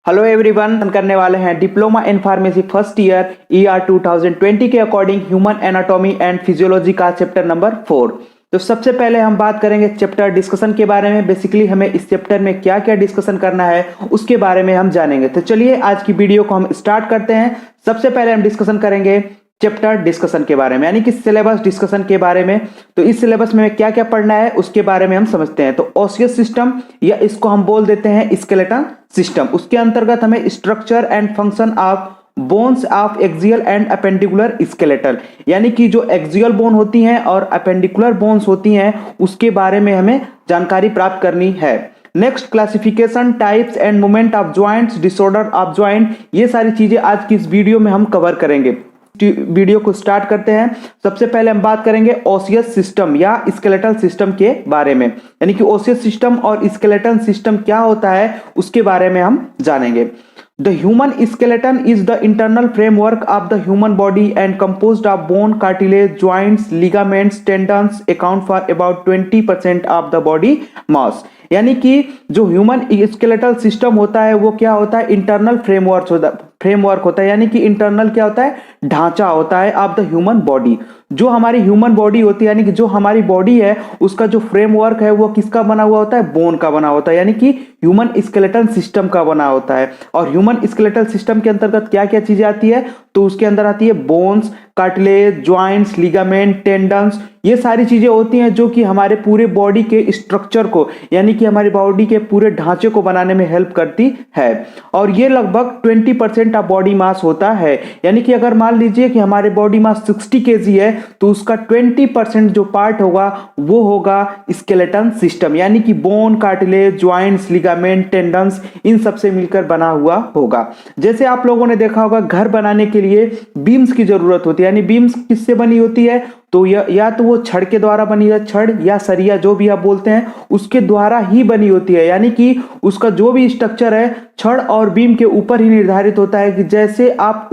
Hello everyone, करने वाले हैं diploma in pharmacy first year ER 2020 के according human anatomy and physiology का चैप्टर नंबर 4। तो सबसे पहले हम बात करेंगे चैप्टर डिस्कशन के बारे में। बेसिकली हमें इस चैप्टर में क्या क्या डिस्कशन करना है उसके बारे में हम जानेंगे। तो चलिए आज की वीडियो को हम स्टार्ट करते हैं। सबसे पहले हम डिस्कशन करेंगे चैप्टर डिस्कशन के बारे में, यानी कि सिलेबस डिस्कशन के बारे में। तो इस सिलेबस में क्या क्या पढ़ना है उसके बारे में हम समझते हैं। तो ऑसियस सिस्टम, या इसको हम बोल देते हैं स्केलेटन सिस्टम, उसके अंतर्गत हमें structure and function of bones of axial and appendicular skeletal, यानी कि जो एक्सियल बोन होती हैं और अपेंडिकुलर बोन्स होती हैं उसके बारे में हमें जानकारी प्राप्त करनी है। Next, classification, types and movement of joints, disorder of joint, ये सारी चीजें आज की इस वीडियो में हम कवर करेंगे। वीडियो को स्टार्ट करते हैं। सबसे पहले हम बात करेंगे ओसियस सिस्टम या स्केलेटल सिस्टम के बारे में, यानी कि ओसियस सिस्टम और स्केलेटल सिस्टम क्या होता है उसके बारे में हम जानेंगे। The human skeleton is the internal framework of the human body and composed of bone, cartilage, joints, ligaments, tendons, account for about 20% of the body mass। यानी कि जो ह्यूमन स्केलेटल सिस्टम होता है वो क्या होता है, इंटरनल फ्रेमवर्क होता है, यानी कि इंटरनल क्या होता है, ढांचा होता है ऑफ द ह्यूमन बॉडी। जो हमारी ह्यूमन बॉडी होती है, यानी कि जो हमारी बॉडी है उसका जो फ्रेमवर्क है वो किसका बना हुआ होता है, बोन का बना होता है, यानी कि ह्यूमन स्केलेटल सिस्टम का बना होता है। और ह्यूमन स्केलेटल सिस्टम के अंतर्गत क्या क्या चीजें आती है, तो उसके अंदर आती है bones, cartilage, joints, ligament, tendons, ये सारी चीजें होती हैं जो कि हमारे पूरे बॉडी के स्ट्रक्चर को, यानी कि हमारी बॉडी के पूरे ढांचे को बनाने में हेल्प करती है। और ये लगभग 20% ऑफ बॉडी मास होता है, यानी कि अगर मान लीजिए कि हमारे बॉडी मास 60 केजी है तो उसका 20% जो पार्ट होगा वो होगा स्केलेटन सिस्टम, यानी कि bone, cartilage, joints, ligament, tendons, इन सब से मिलकर बना हुआ होगा। जैसे आप लोगों ने देखा होगा घर बनाने के लिए बीम्स की जरूरत होती है, यानी बीम्स किससे बनी होती है, तो या तो वो छड़ के द्वारा बनी है, छड़ या सरिया जो भी आप बोलते हैं उसके द्वारा ही बनी होती है, यानी कि उसका जो भी स्ट्रक्चर है छड़ और बीम के ऊपर ही निर्धारित होता है कि जैसे आप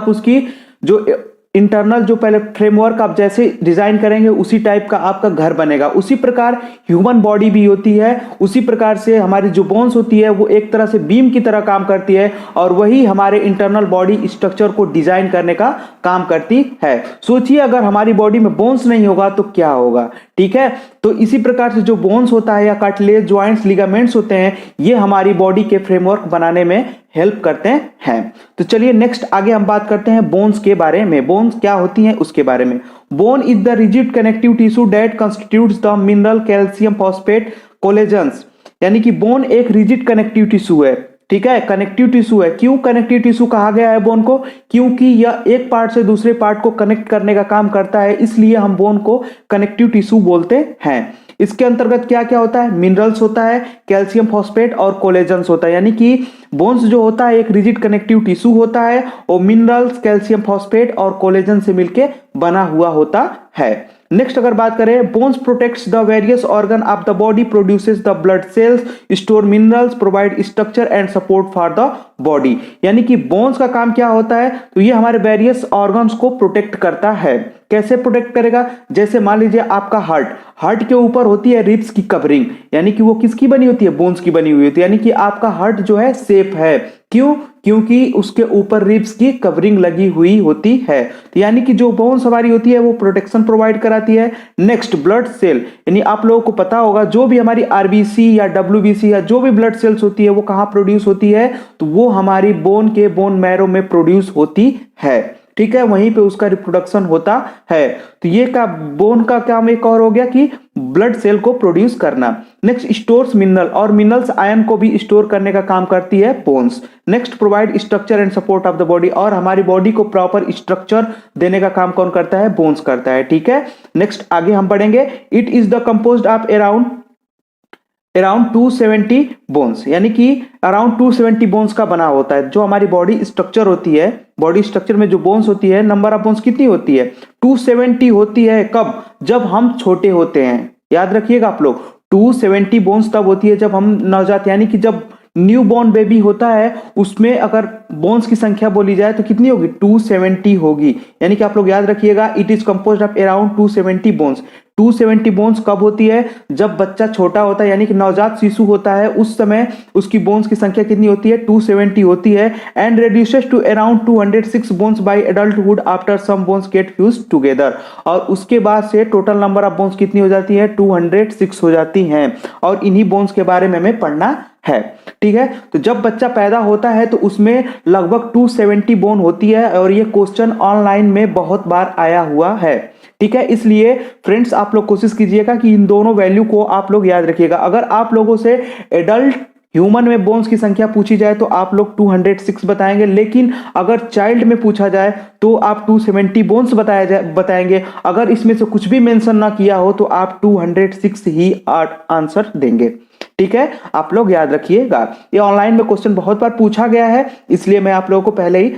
उसकी जो इंटरनल जो पहले फ्रेमवर्क आप जैसे डिजाइन करेंगे उसी टाइप का आपका घर बनेगा। उसी प्रकार ह्यूमन बॉडी भी होती है, उसी प्रकार से हमारी जो बोन्स होती है वो एक तरह से बीम की तरह काम करती है और वही हमारे इंटरनल बॉडी स्ट्रक्चर को डिजाइन करने का काम करती है। सोचिए अगर हमारी बॉडी में बोन्स नहीं होगा तो क्या होगा, ठीक है। तो इसी प्रकार से जो बोन्स होता है या कार्टिलेज, ज्वाइंट्स, लिगामेंट्स होते हैं ये हमारी बॉडी के फ्रेमवर्क बनाने में हेल्प करते हैं। तो चलिए नेक्स्ट आगे हम बात करते हैं बोन्स के बारे में। बोन्स क्या होती हैं उसके बारे में। Bone is the rigid connective tissue that constitutes the mineral calcium phosphate collagens, यानी कि बोन एक रिजिड कनेक्टिव टिश्यू है, ठीक है, कनेक्टिव टिश्यू है। क्यों कनेक्टिव टिश्यू कहा गया है बोन को, क्योंकि यह एक पार्ट से दूसरे पार्ट को कनेक्ट करने का काम करता है, इसलिए हम बोन को कनेक्टिव टिश्यू बोलते हैं। इसके अंतर्गत क्या क्या होता है, मिनरल्स होता है, कैल्शियम फॉस्फेट और कोलेजन्स होता है, यानी कि बोन्स जो होता है एक रिजिड कनेक्टिव टिश्यू होता है और मिनरल्स, कैल्शियम फॉस्फेट और कोलेजन से मिलके बना हुआ होता है। नेक्स्ट अगर बात करें, bones protects the various organ of the body, produces the blood cells, store minerals, provide structure and support for the body, यानी कि बोन्स का काम क्या होता है, तो ये हमारे वेरियस ऑर्गन्स को प्रोटेक्ट करता है। कैसे प्रोटेक्ट करेगा, जैसे मान लीजिए आपका हार्ट के ऊपर होती है रिब्स की कवरिंग, यानी कि वो किसकी बनी होती है, बोन्स की बनी हुई होती है, यानी कि आपका हार्ट जो है सेफ है। क्यों, क्योंकि उसके ऊपर रिब्स की कवरिंग लगी हुई होती है, तो यानी कि जो बोन्स हमारी होती है वो प्रोटेक्शन प्रोवाइड कराती है। नेक्स्ट, ब्लड सेल, यानी आप लोगों को पता होगा जो भी हमारी आरबीसी या डब्ल्यूबीसी या जो भी ब्लड सेल्स होती है वो कहाँ प्रोड्यूस होती है, तो वो हमारी बोन के बोन मैरो में प्रोड्यूस होती है, ठीक है, वहीं पे उसका रिप्रोडक्शन होता है। तो ये का बोन का काम एक और हो गया कि ब्लड सेल को प्रोड्यूस करना। नेक्स्ट, स्टोर्स मिनरल, और मिनरल्स आयन को भी स्टोर करने का काम करती है bones. Next, provide structure and support of the body, और हमारी बॉडी को प्रॉपर स्ट्रक्चर देने का काम कौन करता है, बोन्स करता है, ठीक है। नेक्स्ट आगे हम पढ़ेंगे, it is the composed of around 270 bones, यानी कि अराउंड 270 बोन्स का बना होता है। जो हमारी बॉडी स्ट्रक्चर होती है, बॉडी स्ट्रक्चर में जो बोन्स होती है, नंबर ऑफ बोन्स कितनी होती है, 270 होती है। कब, जब हम छोटे होते हैं, याद रखिएगा आप लोग, 270 बोन्स तब होती है जब हम नवजात, यानी कि जब न्यू बॉर्न बेबी होता है उसमें अगर बोन्स की संख्या बोली जाए तो कितनी होगी, 270 होगी। यानी कि आप लोग याद रखिएगा, it is composed of around 270 bones. 270 bones कब होती है, जब बच्चा छोटा होता है यानी कि नवजात शिशु होता है, उस समय उसकी बोन्स की संख्या कितनी होती है, 270 होती है। And reduces to around 206 bones by adulthood after some bones get fuse together. और उसके बाद से टोटल नंबर ऑफ बोन्स कितनी हो जाती है, 206 हो जाती हैं। और इन्हीं बोन्स के बारे में हमें पढ़ना है, ठीक है। तो जब बच्चा पैदा होता है तो उसमें लगभग 270 बोन होती है, और ये क्वेश्चन ऑनलाइन में बहुत बार आया हुआ है, ठीक है। इसलिए फ्रेंड्स आप लोग कोशिश कीजिएगा कि इन दोनों वैल्यू को आप लोग याद रखिएगा। अगर आप लोगों से एडल्ट ह्यूमन में बोन्स की संख्या पूछी जाए तो आप लोग 206 बताएंगे, लेकिन अगर चाइल्ड में पूछा जाए तो आप 270 बोन्स बताएंगे। अगर इसमें से कुछ भी मेंशन ना किया हो तो आप 206 ही आंसर देंगे, ठीक है। आप लोग याद रखिएगा, ये ऑनलाइन में क्वेश्चन बहुत बार पूछा गया है, इसलिए मैं आप लोगों को पहले ही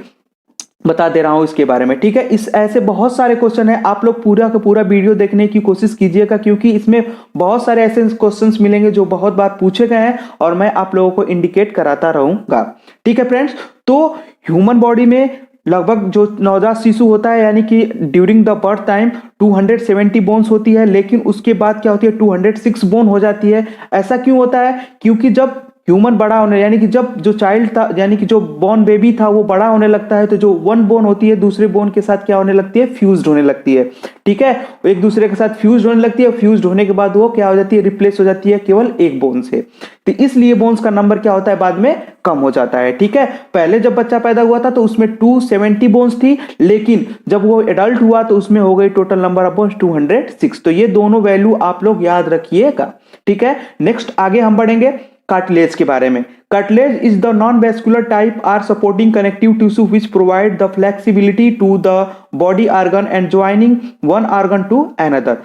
बता दे रहा हूं इसके बारे में, ठीक है। इस ऐसे बहुत सारे क्वेश्चन है, आप लोग पूरा का पूरा वीडियो देखने की कोशिश कीजिएगा, क्योंकि इसमें बहुत सारे ऐसे क्वेश्चंस मिलेंगे जो बहुत बार पूछे गए हैं और मैं आप लोगों को इंडिकेट कराता रहूंगा, ठीक है फ्रेंड्स। तो ह्यूमन बॉडी में लगभग जो नवजात शिशु होता है यानी कि during the birth time 270 bones होती है, लेकिन उसके बाद क्या होती है, 206 बोन हो जाती है। ऐसा क्यों होता है, क्योंकि जब ह्यूमन बड़ा होने यानी कि जब जो चाइल्ड था यानी कि जो बॉर्न बेबी था वो बड़ा होने लगता है, तो जो वन बोन होती है दूसरे बोन के साथ क्या होने लगती है, फ्यूज्ड होने लगती है, ठीक है। वो एक दूसरे के साथ फ्यूज्ड होने लगती है, फ्यूज्ड होने के बाद वो क्या हो जाती है, रिप्लेस हो जाती है केवल एक बोन से। तो इसलिए बोन्स का नंबर क्या होता है, बाद में कम हो जाता है, ठीक है। पहले जब बच्चा पैदा हुआ था तो उसमें 270 बोन्स थी, लेकिन जब वो एडल्ट हुआ तो उसमें हो गई टोटल नंबर ऑफ बोन्स 206। तो ये दोनों वैल्यू आप लोग याद रखिएगा, ठीक है। नेक्स्ट आगे हम बढ़ेंगे कार्टिलेज के बारे में। Cartilage is the non vascular type or supporting connective tissue which provide the flexibility to the body organ and joining one organ to another.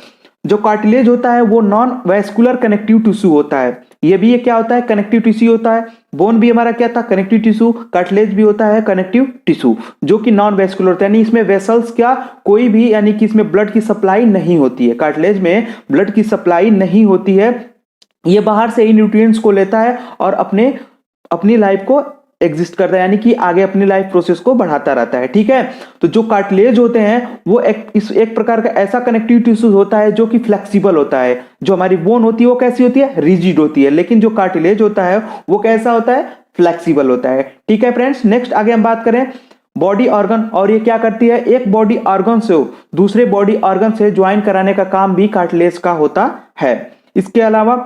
जो कार्टिलेज होता है वो नॉन वेस्कुलर कनेक्टिव टिश्यू होता है। ये भी क्या होता है, कनेक्टिव टिश्यू होता है। बोन भी हमारा क्या था, कनेक्टिव टिश्यू। कार्टिलेज भी होता है कनेक्टिव टिश्यू, जो कि नॉन वेस्कुलर होता है, यानी इसमें वेसल्स क्या कोई भी यानी कि इसमें ब्लड की सप्लाई नहीं होती है। कार्टिलेज में ब्लड की सप्लाई नहीं होती है, ये बाहर से ही न्यूट्रिएंट्स को लेता है और अपनी लाइफ को एग्जिस्ट करता है, यानी कि आगे अपनी लाइफ प्रोसेस को बढ़ाता रहता है, ठीक है। तो जो कार्टिलेज होते हैं वो एक प्रकार का ऐसा कनेक्टिव टिश्यू होता है जो कि फ्लेक्सिबल होता है। जो हमारी बोन होती है वो कैसी होती है, रिजिड होती है, लेकिन जो कार्टिलेज होता है वो कैसा होता है, फ्लेक्सिबल होता है, ठीक है फ्रेंड्स। नेक्स्ट आगे हम बात करें बॉडी ऑर्गन, और ये क्या करती है, एक बॉडी ऑर्गन से दूसरे बॉडी ऑर्गन से ज्वाइन कराने का काम भी कार्टिलेज का होता है। इसके अलावा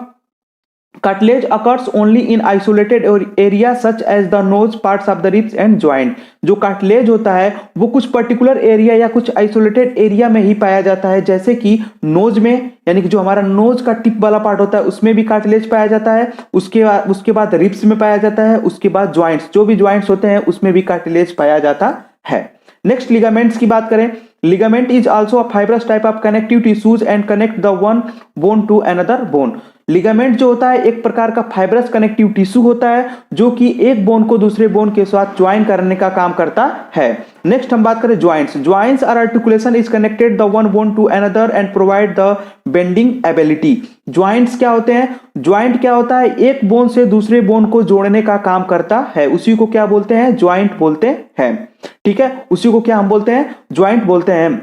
cartilage occurs only in isolated area such as the nose, parts of the ribs and joint। जो कार्टिलेज होता है वो कुछ पर्टिकुलर एरिया या कुछ आइसोलेटेड एरिया में ही पाया जाता है, जैसे कि नोज में, यानी कि जो हमारा नोज का टिप वाला पार्ट होता है उसमें भी कार्टिलेज पाया जाता है। उसके बाद रिब्स में पाया जाता है। उसके बाद ज्वाइंट्स, जो भी ज्वाइंट्स होते हैं उसमें भी कार्टिलेज पाया जाता है। नेक्स्ट लिगामेंट्स की बात करें। Ligament is also a fibrous type of connective tissues and connect the one bone to another bone. Ligament जो होता है एक प्रकार का फाइब्रस कनेक्टिव टिश्यू होता है जो कि एक बोन को दूसरे बोन के साथ ज्वाइन करने का काम करता है। नेक्स्ट हम बात करें joints. Joints or articulation is connected the one bone to another and provide the bending ability. Joints क्या होते हैं, ज्वाइंट क्या होता है, एक बोन से दूसरे बोन को जोड़ने का काम करता है, उसी को क्या बोलते हैं, ज्वाइंट बोलते हैं, ठीक है। उसी को क्या हम बोलते हैं, ज्वाइंट बोलते हैं,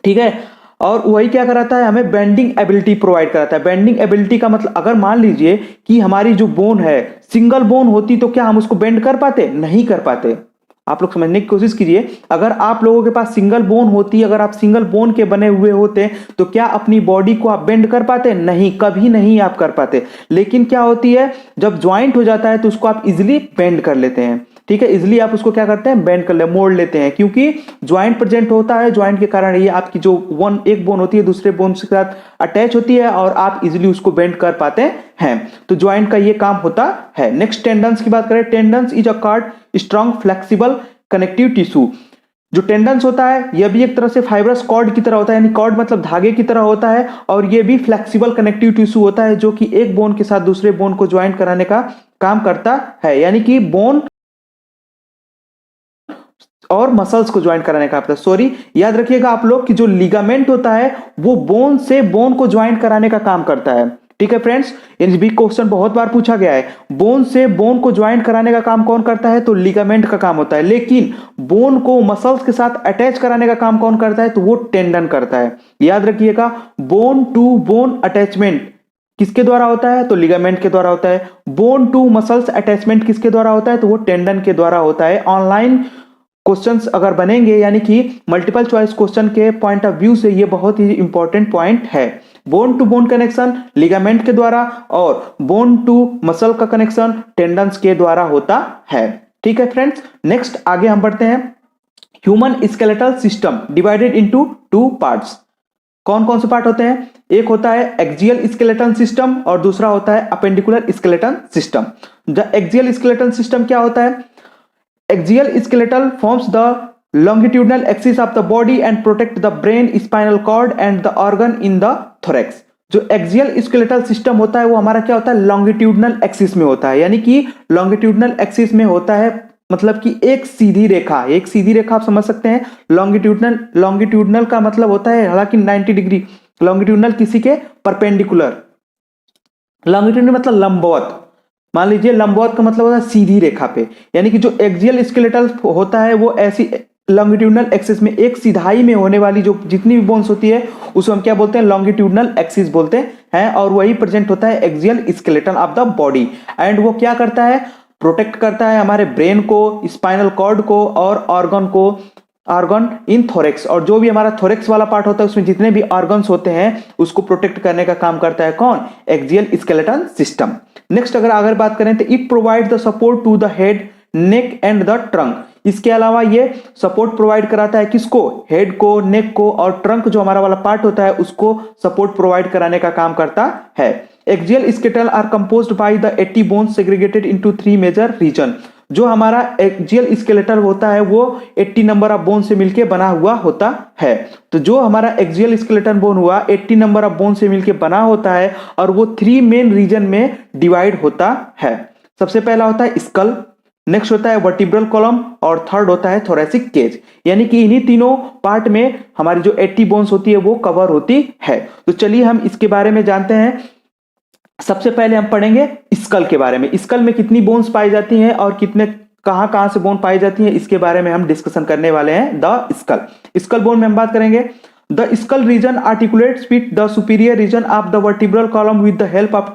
ठीक है। और वही क्या कराता है, हमें बेंडिंग एबिलिटी प्रोवाइड कराता है। बेंडिंग एबिलिटी का मतलब अगर मान लीजिए कि हमारी जो बोन है सिंगल बोन होती तो क्या हम उसको बेंड कर पाते, नहीं कर पाते। आप लोग समझने की कोशिश कीजिए, अगर आप लोगों के पास सिंगल बोन होती, अगर आप सिंगल बोन के बने हुए होते तो क्या अपनी बॉडी को आप बेंड कर पाते, नहीं, कभी नहीं आप कर पाते। लेकिन क्या होती है, जब ज्वाइंट हो जाता है तो उसको आप इजिली बेंड कर लेते हैं, ठीक है। इजिली आप उसको क्या करते हैं, बेंड कर ले, मोड़ लेते हैं, क्योंकि ज्वाइंट प्रेजेंट होता है। ज्वाइंट के कारण ये आपकी जो एक बोन होती है दूसरे बोन के साथ अटैच होती है और आप इजिली उसको बेंड कर पाते हैं। तो ज्वाइंट का ये काम होता है। नेक्स्ट टेंडन्स की बात करें। Tendons is a cord strong flexible connective tissue. जो टेंडन्स होता है यह भी एक तरह से फाइब्रस कॉर्ड की तरह होता है, यानी कॉर्ड मतलब धागे की तरह होता है, और ये भी फ्लेक्सिबल कनेक्टिव टिश्यू होता है जो कि एक बोन के साथ दूसरे बोन को ज्वाइन कराने का काम करता है, यानी कि बोन और मसल्स को ज्वाइन कराने का आपका, सॉरी याद रखिएगा आप लोग कि जो लिगामेंट होता है वो बोन से बोन को ज्वाइन कराने का काम करता है, ठीक है फ्रेंड्स, इन भी क्वेश्चन बहुत बार पूछा गया है। बोन से बोन को ज्वाइंट कराने का काम कौन करता है? तो लिगामेंट का काम होता है। लेकिन बोन को मसल्स के साथ अटैच कराने का काम कौन करता है? तो वो टेंडन करता है। याद रखिएगा, बोन टू बोन अटैचमेंट किसके द्वारा होता है? तो लिगामेंट के द्वारा होता है। बोन टू मसल्स अटैचमेंट किसके द्वारा होता है? तो वो टेंडन के द्वारा होता है। ऑनलाइन क्वेश्चंस अगर बनेंगे, यानी कि मल्टीपल चॉइस क्वेश्चन के पॉइंट ऑफ व्यू से ये बहुत ही इंपॉर्टेंट पॉइंट है। Bone to bone connection ligament के द्वारा और बोन टू मसल का कनेक्शन टेंडन्स के द्वारा होता है। ठीक है फ्रेंड्स, नेक्स्ट आगे हम बढ़ते हैं। Human skeletal system divided into two parts. कौन कौन से पार्ट होते हैं? एक होता है एक्सियल स्केलेटन सिस्टम और दूसरा होता है appendicular skeleton system. The axial skeleton system क्या होता है? Axial skeletal forms the longitudinal axis of the body and protect the brain, spinal cord and the organ in the thorax। जो axial skeletal system होता है वो हमारा क्या होता है? लॉन्गिट्यूडनल एक्सिस में होता है। यानी कि लॉन्गिट्यूडनल एक्सिस में होता है, मतलब कि एक सीधी रेखा, एक सीधी रेखा आप समझ सकते हैं। लॉन्गिट्यूडनल का मतलब होता है हालांकि 90 डिग्री, लॉन्गिट्यूडनल किसी के परपेंडिकुलर, लॉन्गिट्यूडनल मतलब लंबवत। मान लीजिए लंबवत का मतलब होता है सीधी रेखा पे, यानी कि जो एक्सियल स्केलेटल होता है वो ऐसी लॉन्गिट्यूडनल एक्सिस में एक सिधाई में होने वाली जो जितनी भी बोन्स होती है उसको हम क्या बोलते हैं? लॉन्गिट्यूडनल एक्सिस बोलते हैं। और वही प्रेजेंट होता है axial skeleton of the body. And वो क्या करता है? प्रोटेक्ट करता है हमारे ब्रेन को, स्पाइनल कॉर्ड को और ऑर्गन इन थोरेक्स। और जो भी हमारा थोरेक्स वाला पार्ट होता है उसमें जितने भी ऑर्गन्स होते हैं उसको प्रोटेक्ट करने का काम करता है कौन? Axial skeleton system. नेक्स्ट अगर बात करें तो it provide the support to the head, neck and the trunk. इसके अलावा ये सपोर्ट प्रोवाइड कराता है किसको? हेड को, नेक को और ट्रंक जो हमारा वाला पार्ट होता है उसको सपोर्ट प्रोवाइड कराने का काम करता है। Axial skeletal are composed by the 80 bones segregated into 3 major region. जो हमारा एक्सियल स्केलेटल होता है वो 80 नंबर ऑफ बोन से मिलकर बना हुआ होता है। तो जो हमारा एक्सियल स्केलेटन बोन हुआ 80 नंबर ऑफ बोन से मिलकर बना होता है और वो 3 मेन रीजन में डिवाइड होता है। सबसे पहला होता है स्कल, नेक्स्ट होता है वर्टिब्रल कॉलम और थर्ड होता है थोरेसिक केज। यानी कि इन्हीं तीनों पार्ट में हमारी जो 80 बोन्स होती है वो कवर होती है। तो चलिए हम इसके बारे में जानते हैं। सबसे पहले हम पढ़ेंगे स्कल के बारे में। स्कल में कितनी बोन्स पाई जाती हैं और कितने कहां से बोन पाई जाती हैं इसके बारे में हम डिस्कशन करने वाले हैं। द स्कल बोन में हम बात करेंगे। The skull region articulates with the superior region of the vertebral column with the help of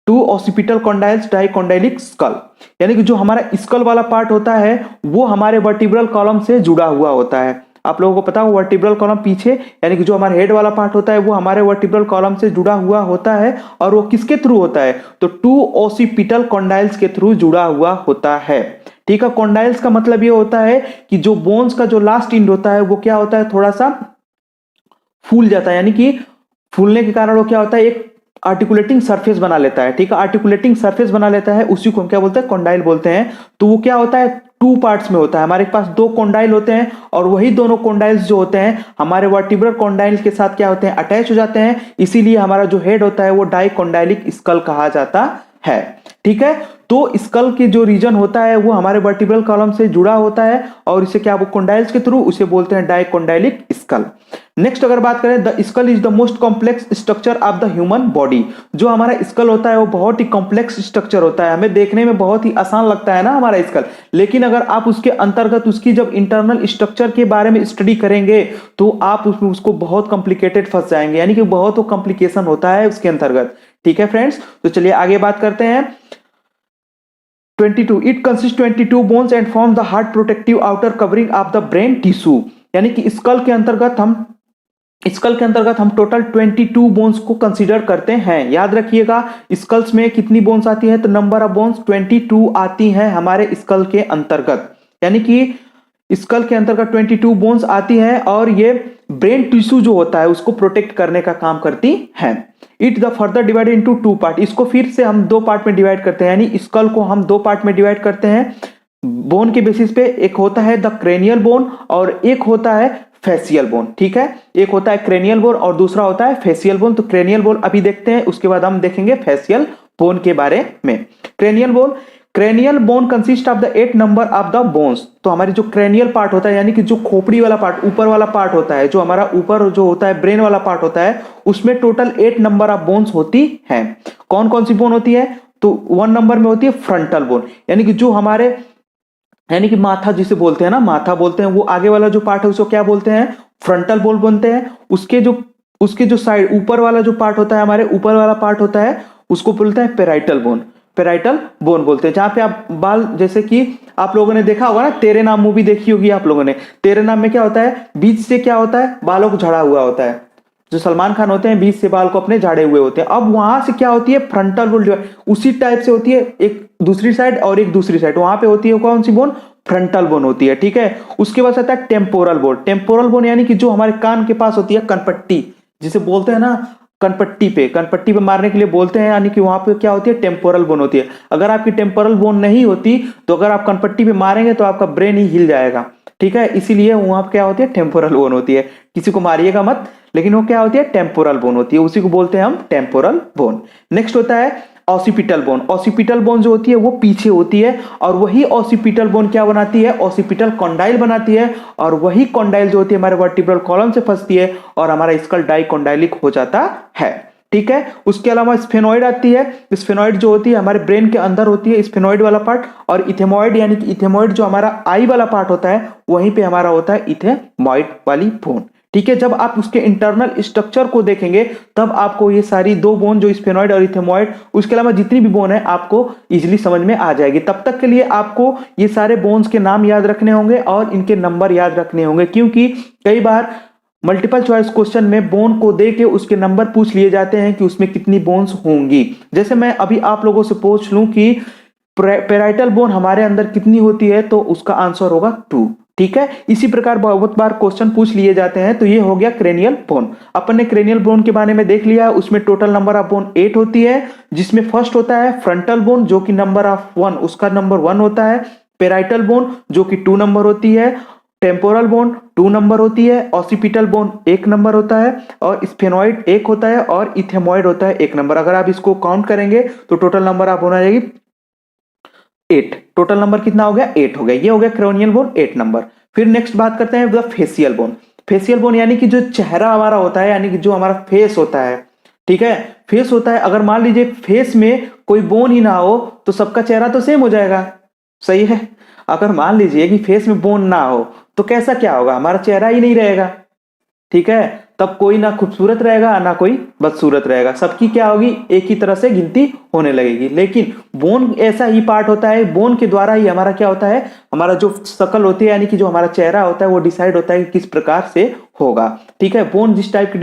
two occipital condyles dicondylic skull. यानी कि जो हमारा स्कल वाला पार्ट होता है वो हमारे वर्टिब्रल कॉलम से जुड़ा हुआ होता है। आप लोगों को पता हो वर्टिब्रल कॉलम पीछे, यानी कि जो हमारे हेड वाला पार्ट होता है वो हमारे वर्टिब्रल कॉलम से जुड़ा हुआ होता है। और वो किसके थ्रू होता है? तो 2 ऑसिपिटल कॉन्डाइल्स के थ्रू जुड़ा हुआ होता है। ठीक है, कॉन्डाइल्स का मतलब ये होता है कि जो बोन्स का जो लास्ट एंड होता है वो क्या होता है? थोड़ा सा फूल जाता है, यानी कि फूलने के कारण वो क्या होता है? एक आर्टिकुलेटिंग सरफेस बना लेता है। ठीक है, आर्टिकुलेटिंग सरफेस बना लेता है, उसी को हम क्या बोलते हैं? कॉन्डाइल बोलते हैं। तो वो क्या होता है? 2 पार्ट्स में होता है। हमारे पास 2 कॉन्डाइल होते हैं और वही दोनों कॉन्डाइल्स जो होते हैं हमारे वर्टिब्रल कॉन्डाइल के साथ क्या होते हैं? अटैच हो जाते हैं। इसीलिए हमारा जो हेड होता है वो डाइकोंडाइलिक स्कल कहा जाता है। ठीक है, तो स्कल के जो रीजन होता है वो हमारे वर्टिब्रल कॉलम से जुड़ा होता है और इसे क्या, वो कॉन्डाइल्स के थ्रू उसे बोलते हैं डाइकोंडाइलिक स्कल। नेक्स्ट अगर बात करें, the skull is the most complex structure of the human body. जो हमारा स्कल होता है वो बहुत ही कॉम्प्लेक्स स्ट्रक्चर होता है। हमें देखने में बहुत ही आसान लगता है ना हमारा स्कल, लेकिन अगर आप उसके अंतर्गत उसकी जब इंटरनल स्ट्रक्चर के बारे में स्टडी करेंगे तो आप उसमें उसको बहुत कॉम्प्लिकेटेड फंस जाएंगे, यानी कि बहुत कॉम्प्लिकेशन होता है उसके अंतर्गत। ठीक है फ्रेंड्स, तो चलिए आगे बात करते हैं। 22 it consist 22 bones and form the hard protective outer covering of the brain tissue. यानी कि स्कल के अंतर्गत हम टोटल 22 बोन्स को कंसीडर करते हैं। याद रखिएगा स्कल्स में कितनी बोन्स आती है? तो नंबर ऑफ बोन्स 22 आती हैं हमारे स्कल के अंतर्गत। यानी कि स्कल के अंतर्गत 22 बोन्स आती हैं और ये ब्रेन टिश्यू जो होता है उसको प्रोटेक्ट करने का काम करती हैं। It the further divided into 2 part. इसको फिर से हम 2 पार्ट में डिवाइड करते हैं, यानी स्कल को हम 2 पार्ट में डिवाइड करते हैं बोन के बेसिस पे। एक होता है द क्रेनियल बोन और एक होता है फेसियल बोन। ठीक है, एक होता है क्रेनियल बोन और दूसरा होता है फेसियल बोन। तो क्रेनियल बोन अभी देखते हैं, उसके बाद हम देखेंगे फेसियल बोन के बारे में। Cranial bone cranial bone consist of the 8 number of the bones. तो हमारी जो क्रेनियल पार्ट होता है यानी कि जो खोपड़ी वाला पार्ट, ऊपर वाला पार्ट होता है, जो हमारा ऊपर जो होता है ब्रेन वाला पार्ट होता है, उसमें टोटल 8 नंबर ऑफ बोन्स होती हैं। कौन कौन सी बोन होती है? तो 1 नंबर में होती है फ्रंटल बोन, यानी कि जो हमारे यानी कि माथा जिसे बोलते हैं ना, माथा बोलते हैं, वो आगे वाला जो पार्ट है उसको क्या बोलते हैं? फ्रंटल बोन बोलते हैं। उसके जो साइड ऊपर वाला जो पार्ट होता है, हमारे ऊपर वाला पार्ट होता है, उसको बोलते हैं पेराइटल बोन। पेराइटल बोन बोलते हैं, जहां पे आप बाल, जैसे कि आप लोगों ने देखा होगा ना, तेरे नाम मूवी देखी होगी आप लोगों ने। तेरे नाम में क्या होता है? बीच से क्या होता है? बालों को झड़ा हुआ होता है। जो सलमान खान होते हैं बीच से बाल को अपने झाड़े हुए होते हैं। अब वहां से क्या होती है? Frontal bone. उसी टाइप से होती है एक दूसरी साइड और एक दूसरी साइड, वहां पे होती है कौन सी बोन? फ्रंटल बोन होती है। ठीक है, उसके बाद आता है टेम्पोरल बोन। टेम्पोरल बोन यानी कि जो हमारे कान के पास होती है कनपट्टी, जिसे बोलते हैं ना कनपट्टी पे मारने के लिए बोलते हैं, यानी कि वहां पे क्या होती है? टेम्पोरल बोन होती है। अगर आपकी टेम्पोरल बोन नहीं होती तो अगर आप कनपट्टी पे मारेंगे तो आपका ब्रेन ही हिल जाएगा। ठीक है, इसीलिए वहां पे क्या होती है? टेम्पोरल बोन होती है। किसी को मारिएगा मत, लेकिन वो क्या होती है? टेम्पोरल बोन होती है, उसी को बोलते हैं हम टेम्पोरल बोन। नेक्स्ट होता है ऑसिपिटल बोन। ऑसिपिटल बोन जो होती है वो पीछे होती है, और वही ऑसिपिटल बोन क्या बनाती है? ऑसिपिटल कॉन्डाइल बनाती है, और वही कॉन्डाइल जो होती है हमारे वर्टिब्रल कॉलम से फंसती है और हमारा स्कल डाइकोंडाइलिक हो जाता है। ठीक है, उसके अलावा स्फेनॉइड आती है। स्फेनॉइड जो होती है हमारे ब्रेन के अंदर होती है, स्फेनॉइड वाला पार्ट। और इथेमॉइड, यानी कि इथेमॉइड जो हमारा आई वाला पार्ट होता है, वहीं पे हमारा होता है इथेमॉइड वाली बोन। ठीक है, जब आप उसके इंटरनल स्ट्रक्चर को देखेंगे तब आपको ये सारी दो बोन, जो स्फेनॉइड और इथेमॉइड, उसके अलावा जितनी भी बोन है, आपको इजीली समझ में आ जाएगी। तब तक के लिए आपको ये सारे बोन्स के नाम याद रखने होंगे और इनके नंबर याद रखने होंगे, क्योंकि कई बार मल्टीपल चॉइस क्वेश्चन में बोन को दे के उसके नंबर पूछ लिए जाते हैं कि उसमें कितनी बोन्स होंगी। जैसे मैं अभी आप लोगों से पूछ लूं कि पेराइटल बोन हमारे अंदर कितनी होती है, तो उसका आंसर होगा 2। ठीक है, इसी प्रकार बहुत बार क्वेश्चन पूछ लिए जाते हैं। तो ये हो गया क्रेनियल बोन। अपन ने क्रेनियल बोन के बारे में देख लिया, उसमें टोटल नंबर ऑफ बोन 8 होती है, जिसमें फर्स्ट होता है फ्रंटल बोन जो कि नंबर ऑफ 1, उसका नंबर 1 होता है। पेराइटल बोन जो कि 2 नंबर होती है। टेम्पोरल बोन 2 नंबर होती है। ऑसिपिटल बोन 1 नंबर होता है, और स्फेनॉइड 1 होता है, और इथेमॉइड होता है 1 नंबर। अगर आप इसको काउंट करेंगे तो टोटल नंबर आप होना जाएगी 8। टोटल नंबर कितना हो गया? 8 हो गया। ये हो गया क्रेनियल बोन 8 नंबर। फिर नेक्स्ट बात करते हैं the facial bone. Facial bone यानी कि जो चेहरा हमारा होता है, यानी कि जो हमारा फेस होता है। ठीक है, फेस होता है। अगर मान लीजिए फेस में कोई बोन ही ना हो तो सबका चेहरा तो सेम हो जाएगा, सही है। अगर मान लीजिए कि फेस में बोन ना हो तो कैसा क्या होगा? हमारा चेहरा ही नहीं रहेगा। ठीक है, तब कोई ना खूबसूरत रहेगा ना कोई बदसूरत रहेगा, सबकी क्या होगी? एक ही तरह से गिनती होने लगेगी। लेकिन बोन ऐसा ही पार्ट होता है, बोन के द्वारा ही हमारा क्या होता है? हमारा जो शक्ल होती है, यानी कि जो हमारा चेहरा होता है, वो डिसाइड होता है कि किस प्रकार से होगा। ठीक है, बोन जिस टाइप की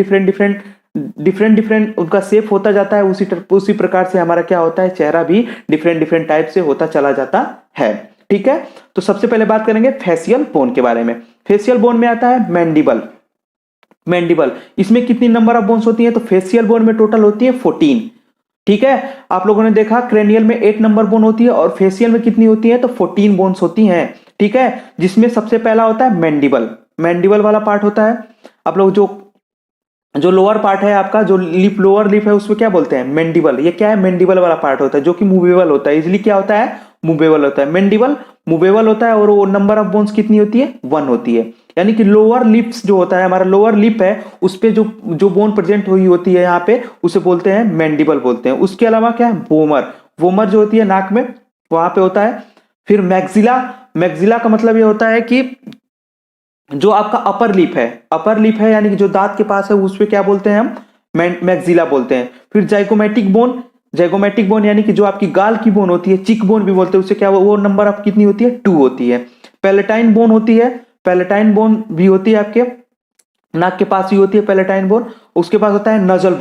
डिफरेंट उनका शेप होता जाता है, उसी प्रकार से हमारा क्या होता है? चेहरा भी डिफरेंट टाइप से होता चला जाता है। ठीक है, तो सबसे पहले बात करेंगे फेसियल बोन के बारे में। फेसियल बोन में आता है मैंडिबल। इसमें कितनी नंबर ऑफ बोन्स होती हैं? तो फेसियल बोन में टोटल होती है 14। ठीक है, आप लोगों ने देखा क्रेनियल में 8 नंबर बोन होती है, और फेसियल में कितनी होती है? तो 14 बोन्स होती हैं। ठीक है, जिसमें सबसे पहला होता है मैंडिबल वाला पार्ट होता है। आप लोग जो लोअर पार्ट है आपका, जो लोअर लिप है, उसमें क्या बोलते हैं? मैंडिबल। ये क्या है? मैंडिबल वाला पार्ट होता है, जो कि मूवेबल होता है। इजिली क्या होता है? मूवेबल होता है। मैंडिबल मूवेबल होता है, और वो नंबर ऑफ बोन्स कितनी होती है? 1 होती है। यानी कि लोअर लिप्स जो होता है, हमारा लोअर लिप है, उस पे जो बोन प्रेजेंट हुई होती है यहाँ पे, उसे बोलते हैं मैंडिबल बोलते हैं। उसके अलावा क्या है? वोमर जो होती है नाक में, वहां पे होता है। फिर मैक्सिला का मतलब ये होता है कि जो आपका अपर लिप है, यानी कि जो दांत के पास है, उस पे क्या बोलते हैं हम? मैक्सिला बोलते हैं। फिर जाइगोमेटिक बोन यानी कि जो आपकी गाल की बोन होती है, चिक बोन भी बोलते हैं, उससे क्या वो नंबर ऑफ कितनी होती है? 2 होती है। पैलेटाइन बोन होती है, पैलेटाइन बोन भी होती है आपके नाक के पास ही होती है पैलेटाइन बोन। उसके पास होता है नजल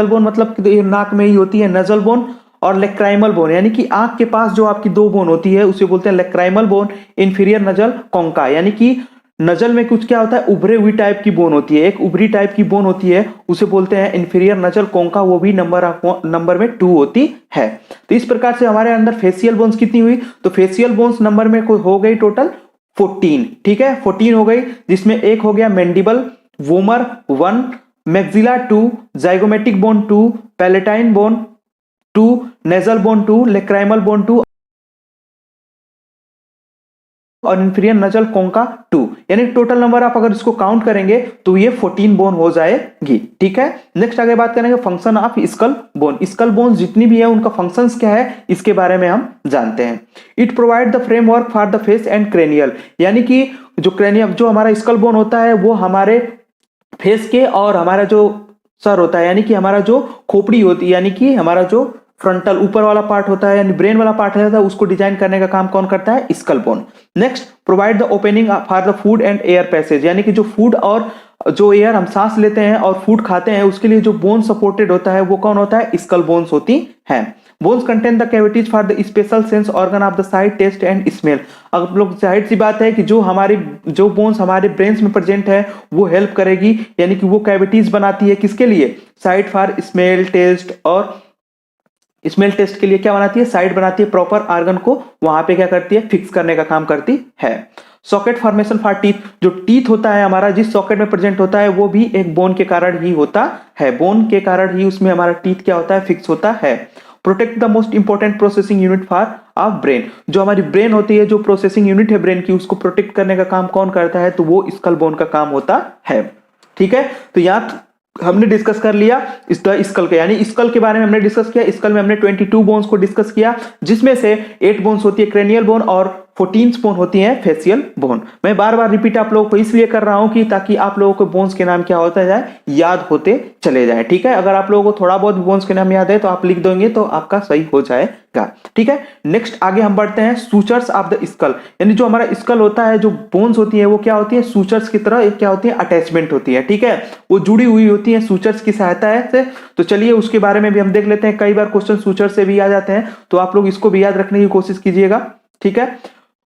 बोन मतलब कि ये नाक में ही होती है नजल बोन। और लेक्राइमल बोन यानी कि आंख के पास जो आपकी 2 बोन होती है, उसे बोलते हैं lacrimal bone. Inferior nasal concha, यानी कि नजल में कुछ क्या होता है? उभरे हुई टाइप की बोन होती है, एक उभरी टाइप की बोन होती है, उसे बोलते हैं इंफीरियर नजल कॉन्का। वो भी नंबर में 2 होती है। तो इस प्रकार से हमारे अंदर फेसियल बोन्स कितनी हुई? तो फेसियल बोन्स नंबर में हो गई टोटल 14। ठीक है, 14 हो गई, जिसमें एक हो गया mandible, vomer 1, maxilla 2, zygomatic bone 2, palatine bone 2, nasal bone 2, lacrimal bone 2। और इंफीरियर नजल कोंका 2, यानी टोटल नंबर आप अगर इसको काउंट करेंगे तो ये 14 बोन हो जाएगी। ठीक है, नेक्स्ट आगे बात करेंगे function of skull bone. Skull bone जितनी भी है उनका फंक्शंस क्या है इसके बारे में हम जानते हैं। It provide the framework for the face and cranial, यानी कि जो क्रेनियम जो हमारा स्कल बोन होता है वो हमारे फेस के और हमारा जो सर होता है यानी कि हमारा जो खोपड़ी होती है यानी कि हमारा जो फ्रंटल ऊपर वाला पार्ट होता है यानी ब्रेन वाला पार्ट रहता है उसको डिजाइन करने का काम कौन करता है, skull bone. Next provide the opening for the food and air passage, यानी कि जो फूड और जो एयर हम सांस लेते हैं और फूड खाते हैं उसके लिए जो बोन सपोर्टेड होता है वो कौन होता है, स्कल बोन्स होती हैं। Bones contain the cavities for the special sense organ of the sight, taste and smell. अब लोग जाहिर सी बात है कि जो हमारी जो बोन्स हमारे ब्रेन्स में प्रेजेंट है वो हेल्प करेगी, यानी कि वो कैविटीज बनाती है किसके लिए, साइट फॉर स्मेल टेस्ट, और स्मेल टेस्ट के लिए क्या बनाती है, साइट बनाती है, प्रॉपर ऑर्गन को वहां पे क्या करती है, फिक्स करने का काम करती है। सॉकेट फॉर्मेशन फॉर टीथ, जो टीथ होता है हमारा जिस सॉकेट में प्रेजेंट होता है वो भी एक बोन के कारण ही होता है, बोन के कारण ही उसमें हमारा टीथ क्या होता है, फिक्स होता है। Protect the most important processing unit for of brain, जो हमारी ब्रेन होती है जो प्रोसेसिंग यूनिट है ब्रेन की उसको प्रोटेक्ट करने का काम कौन करता है, तो वो स्कल बोन का काम होता है। ठीक है, तो यहाँ हमने डिस्कस कर लिया इस स्कल के, यानी स्कल के बारे में हमने डिस्कस किया। स्कल में हमने 22 बोन्स को डिस्कस किया जिसमें से 8 बोन्स होती है क्रेनियल बोन और 14 बोन होती हैं फेशियल बोन। मैं बार बार रिपीट आप लोगों को इसलिए कर रहा हूं कि ताकि आप लोगों को बोन्स के नाम क्या होता जाए, याद होते चले जाए। ठीक है, अगर आप लोगों को थोड़ा बहुत बोन्स के नाम याद है तो आप लिख देंगे तो आपका सही हो जाएगा। ठीक है, नेक्स्ट आगे हम बढ़ते हैं सूचर्स ऑफ द स्कल, यानी जो हमारा स्कल होता है जो बोन्स होती है वो क्या होती है, सूचर्स की तरह क्या होती है, अटैचमेंट होती है। ठीक है, वो जुड़ी हुई होती है सूचर्स की सहायता से। तो चलिए उसके बारे में भी हम देख लेते हैं, कई बार क्वेश्चन सूचर से भी आ जाते हैं तो आप लोग इसको भी याद रखने की कोशिश कीजिएगा। ठीक है,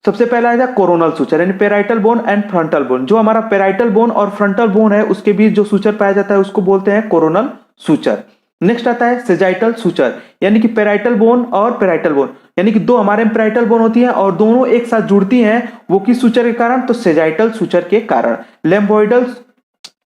सबसे पहला है कोरोनल सूचर, यानी parietal bone and frontal bone. जो हमारा पेराइटल बोन और फ्रंटल बोन है उसके बीच जो सूचर पाया जाता है उसको बोलते हैं कोरोनल सूचर। नेक्स्ट आता है सेजाइटल सूचर, यानी कि पेराइटल बोन और पेराइटल बोन, यानी कि दो हमारे में पेराइटल बोन होती है और दोनों एक साथ जुड़ती हैं, वो किस सूचर के कारण, तो सेजाइटल सूचर के कारण।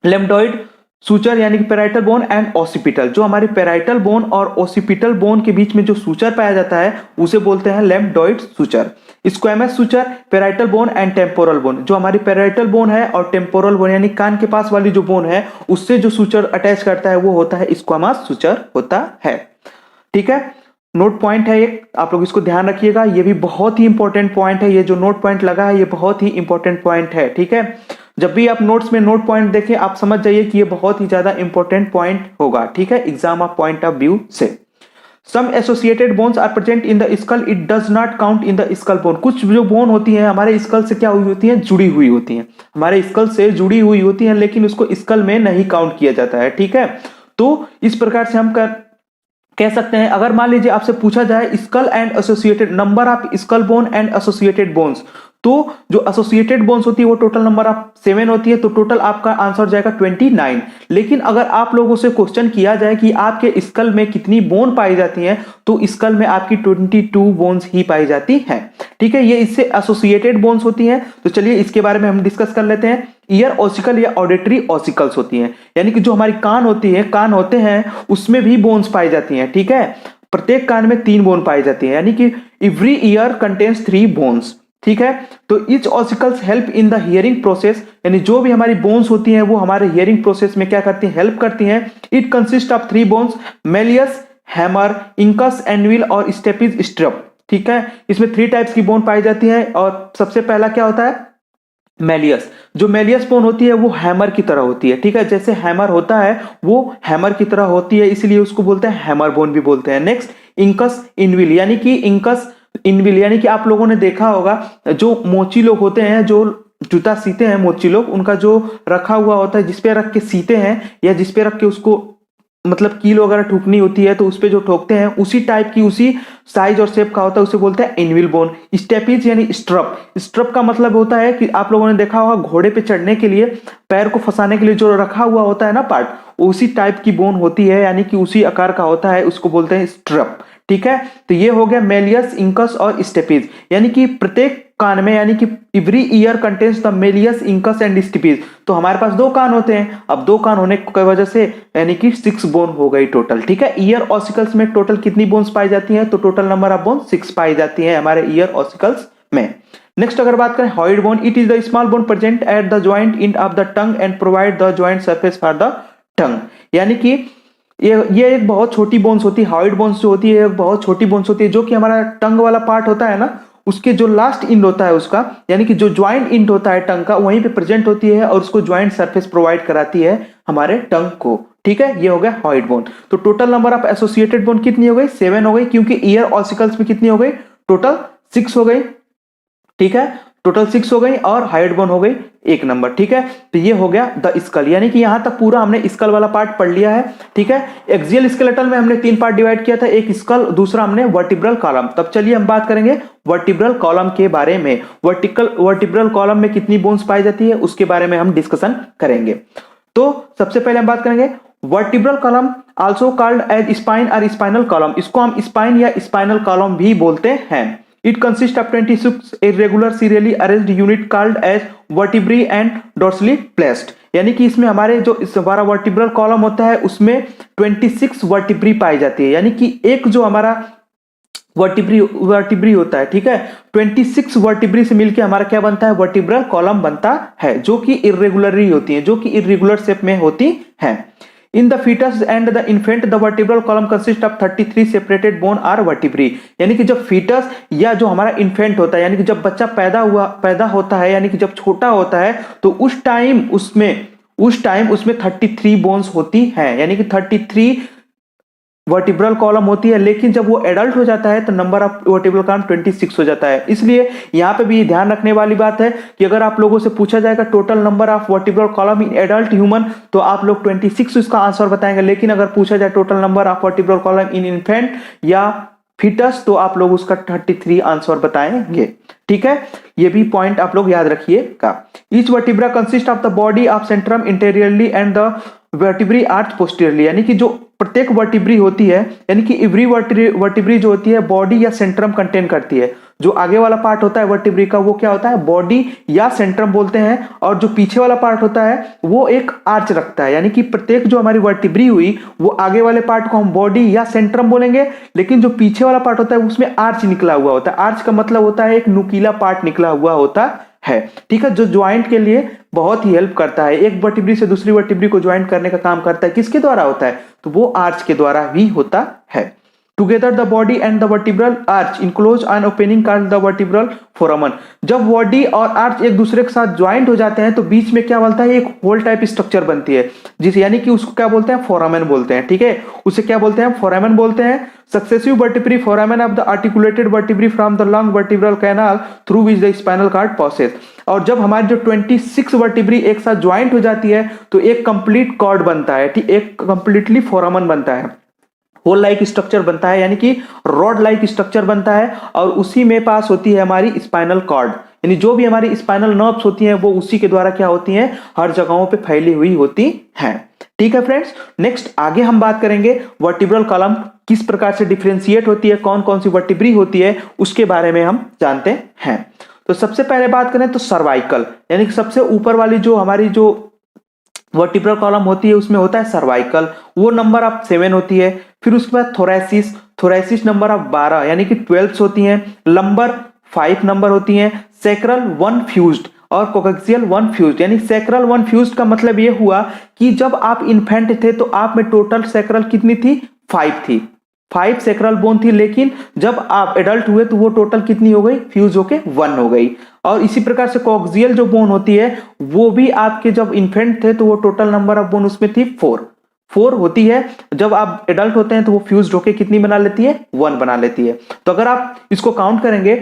लेम्बोइड सूचर यानी कि पेराइटल बोन एंड ओसिपिटल, जो हमारी पेराइटल बोन और ओसिपिटल बोन के बीच में जो सूचर पाया जाता है उसे बोलते हैं lambdoid suture. Squamous suture, parietal bone and temporal bone, जो हमारी पेराइटल बोन है और टेम्पोरल बोन यानी कान के पास वाली जो बोन है उससे जो सूचर अटैच करता है वो होता है स्क्वैमस सूचर होता है। ठीक है, नोट पॉइंट है एक, आप लोग इसको ध्यान रखिएगा, ये भी बहुत ही इंपॉर्टेंट पॉइंट है, ये जो नोट पॉइंट लगा है ये बहुत ही इंपॉर्टेंट पॉइंट है। ठीक है, जब भी आप नोट्स में नोट पॉइंट देखें आप समझ जाइए कि ये बहुत ही ज्यादा इंपॉर्टेंट पॉइंट होगा। ठीक है, exam of point of view से। Some associated bones are present in the skull, it does not count in the skull bone। कुछ जो बोन होती हैं हमारे स्कल से क्या हुई होती हैं, जुड़ी हुई होती हैं, हमारे स्कल से जुड़ी हुई होती हैं लेकिन उसको स्कल में नहीं काउंट किया जाता है। ठीक है, तो इस प्रकार से हम कह सकते हैं, अगर मान लीजिए आपसे पूछा जाए skull and associated number of skull bone and associated bones, तो जो एसोसिएटेड बोन्स होती है वो टोटल नंबर ऑफ 7 होती है, तो टोटल आपका आंसर जाएगा 29। लेकिन अगर आप लोगों से क्वेश्चन किया जाए कि आपके स्कल में कितनी बोन पाई जाती हैं, तो स्कल में आपकी 22 बोन्स ही पाई जाती हैं। ठीक है, ये इससे एसोसिएटेड बोन्स होती हैं। तो चलिए इसके बारे में हम डिस्कस कर लेते हैं। ईयर ऑसिकल या ऑडिटरी ऑसिकल्स होती हैं, यानी कि जो हमारी कान होती है, कान होते हैं उसमें भी बोन्स पाई जाती हैं। ठीक है, प्रत्येक कान में 3 बोन पाई जाती है, यानी कि एवरी ईयर कंटेन्स 3 बोन्स। ठीक है, तो each ossicles help in the hearing process, यानी जो भी हमारी बोन्स होती हैं वो हमारे हियरिंग प्रोसेस में क्या करती हैं, हेल्प करती हैं। It consist of 3 bones, Méliès, hammer, incus, anvil और स्टेपिज स्ट्रप। ठीक है, इसमें 3 टाइप्स की बोन पाई जाती है और सबसे पहला क्या होता है, मेलियस। जो मेलियस बोन होती है वो हैमर की तरह होती है। ठीक है, जैसे हैमर होता है वो हैमर की तरह होती है, इसलिए उसको बोलते हैं हैमर बोन भी बोलते हैं। नेक्स्ट इंकस इनविल, यानी कि इंकस इनविल, यानी कि आप लोगों ने देखा होगा जो मोची लोग होते हैं, जो जूता सीते हैं मोची लोग, उनका जो रखा हुआ होता है जिसपे रख के सीते हैं या जिसपे रख के उसको मतलब कील वगैरह ठोकनी होती है तो उस पे जो ठोकते हैं उसी टाइप की उसी साइज और शेप का होता है, उसे बोलते हैं इनविल बोन। स्टेपिज यानी स्ट्रप, स्ट्रप का मतलब होता है कि आप लोगों ने देखा होगा घोड़े पे चढ़ने के लिए पैर को फंसाने के लिए जो रखा हुआ होता है ना पार्ट, उसी टाइप की बोन होती है, यानी कि उसी आकार का होता है, उसको बोलते हैं स्ट्रप। ठीक है, तो ये हो गया मेलियस, इंकस और स्टेपिज, यानी कि प्रत्येक कान में, यानी कि every year contains the malleus, incus and stapes. तो हमारे पास 2 कान होते हैं, अब 2 कान होने की वजह से यानी कि 6 बोन हो गई टोटल। ठीक है, ईयर ऑसिकल्स में टोटल कितनी बोन्स पाई जाती हैं, तो टोटल नंबर ऑफ बोन 6 पाई जाती है हमारे ईयर ऑसिकल्स में। नेक्स्ट अगर बात करें hyoid bone, it is the small bone present at the joint in of the tongue and provide the joint surface for the tongue. यानी कि ये एक बहुत छोटी बोन्स होती है, हॉइड बोन्स जो होती है एक बहुत छोटी बोन्स होती है, जो कि हमारा टंग वाला पार्ट होता है ना, उसके जो लास्ट इंड होता है उसका, यानी कि जो ज्वाइंट इंड होता है टंग का, वहीं पे प्रेजेंट होती है और उसको ज्वाइंट सरफेस प्रोवाइड कराती है हमारे टंग को। ठीक है, ये हो गया हॉइड बोन। तो total number of associated bone कितनी हो गई? 7 हो गई, क्योंकि ईयर ऑसिकल्स में कितनी हो गई? टोटल 6 हो गई। ठीक है, टोटल 6 हो गई और हॉइड बोन हो गई 1 नंबर। ठीक है, तो ये हो गया द स्कल, यानी कि यहां तक पूरा हमने स्कल वाला पार्ट पढ़ लिया है। ठीक है, एक्सियल स्केलेटल में हमने 3 पार्ट डिवाइड किया था, एक स्कल, दूसरा हमने वर्टिब्रल कॉलम। तब चलिए हम बात करेंगे वर्टिब्रल कॉलम के बारे में। वर्टिब्रल कॉलम में कितनी बोन्स पाई जाती है उसके बारे में हम डिस्कशन करेंगे। तो सबसे पहले हम बात करेंगे vertebral column, also called as spine और स्पाइनल कॉलम। इसको हम स्पाइन या स्पाइनल कॉलम भी बोलते हैं। It consists of 26 irregular serially arranged unit called as vertebrae and dorsally placed। यानी कि इसमें हमारे जो इस हमारा वर्टिब्रल कॉलम होता है उसमें 26 वर्टिब्री पाई जाती है। यानी कि एक जो हमारा वर्टिब्री होता है, ठीक है, 26 वर्टिब्री से मिलकर हमारा क्या बनता है? वर्टिब्रल कॉलम बनता है, जो कि इर्रेगुलरली होती है, जो कि इर्रेगुलर शेप में होती है। In the fetus and the infant, the vertebral column consists of 33 separated bone or vertebrae। यानी कि जब फीटस या जो हमारा इन्फेंट होता है, यानी कि जब बच्चा पैदा होता है, यानी कि जब छोटा होता है, तो उस टाइम उसमें 33 बोन्स होती हैं, यानी कि 33 वर्टिब्रल कॉलम होती है। लेकिन जब वो एडल्ट हो जाता है तो नंबर ऑफ वर्टिब्रल कॉलम 26 हो जाता है। इसलिए यहाँ पे भी ध्यान रखने वाली बात है कि अगर आप लोगों से पूछा जाएगा total number of vertebral column in adult human, तो आप लोग 26 उसका आंसर बताएंगे। लेकिन अगर पूछा जाए total number of vertebral column in infant या फीटस, तो आप लोग उसका 33 आंसर बताएंगे। ठीक है, ये भी पॉइंट आप लोग याद रखिएगा। Each vertebra consist of the body of Centrum interiorly and the vertebrae arch posteriorly. यानी कि जो प्रत्येक वर्टिब्री होती है, यानी कि एवरी वर्टिब्री जो होती है बॉडी या सेंट्रम कंटेन करती है। जो आगे वाला पार्ट होता है वर्टिब्री का वो क्या होता है? बॉडी या सेंट्रम बोलते हैं, और जो पीछे वाला पार्ट होता है वो एक आर्च रखता है। यानी कि प्रत्येक जो हमारी वर्टिब्री हुई वो आगे वाले पार्ट को हम बॉडी या सेंट्रम बोलेंगे, लेकिन जो पीछे वाला पार्ट होता है उसमें आर्च निकला हुआ होता है। आर्च का मतलब होता है एक नुकीला पार्ट निकला हुआ होता है। ठीक है, जो ज्वाइंट के लिए बहुत ही हेल्प करता है, एक वर्टिब्री से दूसरी वर्टिब्री को ज्वाइंट करने का काम करता है। किसके द्वारा होता है? तो वो आर्च के द्वारा ही होता है। Together the body and the vertebral arch enclose an opening called the vertebral फोरामन। जब बॉडी और आर्च एक दूसरे के साथ ज्वाइंट हो जाते हैं तो बीच में क्या बनता है? एक होल टाइप स्ट्रक्चर बनती है, जिस यानी कि उसको क्या बोलते हैं? फोरामन बोलते हैं। ठीक है, उसे क्या बोलते हैं? फोरामन बोलते हैं। Successive vertebrae foramen of the articulated vertebrae from the long vertebral canal through which the spinal cord passes. और जब हमारी जो 26 वर्टिब्री एक साथ ज्वाइंट हो जाती है तो एक कंप्लीट कॉर्ड बनता है। ठीक, एक कंप्लीटली फोरामन बनता है, होल लाइक स्ट्रक्चर बनता है, यानी कि रॉड लाइक स्ट्रक्चर बनता है, और उसी में पास होती है हमारी स्पाइनल कॉर्ड। यानी जो भी हमारी स्पाइनल नर्व्स होती हैं वो उसी के द्वारा क्या होती हैं? हर जगहों पे फैली हुई होती हैं। ठीक है फ्रेंड्स, नेक्स्ट आगे हम बात करेंगे वर्टिब्रल कॉलम किस प्रकार से डिफरेंशिएट होती है, कौन कौन सी वर्टिब्री होती है, उसके बारे में हम जानते हैं। तो सबसे पहले बात करें तो सर्वाइकल, यानी कि सबसे ऊपर वाली जो हमारी जो वर्टिब्रल कॉलम होती है उसमें होता है सर्वाइकल, वो नंबर ऑफ 7 होती है। फिर उसके बाद थोरेसिस नंबर ऑफ 12 यानी कि 12 होती हैं। लंबर 5 नंबर होती हैं। सैक्रल 1 फ्यूज्ड और कोक्सियल 1 फ्यूज्ड। यानी सैक्रल 1 फ्यूज्ड का मतलब ये हुआ कि जब आप इन्फेंट थे तो आप में टोटल सैक्रल कितनी थी? 5 थी, 5 सैक्रल बोन थी। लेकिन जब आप एडल्ट हुए तो वो टोटल कितनी हो गई? फ्यूज होके 1 हो गई। और इसी प्रकार से कोक्सियल जो बोन होती है वो भी आपके जब इन्फेंट थे तो वो टोटल नंबर ऑफ बोन उसमें थी 4 होती है। जब आप एडल्ट होते हैं तो वो फ्यूज होके कितनी बना लेती है? 1 बना लेती है। तो अगर आप इसको काउंट करेंगे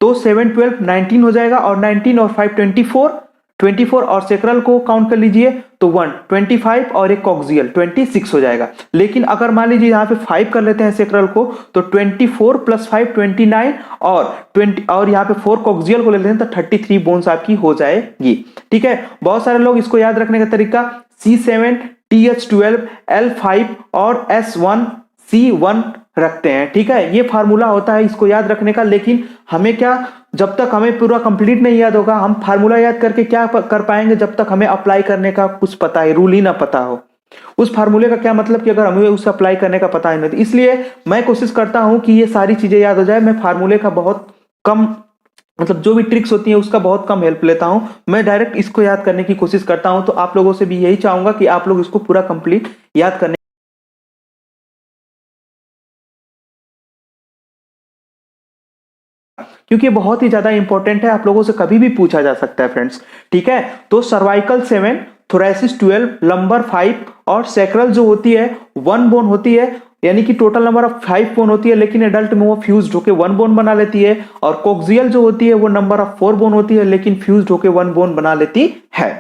तो 7 12 19 हो जाएगा, और 19 और 5 24 और सेक्रल को काउंट कर लीजिए तो 1 25 और एक कोक्सियल 26 हो जाएगा। लेकिन अगर मान लीजिए यहाँ पे 5 कर लेते हैं सेक्रल को तो 24 + 5 29 और यहाँ पे 4 कोक्सियल को ले लेते हैं तो 33 बोन्स आपकी हो जाएगी। ठीक है, बहुत सारे लोग इसको याद रखने का तरीका C7 TH12 L5 और S1 C1 रखते हैं। ठीक है, ये फार्मूला होता है इसको याद रखने का। लेकिन हमें क्या, जब तक हमें पूरा कंप्लीट नहीं याद होगा, हम फार्मूला याद करके क्या कर पाएंगे? जब तक हमें अप्लाई करने का कुछ पता है, रूल ही ना पता हो। उस फार्मूले का क्या मतलब कि अगर हमें उसे अप्लाई करने का पता ही नहीं। इसलिए मैं कोशिश करता हूं कि ये सारी चीजें याद हो जाए। मैं फार्मूले का बहुत कम मतलब जो भी ट्रिक्स होती हैं उसका बहुत कम हेल्प लेता हूं, मैं डायरेक्ट इसको याद करने की कोशिश करता हूं। तो आप लोगों से भी यही चाहूंगा कि आप लोग इसको पूरा कंप्लीट याद करने, क्योंकि ये बहुत ही ज्यादा इंपॉर्टेंट है, आप लोगों से कभी भी पूछा जा सकता है फ्रेंड्स। ठीक है, तो सर्वाइकल 7, थोरेसिस 12, लंबर 5 और सैक्रल जो होती है 1 बोन होती है, यानी कि टोटल नंबर ऑफ 5 बोन होती है, लेकिन एडल्ट में वो फ्यूज्ड होकर 1 बोन बना लेती है। और कोक्सियल जो होती है वो नंबर ऑफ 4 बोन होती है, लेकिन फ्यूज्ड होकर 1 बोन बना लेती है।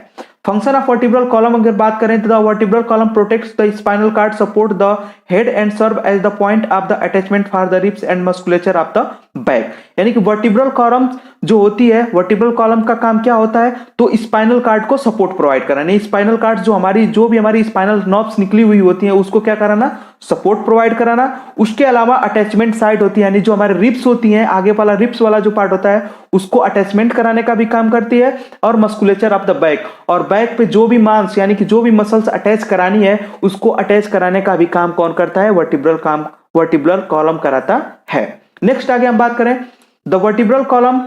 फंक्शन ऑफ वर्टिब्रल कॉलम अगर बात करें तो the vertebral column protects the spinal cord, support the head and serve as the point of the attachment for the ribs and musculature of the back. यानी कि vertebral column जो होती है, vertebral column का काम क्या होता है, तो स्पाइनल कार्ड को सपोर्ट प्रोवाइड कराना। स्पाइनल कार्ड जो भी हमारी स्पाइनल नर्व्स निकली हुई होती है उसको क्या कराना, सपोर्ट प्रोवाइड कराना। उसके अलावा अटैचमेंट साइड होती है, यानी जो हमारे रिब्स होती हैं, आगे वाला रिब्स वाला जो पार्ट होता है उसको अटैचमेंट कराने का भी काम करती है। और मस्कुलेचर ऑफ द बैक, और बैक पे जो भी मांस यानी कि जो भी मसल्स अटैच करानी है उसको अटैच कराने का भी काम कौन करता है, वर्टिब्रल कॉलम कराता है। नेक्स्ट आगे हम बात करें, the vertebral column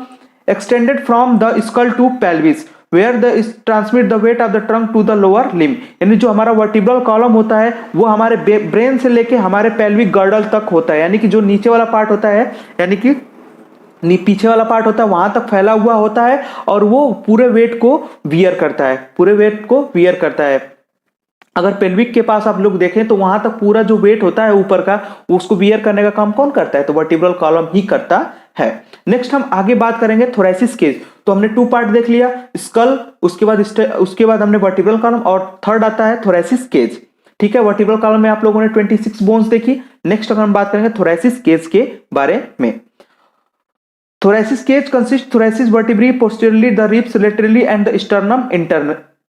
extended from the skull to pelvis where the transmit the weight of the trunk to the lower limb. यानी जो हमारा वर्टिब्रल कॉलम होता है वो हमारे ब्रेन से लेके हमारे पेल्विक गर्डल तक होता है, यानी कि जो नीचे वाला पार्ट होता है, यानी कि पीछे वाला पार्ट होता है वहां तक फैला हुआ होता है, और वो पूरे वेट को वियर करता है, पूरे वेट को वियर करता है। अगर पेल्विक के पास आप लोग देखें तो वहां तक पूरा जो वेट होता है ऊपर का, उसको वियर करने का काम कौन करता है, तो वर्टिब्रल कॉलम ही करता है। नेक्स्ट हम आगे बात करेंगे थोरेसिस केज। तो हमने 2 पार्ट देख लिया, स्कल, उसके बाद हमने वर्टिब्रल कॉलम, और थर्ड आता है थोरेसिस केज। ठीक है, वर्टिब्रल कॉलम में आप लोगों ने 26 बोन्स देखी। नेक्स्ट अगर हम बात करेंगे थोरेसिस केज के बारे में। Thoracic cage consists thoracic vertebrae posteriorly, the ribs laterally and the sternum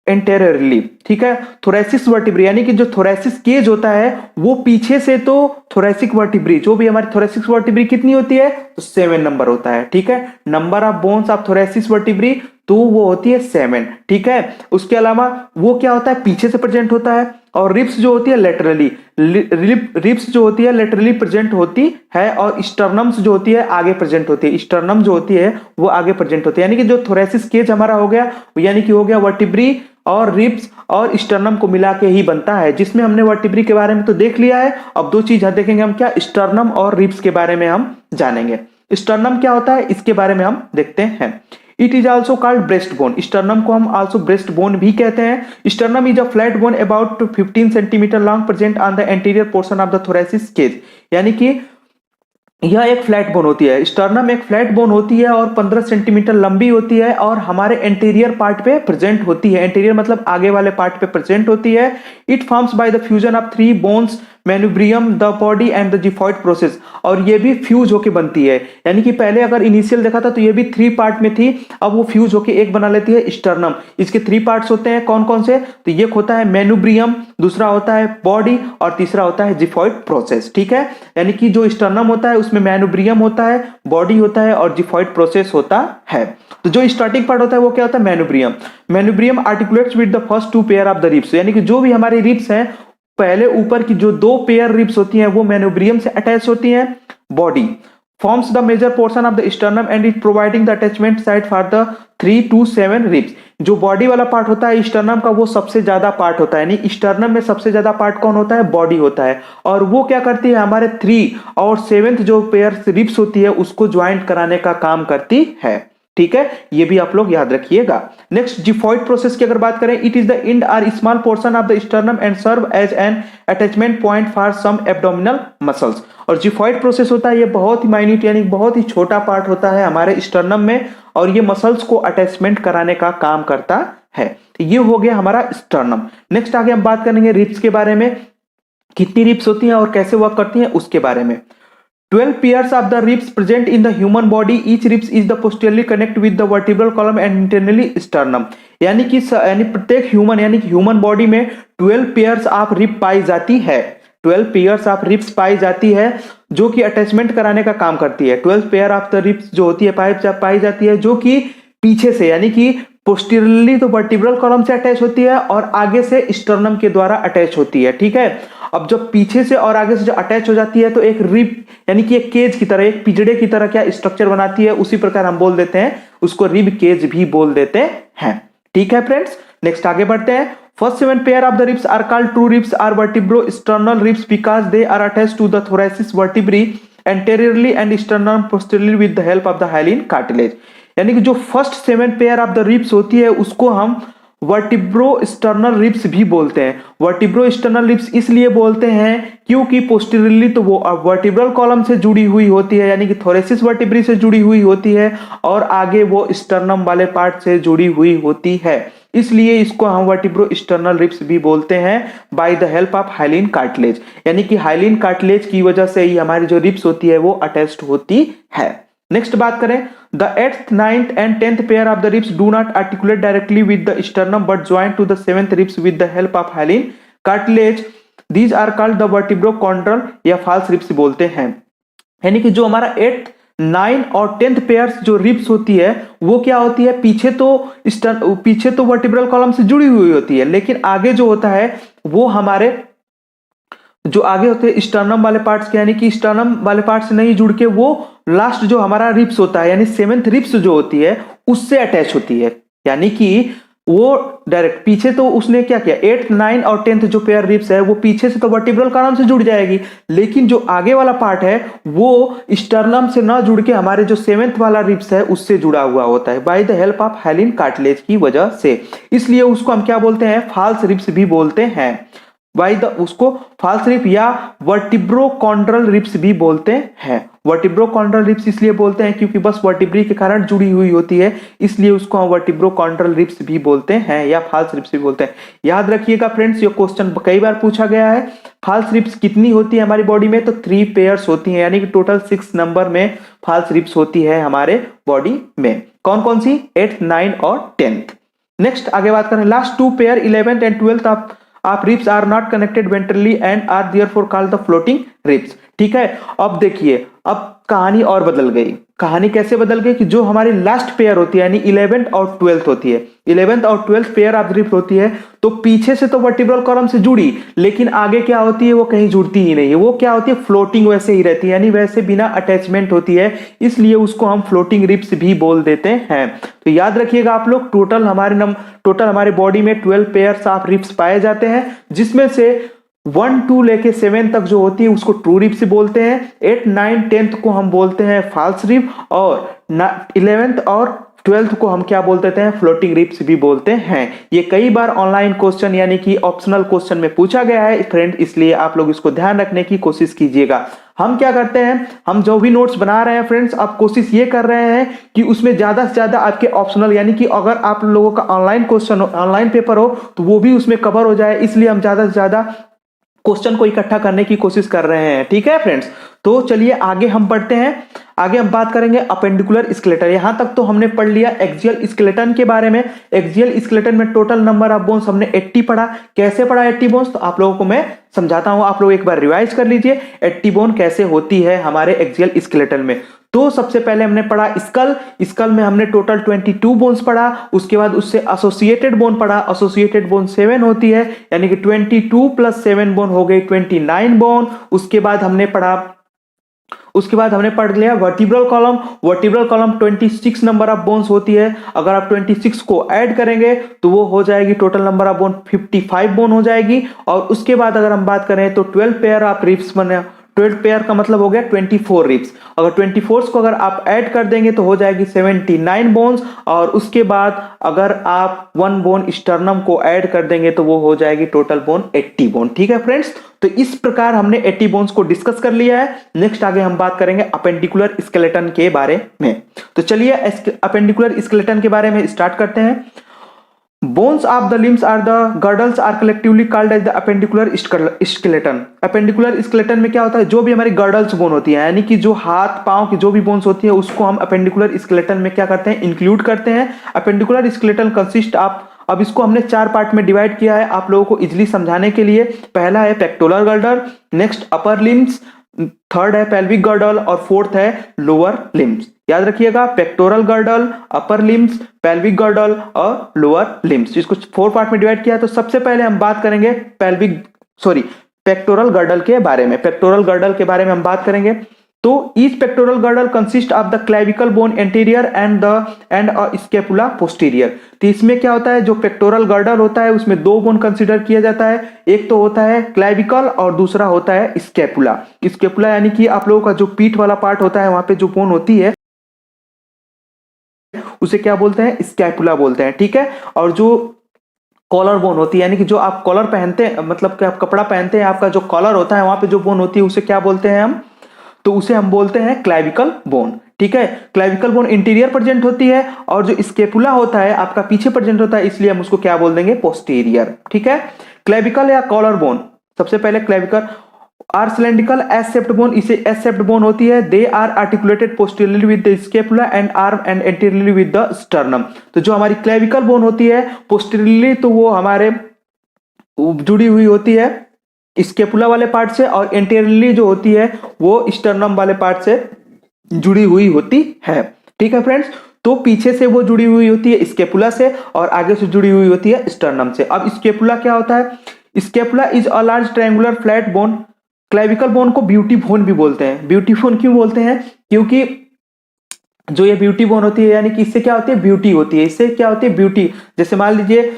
anteriorly। ठीक है, thoracic vertebrae यानी कि जो thoracic cage होता है वो पीछे से, तो thoracic vertebrae जो भी हमारी thoracic vertebrae कितनी होती है, तो 7 नंबर होता है। ठीक है, number of bones of thoracic vertebrae तो वो होती है 7। ठीक है, उसके अलावा वो क्या होता है, पीछे से प्रेजेंट होता है। और रिब्स जो होती है लेटरली, रिब्स जो होती है लेटरली प्रेजेंट होती है, और स्टर्नम्स जो होती है आगे प्रेजेंट होती है। स्टर्नम जो होती है वो आगे प्रेजेंट होती है, यानी कि जो थोरेसिस केज हमारा हो गया, यानी कि हो गया वर्टिब्री और रिब्स और स्टर्नम को मिला के ही बनता है, जिसमें हमने वर्टिब्री के बारे में तो देख लिया है। अब 2 चीज देखेंगे हम, क्या, स्टर्नम और रिब्स के बारे में हम जानेंगे। स्टर्नम क्या होता है इसके बारे में हम देखते हैं। It is also called breast bone, sternum को हम आल्सो ब्रेस्ट बोन भी कहते हैं। Sternum is a flat bone about 15 centimetre long present on the anterior portion of the thoracic cage. यानी कि यह एक फ्लैट बोन होती है, स्टर्नम एक फ्लैट बोन होती है और 15 सेंटीमीटर लंबी होती है, और हमारे एंटीरियर पार्ट पे प्रेजेंट होती है। एंटीरियर मतलब आगे वाले पार्ट पे प्रेजेंट होती है। It forms by the fusion of 3 bones, manubrium, the body and the xiphoid process. और ये भी फ्यूज होके बनती है, यानी कि पहले अगर इनिशियल देखा था तो ये भी 3 पार्ट में थी, अब वो फ्यूज होके एक बना लेती है स्टर्नम। इसके 3 पार्ट्स होते हैं, कौन कौन से, तो ये होता है मेनुब्रियम, दूसरा होता है बॉडी, और तीसरा होता है जिफॉइड प्रोसेस। ठीक है, यानी कि जो स्टर्नम होता है उसमें मेनुब्रियम होता है, बॉडी होता है और जिफॉइड प्रोसेस होता है। तो जो स्टार्टिंग पार्ट होता है वो क्या होता है, manubrium. Manubrium articulates with the first 2 pair of the ribs, यानी कि जो भी हमारी रिब्स हैं, पहले ऊपर की जो 2 पेयर रिब्स होती हैं वो मेनुब्रियम से अटैच होती हैं। Body forms the major portion of the sternum and is providing the attachment site for the 3 to 7 ribs। जो बॉडी वाला पार्ट होता है स्टर्नम का वो सबसे ज्यादा पार्ट होता है, यानी स्टर्नम में सबसे ज्यादा पार्ट कौन होता है, बॉडी होता है, और वो क्या करती है, हमारे 3 और 7th जो पेयर रिब्स होती है उसको ज्वाइंट कराने का काम करती है। ठीक है, ये भी आप लोग याद रखिएगा। नेक्स्ट जिफॉइड प्रोसेस की अगर बात करें, it is the end or small portion of the sternum and serve as an attachment point for some abdominal muscles. और जिफॉइड प्रोसेस होता है ये बहुत ही माइन्यूट यानी बहुत ही छोटा पार्ट होता है हमारे स्टर्नम में, और ये मसल्स को अटैचमेंट कराने का काम करता है। ये हो गया हमारा स्टर्नम। नेक्स्ट आगे हम बात करेंगे रिब्स के बारे में, कितनी रिब्स होती हैं और कैसे वर्क करती हैं उसके बारे में। 12 pairs of the ribs present in the human body. Each ribs is the posteriorly connect with the vertebral column and internally sternum। यानी प्रत्येक ह्यूमन यानी कि ह्यूमन बॉडी में 12 पेयर्स ऑफ रिब पाई जाती है, 12 पेयर्स ऑफ रिब्स पाई जाती है जो कि अटैचमेंट कराने का काम करती है। 12 पेयर ऑफ द रिब्स जो होती है पाई जाती है जो कि पीछे से यानी कि पोस्टीरियरली तो वर्टिब्रल कॉलम से अटैच होती है और आगे से स्टर्नम के द्वारा अटैच होती है, ठीक है। अब जब पीछे से और आगे से जो अटैच हो जाती है तो एक रिब यानी कि एक केज की तरह, एक पिंजड़े की तरह क्या स्ट्रक्चर बनाती है, उसी प्रकार हम बोल देते हैं उसको रिब केज भी बोल देते हैं, ठीक है फ्रेंड्स। नेक्स्ट आगे बढ़ते हैं। First 7 pair of the ribs are called true ribs or vertebrosternal ribs because they are attached to the thoracic vertebrae anteriorly and sternum posteriorly with the help of the hyaline cartilage। यानी कि जो first 7 pair of the ribs होती है उसको हम vertebro sternal ribs भी बोलते हैं। वर्टिब्रो स्टर्नल रिब्स इसलिए बोलते हैं क्योंकि पोस्टीरियरली तो वो वर्टिब्रल कॉलम से जुड़ी हुई होती है, यानी कि थोरेसिस वर्टिब्री से जुड़ी हुई होती है, और आगे वो स्टर्नम वाले पार्ट से जुड़ी हुई होती है, इसलिए इसको हम वर्टिब्रो स्टर्नल रिब्स भी बोलते हैं by the help of hyaline cartilage. यानी कि हाइलिन कार्टिलेज की वजह से ही हमारी जो रिब्स होती है वो अटैच्ड होती है। नेक्स्ट बात करें, the 8th, 9th and 10th pair of the ribs do not articulate directly with the sternum but join to the 7th ribs with the help of hyaline cartilage। These are called the vertebrochondral या false ribs बोलते हैं। यानी कि जो हमारा 8th, 9 और 10th pairs जो ribs होती है वो क्या होती है, पीछे तो वर्टिब्रल कॉलम से जुड़ी हुई होती है, लेकिन आगे जो होता है वो हमारे जो आगे होते हैं स्टर्नम वाले पार्ट्स के, यानी कि स्टर्नम वाले पार्ट से नहीं जुड़ के वो लास्ट जो हमारा रिब्स होता है यानी 7th रिब्स जो होती है उससे अटैच होती है। यानी कि वो डायरेक्ट पीछे तो उसने क्या किया, 8th, 9 और 10th जो पेयर रिब्स है वो पीछे से तो वर्टिब्रल कॉलम से जुड़ जाएगी, लेकिन जो आगे वाला पार्ट है वो स्टर्नम से ना जुड़ के हमारे जो 7th वाला रिब्स है उससे जुड़ा हुआ होता है by the help of hyaline cartilage की वजह से, इसलिए उसको हम क्या बोलते हैं, फाल्स रिब्स भी बोलते हैं। उसको फाल्स रिब या वर्टिब्रोकॉन्ड्रल रिब्स भी बोलते हैं। वर्टिब्रोकॉन्ड्रल रिब्स इसलिए बोलते हैं क्योंकि बस वर्टिब्री के कारण जुड़ी हुई होती है, इसलिए उसको हम वर्टिब्रोकॉन्ड्रल रिब्स भी बोलते हैं या फाल्स रिब्स भी बोलते हैं। याद रखिएगा फ्रेंड्स, ये क्वेश्चन कई बार पूछा गया है। फाल्स रिब्स कितनी होती है हमारी बॉडी में, तो 3 पेयर्स होती हैं, यानी कि टोटल 6 नंबर में फाल्स रिब्स होती है हमारे बॉडी में। कौन कौन सी, 8th, 9 और 10th। नेक्स्ट आगे बात करें, last 2 pair 11th and 12th आप ribs are not connected ventrally and are therefore called the floating ribs. ठीक है, अब देखिए, अब कहानी और बदल गई। कहानी कैसे बदल गई कि जो हमारी लास्ट पेयर होती है यानी 11th और 12th होती है, 11th और 12th पेयर ऑफ रिब्स होती है, तो पीछे से तो वर्टिब्रल कॉलम से जुड़ी, लेकिन आगे क्या होती है, वो कहीं जुड़ती ही नहीं है, वो क्या होती है, फ्लोटिंग वैसे ही रहती है, यानी वैसे बिना अटैचमेंट होती है, इसलिए उसको हम फ्लोटिंग रिब्स भी बोल देते हैं। तो याद रखिएगा आप लोग, टोटल हमारे बॉडी में 12 पेयर्स ऑफ रिब्स पाए जाते हैं, जिसमें से 1 2 लेके 7 तक जो होती है उसको ट्रू रिब्स बोलते हैं, 8 9 10th को हम बोलते हैं फाल्स रिब, और 11th और 12th को हम क्या बोल देते हैं, फ्लोटिंग रिब्स भी बोलते हैं। ये कई बार ऑनलाइन क्वेश्चन यानी कि ऑप्शनल क्वेश्चन में पूछा गया है फ्रेंड, इसलिए आप लोग इसको ध्यान रखने की कोशिश कीजिएगा। हम क्या करते हैं, हम जो भी नोट्स बना रहे हैं फ्रेंड्स, आप कोशिश ये कर रहे हैं कि उसमें ज्यादा से ज्यादा आपके ऑप्शनल, यानी कि अगर आप लोगों का ऑनलाइन क्वेश्चन ऑनलाइन पेपर हो तो वो भी उसमें कवर हो जाए, इसलिए हम ज्यादा से ज्यादा क्वेश्चन को इकट्ठा करने की कोशिश कर रहे हैं। ठीक है फ्रेंड्स, तो चलिए आगे हम बढ़ते हैं। आगे हम बात करेंगे अपेंडिकुलर स्केलेटन। यहां तक तो हमने पढ़ लिया एक्सियल स्केलेटन के बारे में। एक्सियल स्केलेटन में टोटल नंबर ऑफ बोन्स हमने 80 पढ़ा। कैसे पढ़ा 80 बोन्स, तो आप लोगों को मैं समझाता हूं, आप लोग एक बार रिवाइज कर लीजिए 80 बोन कैसे होती है हमारे एक्सियल स्केलेटन में। तो सबसे पहले हमने पढ़ा स्कल में हमने टोटल 22 बोन्स पढ़ा। उसके बाद उससे एसोसिएटेड बोन पढ़ा, एसोसिएटेड बोन 7 होती है, यानी कि 22 + 7 बोन हो गई 29 बोन। उसके बाद हमने पढ़ लिया vertebral column. Vertebral column 26 number of bones होती है, अगर आप 26 को ऐड करेंगे तो वो हो जाएगी total number of bone 55 bone हो जाएगी। और उसके बाद अगर हम बात करें तो 12 पेयर ऑफ रिब्स बने, 12 पेयर का मतलब हो गया 24 रिब्स। अगर 24 को अगर आप ऐड कर देंगे तो हो जाएगी 79 बोन्स। और उसके बाद अगर आप 1 बोन स्टर्नम को ऐड कर देंगे तो वो हो जाएगी टोटल बोन 80 बोन। ठीक है फ्रेंड्स, तो इस प्रकार हमने 80 बोन्स को डिस्कस कर लिया है। नेक्स्ट आगे हम बात करेंगे अपेंडिकुलर स्केलेटन के बारे में। तो चलिए अपेंडिकुलर स्केलेटन के बारे में स्टार्ट करते हैं। Bones of the limbs are the girdles are collectively called as the appendicular skeleton। appendicular skeleton में क्या होता है, जो भी हमारी girdles बोन होती है, यानी कि जो हाथ पांव की जो भी बोन्स होती है उसको हम appendicular skeleton में क्या करते हैं, इंक्लूड करते हैं। appendicular skeleton कंसिस्ट ऑफ, अब इसको हमने 4 पार्ट में डिवाइड किया है आप लोगों को इजिली समझाने के लिए। पहला है pectoral girdle, next upper limbs, third है पेल्विक गर्डल और फोर्थ है लोअर लिम्स। याद रखिएगा, pectoral girdle, upper limbs, pelvic girdle और लोअर लिम्स। इसको 4 पार्ट में डिवाइड किया है। तो सबसे पहले हम बात करेंगे पेक्टोरल गर्डल के बारे में। पेक्टोरल गर्डल के बारे में हम बात करेंगे। तो each pectoral girdle consist of the clavicle bone anterior and scapula posterior. तो इसमें क्या होता है, जो पेक्टोरल गर्डल होता है उसमें 2 बोन कंसीडर किया जाता है। एक तो होता है क्लेविकल और दूसरा होता है स्केपुला। स्केपुला यानी कि आप लोगों का जो पीठ वाला पार्ट होता है, वहां पे जो बोन होती है उसे क्या बोलते हैं, स्कैपुला बोलते हैं। ठीक है। और जो कॉलर बोन होती है, यानी कि जो आप कॉलर पहनते हैं, मतलब कि आप कपड़ा पहनते हैं, आपका जो कॉलर होता है वहां पे जो बोन होती है उसे क्या बोलते हैं हम, तो उसे हम बोलते हैं क्लेविकल बोन। ठीक है। क्लेविकल बोन इंटीरियर प्रेजेंट होती है और जो स्केपुला होता है आपका पीछे प्रेजेंट होता है, इसलिए हम उसको क्या बोल देंगे, पोस्टीरियर। ठीक है। क्लेविकल या कॉलर बोन, सबसे पहले clavicle are cylindrical S shaped bone, इसे एस शेप्ड बोन होती है। They are articulated posteriorly with the scapula and arm and anteriorly with the sternum. तो जो हमारी क्लेविकल बोन होती है पोस्टीरियरली, तो वो हमारे जुड़ी हुई होती है स्केपुला वाले पार्ट से, और एंटीरियरली जो होती है वो स्टर्नम वाले पार्ट से जुड़ी हुई होती है। ठीक है फ्रेंड्स। तो पीछे से वो जुड़ी हुई होती है स्केपुला से और आगे से जुड़ी हुई होती है स्टर्नम से। अब स्केपुला क्या होता है, scapula is a large triangular flat bone. Clavicle bone को ब्यूटी बोन भी बोलते हैं। ब्यूटी बोन क्यों बोलते हैं, क्योंकि जो ये ब्यूटी बोन होती है, यानी कि इससे क्या होती है, ब्यूटी होती है। इससे क्या होती है, ब्यूटी। जैसे मान लीजिए,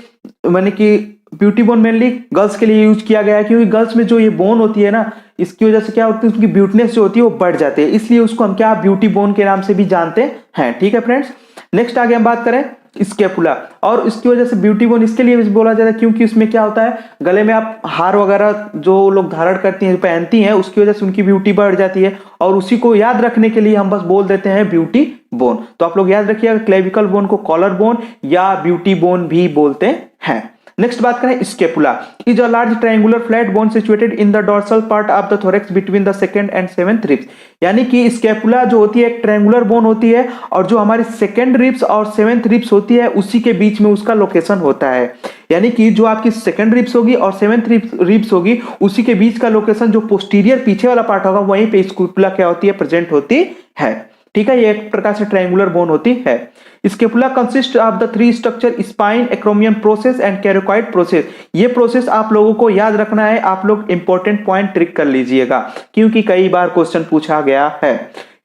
माने कि ब्यूटी बोन मेनली गर्ल्स के लिए यूज किया गया है, क्योंकि गर्ल्स में जो ये बोन होती है ना, इसकी वजह से क्या होती है, उसकी ब्यूटीनेस जो होती है वो बढ़ जाती है, इसलिए उसको हम क्या, ब्यूटी बोन के नाम से भी जानते हैं। ठीक है फ्रेंड्स। नेक्स्ट आगे हम बात करें स्केपुला, और इसकी वजह से ब्यूटी बोन इसके लिए भी बोला जाता है क्योंकि उसमें क्या होता है, गले में आप हार वगैरह जो लोग धारण करती हैं, पहनती हैं, उसकी वजह से उनकी ब्यूटी बढ़ जाती है, और उसी को याद रखने के लिए हम बस बोल देते हैं ब्यूटी बोन। तो आप लोग याद रखिएगा, क्लेविकल बोन को कॉलर बोन या ब्यूटी बोन भी बोलते हैं। नेक्स्ट बात करें scapula, is a large triangular flat bone situated in the dorsal part of the thorax between the second and 7th ribs. यानी कि स्केपुला जो होती है एक ट्रायंगुलर बोन होती है, और जो हमारी 2nd रिब्स और 7th रिब्स होती है उसी के बीच में उसका लोकेशन होता है। यानी कि जो आपकी 2nd रिब्स होगी और 7th रिब्स होगी, उसी के बीच का लोकेशन, जो पोस्टीरियर पीछे वाला पार्ट होगा, वहीं पे स्केपुला क्या होती है, प्रेजेंट होती है। ठीक है। ये एक प्रकार से ट्रायंगुलर बोन होती है। Scapula consist of the 3 structure, spine, acromion process and coracoid process. ये प्रोसेस आप लोगों को याद रखना है। आप लोग इंपॉर्टेंट पॉइंट ट्रिक कर लीजिएगा, क्योंकि कई बार क्वेश्चन पूछा गया है।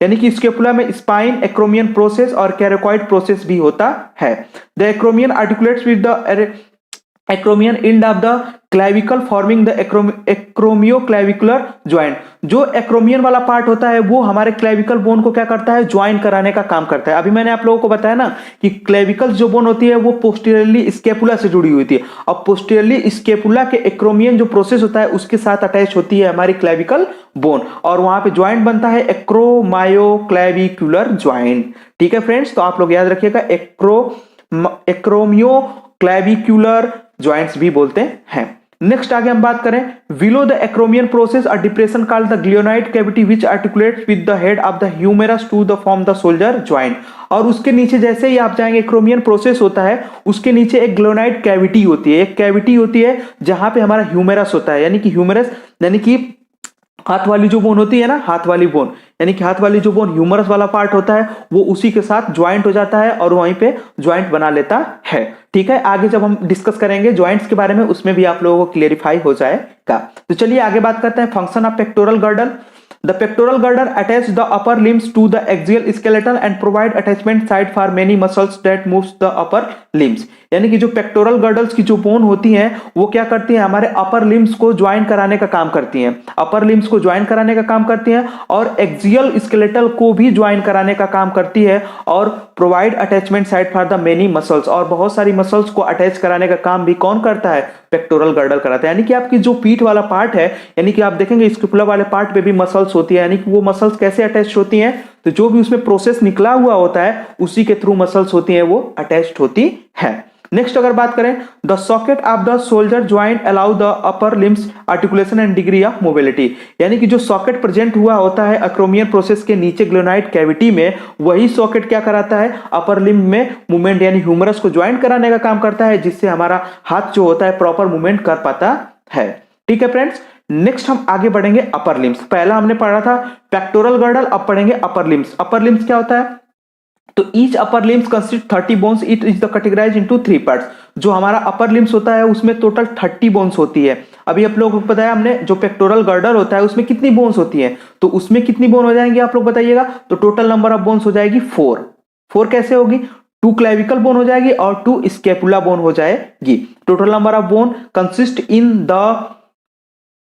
यानी कि स्केपुला में स्पाइन, एक्रोमियन प्रोसेस और कैरोकॉइड प्रोसेस भी होता है। The acromion articulates with the acromion end of the clavicle forming the acromioclavicular joint. जो एक्रोमियन वाला पार्ट होता है वो हमारे क्लेविकल बोन को क्या करता है, ज्वाइन कराने का काम करता है। अभी मैंने आप लोगों को बताया ना कि क्लेविकल जो बोन होती है वो पोस्टीरियरली स्केपुला से जुड़ी हुई होती है, और पोस्टीरियरली स्केपुला के एक्रोमियन जो प्रोसेस होता है उसके साथ अटैच होती है हमारी क्लेविकल बोन, और वहां पे ज्वाइंट बनता है एक्रोमायोक्लेविकुलर ज्वाइंट। ठीक है फ्रेंड्स। तो आप लोग याद रखिएगा, एक्रोमियोक्लेविकुलर ज्वाइंट्स भी बोलते हैं। नेक्स्ट आगे हम बात करें, below the acromion process a depression called the glenoid cavity which articulates with the head of the humerus to the form the shoulder joint. और उसके नीचे जैसे ही आप जाएंगे, एक्रोमियन प्रोसेस होता है, उसके नीचे एक ग्लियोनाइड कैविटी होती है। एक कैविटी होती है जहां पे हमारा ह्यूमेरस होता है, यानी कि ह्यूमेरस यानी कि हाथ वाली जो बोन होती है ना, हाथ वाली बोन, यानी कि हाथ वाली जो बोन ह्यूमरस वाला पार्ट होता है, वो उसी के साथ ज्वाइंट हो जाता है और वहीं पे ज्वाइंट बना लेता है। ठीक है। आगे जब हम डिस्कस करेंगे ज्वाइंट्स के बारे में, उसमें भी आप लोगों को क्लियरिफाई हो जाएगा। तो चलिए आगे बात करते हैं function of pectoral girdle. The pectoral girdle attaches the upper limbs to the axial skeleton and provide attachment site for many muscles that moves the upper limbs। यानी कि जो पेक्टोरल गर्डल्स की जो बोन होती हैं वो क्या करती हैं, हमारे अपर लिम्स को ज्वाइन कराने का काम करती हैं। अपर लिम्स को ज्वाइन कराने का काम करती हैं और एक्सियल स्केलेटल को भी ज्वाइन कराने का काम करती है, और provide attachment site for the many muscles, और बहुत सारी मसल्स को अटैच कराने का काम भी कौन करता है, पेक्टोरल गर्डल कराता है। यानी कि आपकी जो पीठ वाला पार्ट है, यानी कि आप देखेंगे स्कैपुला वाले पार्ट पे भी मसल्स होती है। यानी कि वो मसल्स कैसे अटैच होती हैं, तो जो भी उसमें प्रोसेस निकला हुआ होता है उसी के थ्रू मसल्स होती हैं वो अटैच्ड होती है। नेक्स्ट अगर बात करें, the socket of the shoulder joint allow the upper limbs articulation and degree of mobility. यानी कि जो सॉकेट प्रेजेंट हुआ होता है एक्रोमियन प्रोसेस के नीचे ग्लियोनाइड कैविटी में, वही सॉकेट क्या कराता है, अपर लिम्ब में मूवमेंट यानी ह्यूमरस को ज्वाइंट कराने का काम करता है, जिससे हमारा हाथ जो होता है प्रॉपर मूवमेंट कर पाता है। ठीक है फ्रेंड्स। नेक्स्ट हम आगे बढ़ेंगे अपर लिम्स। पहला हमने पढ़ा था पेक्टोरल गर्डल, अब पढ़ेंगे अपर लिम्स। अपर लिम्स क्या होता है, तो each upper limbs consist 30 bones, it is the categorize into 3 parts. जो हमारा अपर लिम्स होता है उसमें टोटल 30 बोन्स होती है। अभी आप लोगों को बताया हमने, जो पेक्टोरल गर्डर होता है उसमें कितनी बोन्स होती है, तो उसमें कितनी बोन हो जाएंगी आप लोग बताइएगा। तो टोटल नंबर ऑफ बोन्स हो जाएगी 4। 4 कैसे होगी, 2 क्लेविकल बोन हो जाएगी और 2 स्कैपुला बोन हो जाएगी। Total number of bone consist in the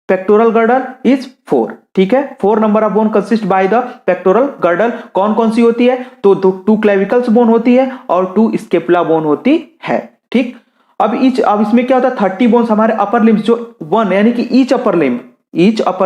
pectoral girder is 4। ठीक है, 4 number of bone consist by the pectoral girder. कौन कौन सी होती है, तो 2 क्लेविकल्स बोन होती है और 2 स्कैपुला बोन होती है। ठीक, अब इसमें क्या होता है, 30 बोन्स हमारे अपर लिम्स जो 1 यानी कि ईच अपर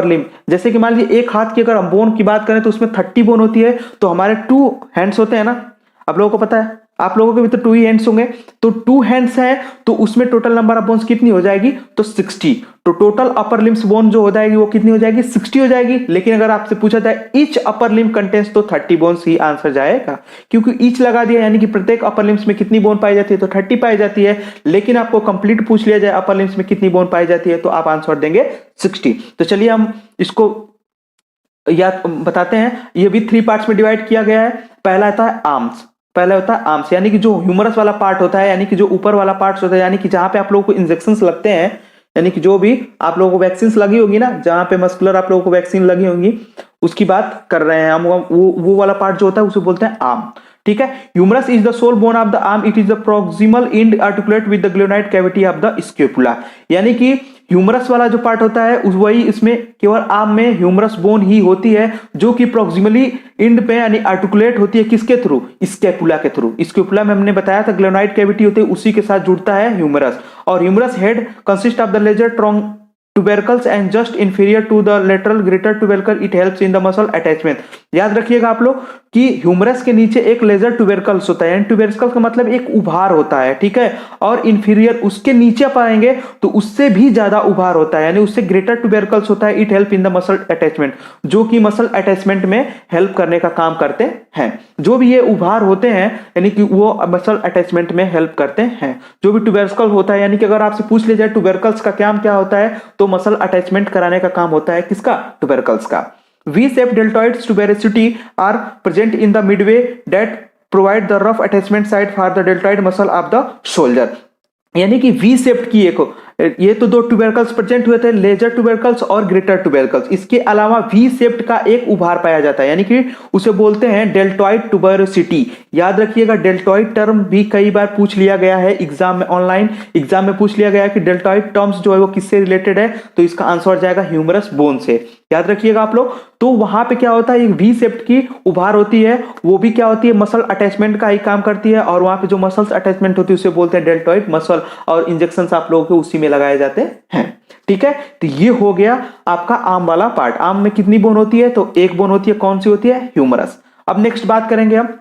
लिम्ब, जैसे कि मान लीजिए एक हाथ की अगर हम बोन की बात करें तो उसमें 30 बोन होती है, तो हमारे 2 हैंड्स होते हैं ना, आप लोगों को पता है, आप लोगों के भी तो 2 ही हैंड्स होंगे, तो 2 हैंड्स है तो उसमें टोटल नंबर ऑफ बोन्स कितनी हो जाएगी, तो 60। तो टोटल अपर लिम्स बोन जो हो जाएगी वो कितनी हो जाएगी, 60 हो जाएगी। लेकिन अगर आपसे पूछा जाए ईच अपर लिम्ब कंटेंस, तो 30 बोन्स ही आंसर जाएगा, क्योंकि ईच लगा दिया यानी कि प्रत्येक अपर लिम्स में कितनी बोन पाई जाती है, तो 30 पाई जाती है। लेकिन आपको कंप्लीट पूछ लिया जाए अपर लिम्स में कितनी बोन पाई जाती है, तो आप आंसर देंगे 60। तो चलिए हम इसको याद बताते हैं। ये भी 3 पार्ट्स में डिवाइड किया गया है। पहला आता है आर्म्स, पहला होता है आर्म्स यानी कि जो ह्यूमरस वाला पार्ट होता है, यानी कि जो ऊपर वाला पार्ट होता है, यानी कि जहां पे आप लोगों को इंजेक्शंस लगते हैं, यानी कि जो भी आप लोगों को वैक्सीन लगी होगी ना, जहां पे मस्कुलर आप लोगों को वैक्सीन लगी होगी, उसकी बात कर रहे हैं हम। वो वाला पार्ट जो होता है उसे बोलते हैं आर्म। ठीक है, humerus is the sole bone of the arm, it is the proximal end articulate with the glenoid cavity of the scapula. यानी कि ह्यूमरस वाला जो पार्ट होता है वही इसमें केवल आर्म में ह्यूमरस बोन ही होती है, जो कि प्रोक्सिमली एंड पे यानी आर्टिकुलेट होती है किसके थ्रू, स्कैपुला के थ्रू। स्कैपुला में हमने बताया था ग्लेनोइड कैविटी होती है, उसी के साथ जुड़ता है ह्यूमरस। और humerus head consist of the lesser tubercles and just inferior to the lateral greater tubercle, it helps in the muscle attachment। याद रखिएगा आप लोग कि ह्यूमरस के नीचे एक लेजर ट्यूबरकल्स होता है, यानी ट्यूबरकल्स का मतलब एक उभार होता है। ठीक है, और इंफीरियर उसके नीचे पाएंगे तो उससे भी ज्यादा उभार होता है, यानी उससे ग्रेटर ट्यूबरकल्स होता है। It help in the muscle attachment, जो कि मसल अटैचमेंट में हेल्प करने का काम करते हैं। जो भी ये उभार होते हैं यानी कि वो मसल अटैचमेंट में हेल्प करते हैं। जो भी ट्यूबरकल होता है, यानी कि अगर आपसे पूछ लिया जाए ट्यूबरकल्स का काम क्या होता है, तो मसल अटैचमेंट कराने का काम होता है किसका, ट्यूबरकल्स का। V-shaped deltoids tuberosity are present in the midway that provide the rough attachment site for the deltoid muscle of the shoulder। यानी कि वी शेप्ड की एक, ये तो 2 ट्यूबरकल्स प्रेजेंट हुए थे, लेजर ट्यूबरकल्स और ग्रेटर ट्यूबरकल्स। इसके अलावा वी शेप्ड का एक उभार पाया जाता है, यानी कि उसे बोलते हैं डेल्टॉइड ट्यूबरोसिटी। याद रखिएगा, डेल्टॉइड टर्म भी कई बार पूछ लिया गया है एग्जाम में, ऑनलाइन एग्जाम में पूछ लिया गया है कि डेल्टॉइड टर्म्स जो है वो किससे रिलेटेड है, तो इसका आंसर जाएगा ह्यूमरस बोन से। याद रखिएगा आप लोग। तो वहां पे क्या होता है, एक वी शेप्ड की उभार होती है, वो भी क्या होती है, मसल अटैचमेंट का ही काम करती है। और वहां पे जो मसल्स अटैचमेंट होती है उसे बोलते हैं डेल्टॉइड मसल, और इंजेक्शन आप लोगों को उसी में लगाए जाते हैं। ठीक है, तो ये हो गया आपका आर्म वाला पार्ट। आर्म में कितनी बोन होती है, तो एक बोन होती है, कौन सी होती है, ह्यूमरस। अब नेक्स्ट बात करेंगे हम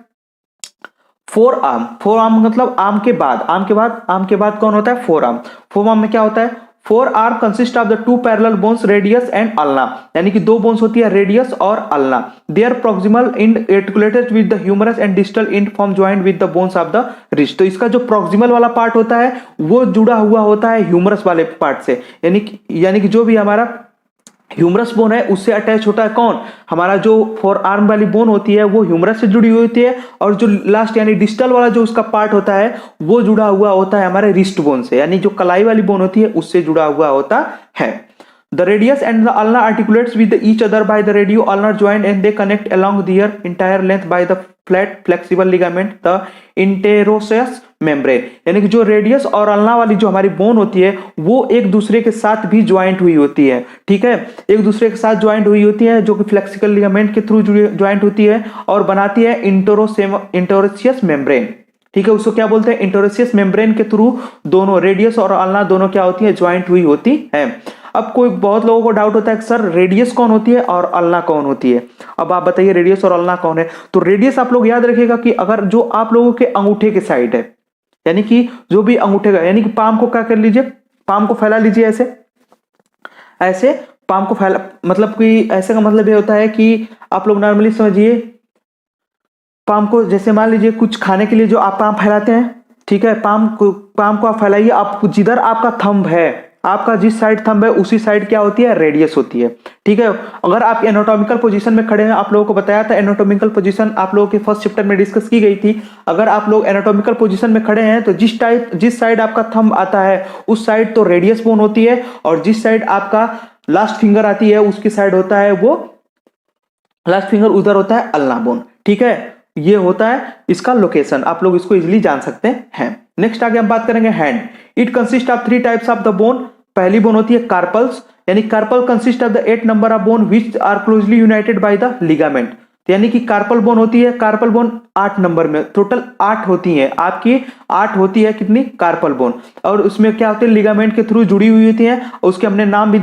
फोर आर्म। फोर आर्म मतलब आर्म के बाद, आर्म के बाद कौन होता है, फोर आर्म। फोर आर्म में क्या होता है, forearm consist of the 2 parallel bones radius and ulna, यानी कि 2 बोन्स होती है रेडियस और ulna. Their proximal end articulated with the humerus and distal end form joint with the bones of the wrist. तो इसका जो proximal वाला part होता है वो जुड़ा हुआ होता है ह्यूमरस वाले पार्ट से, यानी कि जो भी हमारा ह्यूमरस बोन है उससे अटैच होता है कौन, हमारा जो फोर आर्म वाली बोन होती है वो ह्यूमरस से जुड़ी हुई होती है, और जो लास्ट यानी डिस्टल वाला जो उसका पार्ट होता है वो जुड़ा हुआ होता है हमारे रिस्ट बोन से, यानी जो कलाई वाली बोन होती है उससे जुड़ा हुआ होता है। The radius and the ulna articulates with each other by the radio-ulnar joint and they connect along their entire length by the flat flexible ligament, the interosseous membrane। यानी कि जो रेडियस और अल्ना वाली जो हमारी बोन होती है वो एक दूसरे के साथ भी ज्वाइंट हुई होती है। ठीक है, एक दूसरे के साथ ज्वाइंट हुई होती है, जो कि फ्लेक्सिबल लिगामेंट के थ्रू ज्वाइंट होती है और बनाती है इंटरोसियस मेम्ब्रेन। ठीक है, उसको क्या बोलते हैं, इंटरोसियस मेम्ब्रेन के थ्रू दोनों रेडियस और अल्ना दोनों क्या होती है, ज्वाइंट हुई होती है। अब कोई बहुत लोगों को डाउट होता है कि सर रेडियस कौन होती है और अल्ना कौन होती है। अब आप बताइए रेडियस और अल्ना कौन है। तो रेडियस आप लोग याद रखिएगा कि अगर जो आप लोगों के अंगूठे के साइड है, यानी कि जो भी अंगूठे का, यानी कि पाम को क्या कर लीजिए, पाम को फैला लीजिए ऐसे, ऐसे पाम को फैला, मतलब कि ऐसे का मतलब ये होता है कि आप लोग नॉर्मली समझिए पाम को, जैसे मान लीजिए कुछ खाने के लिए जो आप पाम फैलाते हैं, ठीक है, पाम को आप फैलाइए, आप जिधर आपका थंब है, आपका जिस साइड थंब है उसी साइड क्या होती है, रेडियस होती है। ठीक है, अगर आप एनाटॉमिकल पोजीशन में खड़े हैं, आप लोगों को बताया था एनाटॉमिकल पोजीशन आप लोगों के फर्स्ट चैप्टर में डिस्कस की गई थी। अगर आप लोग एनाटॉमिकल पोजीशन में खड़े हैं तो जिस साइड आपका थंब आता है उस साइड तो रेडियस बोन होती है, और जिस साइड आपका लास्ट फिंगर आती है उसकी साइड होता है वो लास्ट फिंगर उधर होता है अल्ना बोन। ठीक है, ये होता है इसका लोकेशन, आप लोग इसको इजीली जान सकते हैं। नेक्स्ट आगे हम बात करेंगे hand. It consist of 3 types of the bone. पहली बोन होती है कार्पल्स, यानी carpal consist of the 8 number of bone which are closely united by the ligament. यानी कि कार्पल बोन होती है, कार्पल बोन 8 नंबर में, टोटल 8 होती है आपकी, 8 होती है कितनी, कार्पल बोन। और उसमें क्या होते हैं, लिगामेंट के थ्रू जुड़ी हुई होती है, उसके हमने नाम भी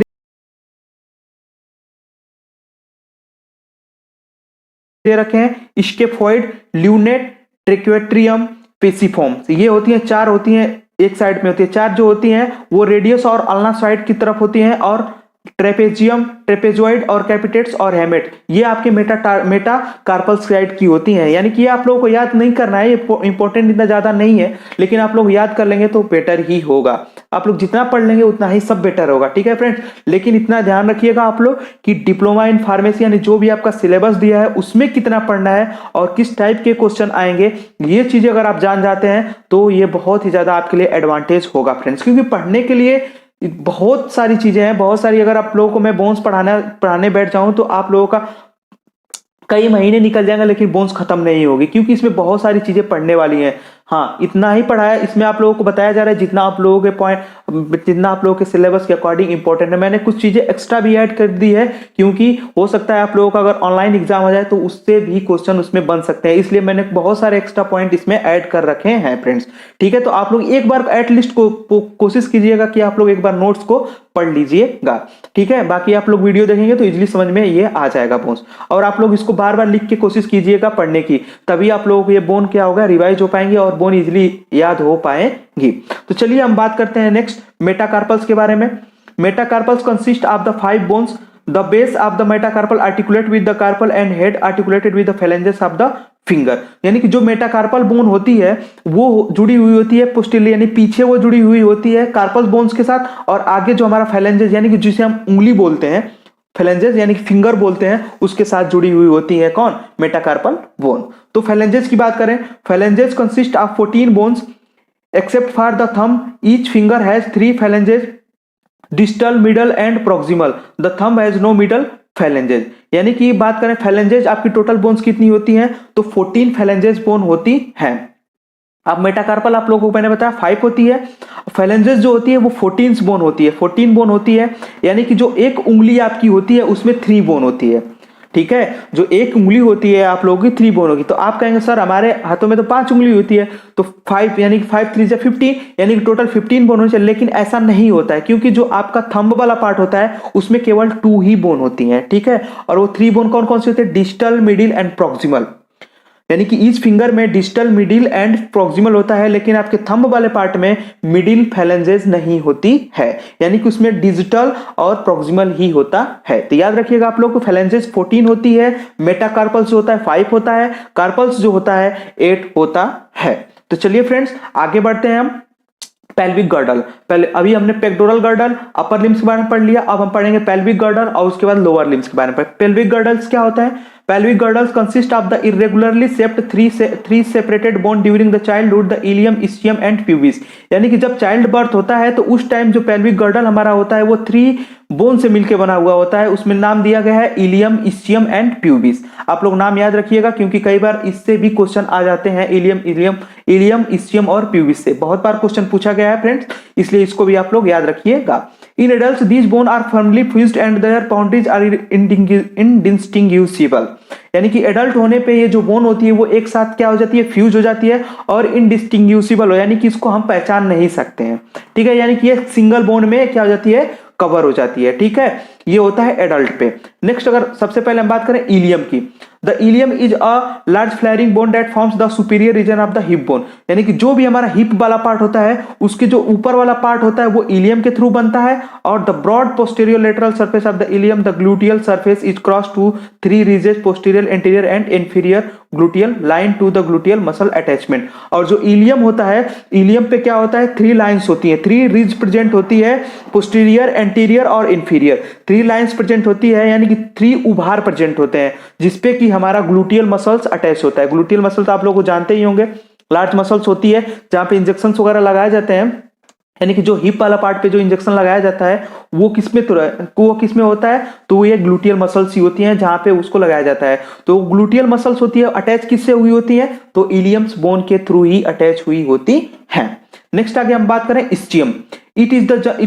दे रखे हैं, स्केफोइड, ल्यूनेट, ट्रेक्वेट्रियम, पेसिफॉर्म। ये होती हैं, 4 होती हैं, एक साइड में होती है। 4 जो होती हैं वो रेडियस और अल्ना साइड की तरफ होती हैं, और ट्रेपेजियम, ट्रेपेजॉइड और कैपिटेट्स और हेमेट ये आपके मेटा कार्पल साइड की होती हैं। यानी कि ये आप लोगों को याद नहीं करना है, ये इंपॉर्टेंट इतना ज्यादा नहीं है, लेकिन आप लोग याद कर लेंगे तो बेटर ही होगा। आप लोग जितना पढ़ लेंगे उतना ही सब बेटर होगा। ठीक है फ्रेंड्स, लेकिन इतना ध्यान रखिएगा आप लोग कि डिप्लोमा इन फार्मेसी यानी जो भी आपका सिलेबस दिया है उसमें कितना पढ़ना है और किस टाइप के क्वेश्चन आएंगे, ये चीजें अगर आप जान जाते हैं तो ये बहुत ही ज्यादा आपके लिए एडवांटेज होगा फ्रेंड्स। क्योंकि पढ़ने के लिए बहुत सारी चीजें हैं, बहुत सारी, अगर आप लोगों को मैं बोन्स पढ़ाने बैठ जाऊं तो आप लोगों का कई महीने निकल जाएंगे लेकिन बोन्स खत्म नहीं होगी, क्योंकि इसमें बहुत सारी चीजें पढ़ने वाली हैं। हाँ, इतना ही पढ़ाया, इसमें आप लोगों को बताया जा रहा है जितना आप लोगों के पॉइंट, जितना आप लोगों के सिलेबस के अकॉर्डिंग इंपॉर्टेंट है। मैंने कुछ चीजें एक्स्ट्रा भी ऐड कर दी है, क्योंकि हो सकता है आप लोगों का अगर ऑनलाइन एग्जाम हो जाए तो उससे भी क्वेश्चन उसमें बन सकते हैं, इसलिए मैंने बहुत सारे एक्स्ट्रा पॉइंट इसमें ऐड कर रखे हैं फ्रेंड्स। ठीक है, तो आप लोग एक बार एटलीस्ट कोशिश कीजिएगा कि आप लोग एक बार नोट्स को पढ़ लीजिएगा। ठीक है, बाकी आप लोग वीडियो देखेंगे तो इजीली समझ में ये आ जाएगा बोन्स, और आप लोग इसको बार बार लिख के कोशिश कीजिएगा पढ़ने की, तभी आप लोगों को ये बोन क्या होगा, रिवाइज हो पाएंगे और बोन इजीली याद हो पाएंगी। तो चलिए हम बात करते हैं नेक्स्ट मेटाकार्पल्स के बारे में। Metacarpals consist of the 5 bones. The base of the metacarpal articulate with the carpal and head articulated with the phalanges of the finger. यानी कि जो मेटाकार्पल बोन होती है वो जुड़ी हुई होती है पोस्टीरियर, यानी पीछे वो जुड़ी हुई होती है कार्पल बोन्स के साथ, और आगे जो हमारा फेलेंजेस यानी कि जिसे हम उंगली बोलते हैं, फेलेंजेस यानी कि फिंगर बोलते हैं, उसके साथ जुड़ी हुई होती है कौन, मेटाकार्पल बोन। तो फेलेंजेस की बात करें, phalanges consist of 14 bones except for the thumb. Each finger has 3 phalanges, distal, middle and proximal. The thumb has no middle phalanges। यानी कि बात करें phalanges आपकी टोटल बोन्स कितनी होती हैं, तो 14 phalanges बोन होती हैं। अब मेटाकार्पल आप लोगों को मैंने बताया 5 होती है, phalanges जो होती है वो 14 बोन होती है, 14 बोन होती है। यानी कि जो एक उंगली आपकी होती है उसमें 3 बोन होती है। ठीक है, जो एक उंगली होती है आप लोगों की 3 बोन होगी। तो आप कहेंगे सर हमारे हाथों में तो 5 उंगली होती है, तो 5 यानी कि 5 3 से 15 यानी कि टोटल 15 बोन होनी चाहिए, लेकिन ऐसा नहीं होता है, क्योंकि जो आपका थंब वाला पार्ट होता है उसमें केवल 2 ही बोन होती हैं। ठीक है, और वो 3 बोन कौन कौन से होते हैं, डिस्टल, मिडिल एंड प्रोक्सिमल। यानी कि ईच फिंगर में डिस्टल, मिडिल एंड प्रोक्सिमल होता है, लेकिन आपके थंब वाले पार्ट में मिडिल phalanges नहीं होती है, यानी कि उसमें डिजिटल और प्रोक्सिमल ही होता है। तो याद रखिएगा आप लोग को phalanges 14 होती है, मेटाकार्पल्स जो होता है 5 होता है, कार्पल्स जो होता है 8 होता है। तो चलिए फ्रेंड्स आगे बढ़ते हैं हम। पेल्विक गर्डल, पहले अभी हमने पेक्टोरल गर्डल, अपर लिम्स के बारे में पढ़ लिया, अब हम पढ़ेंगे पेल्विक गर्डल और उसके बाद लोअर लिम्स के बारे में। पेल्विक गर्डल्स क्या होता है, pelvic girdles consist of the irregularly shaped three separated bone during the childhood, the ilium, ischium and pubis। यानी कि जब चाइल्ड बर्थ होता है तो उस टाइम जो pelvic girdle हमारा होता है वो 3 बोन से मिलकर बना हुआ होता है, उसमें नाम दिया गया है इलियम, इस्चियम एंड प्यूबिस। आप लोग नाम याद रखिएगा क्योंकि कई बार इससे भी क्वेश्चन आ जाते हैं, इलियम, इस्चियम और प्यूबिस से बहुत बार क्वेश्चन पूछा गया है फ्रेंड्स, इसलिए इसको भी आप लोग याद रखिएगा। In adults these bone are firmly fused and their boundaries are indistinguishable. यानी कि एडल्ट होने पे ये जो बोन होती है वो एक साथ क्या हो जाती है, फ्यूज हो जाती है और इनडिस्टिंग्विशेबल हो, यानी कि इसको हम पहचान नहीं सकते हैं। ठीक है, यानी कि ये सिंगल बोन में क्या हो जाती है, कवर हो जाती है। ठीक है, ये होता है एडल्ट पे। नेक्स्ट अगर सबसे पहले हम बात करें इलियम की, the ilium is a large flaring bone that forms the superior region of the hip bone. यानी कि जो भी हमारा हिप वाला पार्ट होता है उसके जो ऊपर वाला पार्ट होता है वो इलियम के थ्रू बनता है, और the broad posterior lateral surface of the ilium, the gluteal surface is cross to 3 ridges, posterior, anterior and inferior gluteal line to the gluteal muscle attachment. और जो इलियम होता है, इलियम पे क्या होता है, 3 लाइंस होती है, 3 रिज प्रेजेंट होती है, पोस्टीरियर, एंटीरियर और इंफीरियर। 3 लाइंस प्रेजेंट होती है, यानी कि 3 उभार प्रेजेंट होते हैं जिसपे कि हमारा ग्लूटियल मसल्स अटैच होता है। ग्लूटियल मसल तो आप लोग को जानते ही होंगे, लार्ज मसल्स होती है जहां पे इंजेक्शन वगैरह लगाए जाते हैं, यानी कि जो हिप वाला पार्ट पे जो इंजेक्शन लगाया जाता है वो किसमें होता है, तो ये ग्लूटियल मसल्स ही होती हैं जहां पे उसको लगाया जाता है। तो ग्लूटियल मसल्स होती है, अटैच किससे हुई होती है, तो इलियम्स बोन के थ्रू ही अटैच हुई होती है। नेक्स्ट आगे हम बात करें ischium. It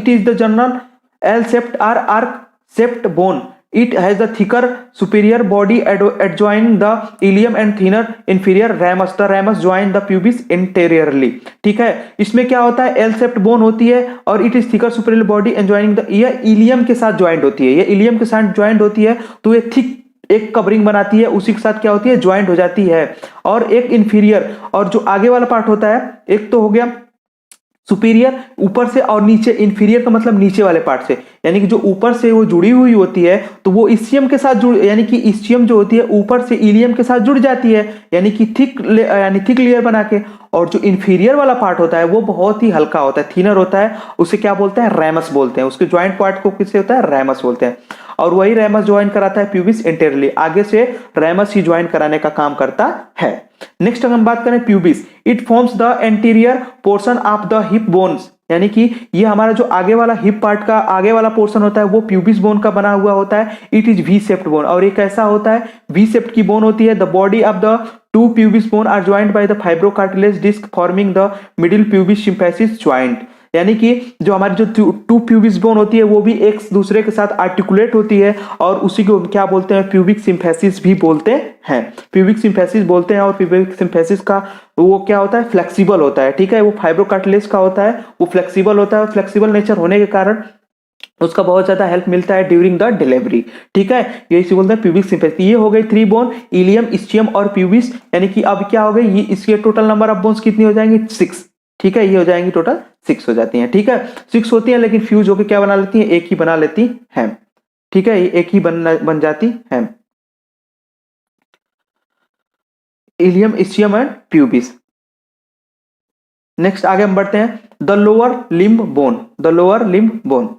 is the general L shaped or arc shaped bone. It has the thicker superior body adjoining the ilium and thinner inferior ramus. The ramus join the pubis anteriorly. ठीक है, इसमें क्या होता है, एल शेप्ड बोन होती है और it is thicker superior body adjoining the, ये इलियम के साथ ज्वाइंट होती है, ये इलियम के साथ ज्वाइंट होती है तो ये थिक एक कवरिंग बनाती है, उसी के साथ क्या होती है, ज्वाइंट हो जाती है। और एक इंफीरियर, और जो आगे वाला पार्ट होता है, एक तो हो गया सुपीरियर ऊपर से और नीचे, इंफीरियर का मतलब नीचे वाले पार्ट से, यानी कि जो ऊपर से वो जुड़ी हुई होती है तो वो इस्चियम के साथ जुड़, यानी कि इस्चियम जो होती है ऊपर से इलियम के साथ जुड़ जाती है, यानी कि थिक लेयर बना के। और जो इंफीरियर वाला पार्ट होता है वो बहुत ही हल्का होता है, थिनर होता है, उसे क्या बोलते हैं, रैमस बोलते हैं। उसके ज्वाइंट पार्ट को किससे होता है, रैमस बोलते हैं। और वही रैमस ज्वाइन कराता है प्यूबिस एंटेरियरली, आगे से रैमस ही ज्वाइन कराने का काम करता है। नेक्स्ट अगर हम बात करें pubis, it forms the anterior portion of the hip bones, यानी कि ये हमारा जो आगे वाला हिप पार्ट का आगे वाला पोर्शन होता है वो प्यूबिस बोन का बना हुआ होता है। It is V shaped bone, और ये कैसा होता है, वी शेप्ड की बोन होती है। The body of the 2 pubis bone are joined by the fibrocartilage disc forming the middle pubis symphysis joint, यानी कि जो हमारी जो 2 प्यूबिस बोन होती है वो भी एक दूसरे के साथ आर्टिकुलेट होती है और उसी को क्या बोलते हैं, प्यूबिक सिम्फेसिस भी बोलते हैं, प्यूबिक सिम्फेसिस बोलते हैं। और प्यूबिक सिम्फेसिस का वो क्या होता है, फ्लेक्सिबल होता है, ठीक है, वो फाइब्रोकार्टिलेज का होता है, वो फ्लेक्सिबल होता है। फ्लेक्सिबल नेचर होने के कारण उसका बहुत ज्यादा हेल्प मिलता है ड्यूरिंग द डिलीवरी, ठीक है, यही बोलते हैं प्यूबिक सिम्फेसिस। ये हो गई 3 बोन, इलियम, इस्चियम और प्यूबिस, यानी कि अब क्या हो गई, ये इसके टोटल नंबर ऑफ बोन्स कितनी हो जाएंगी, 6, ठीक है, ये हो जाएंगी टोटल 6 हो जाती हैं, ठीक है, 6 होती हैं, लेकिन फ्यूज होकर क्या बना लेती हैं, एक ही बना लेती हैं, ठीक है, ये एक ही बन जाती है, ilium, ischium and pubis. Next आगे हम बढ़ते हैं, the lower limb bone. The lower limb bone,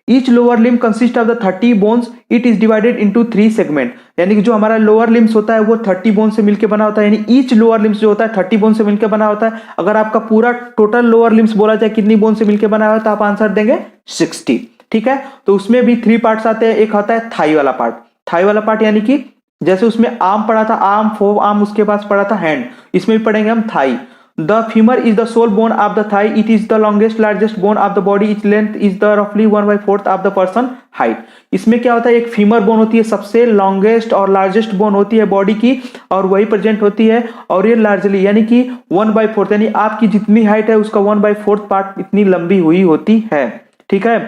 each lower limb consist of the 30 bones, it is divided into 3 segment, यानी कि जो हमारा लोअर लिम्स होता है वो 30 बोन से मिलकर बना होता है, यानी ईच लोअर लिम्स जो होता है 30 बोन से मिलकर बना होता है। अगर आपका पूरा टोटल लोअर लिम्स बोला जाए कितनी बोन से मिलकर बना हुआ है तो आप आंसर देंगे 60, ठीक है। तो उसमें भी 3 पार्ट्स आते हैं, एक आता है थाई वाला पार्ट, थाई वाला पार्ट यानी कि जैसे उसमें आर्म पड़ा था, आर्म, फोर आर्म, उसके पास पड़ा था हैंड, इसमें भी पढ़ेंगे हम Thai. The femur is the sole bone of the thigh. It is the longest, largest bone of the body. Its length is the roughly 1/4 of the person height. इसमें क्या होता है, एक फीमर बोन होती है, सबसे लॉन्गेस्ट और largest bone होती है बॉडी की, और वही प्रेजेंट होती है, और ये लार्जली यानी कि 1/4, यानी आपकी जितनी हाइट है उसका 1/4 पार्ट इतनी लंबी हुई होती है, ठीक है,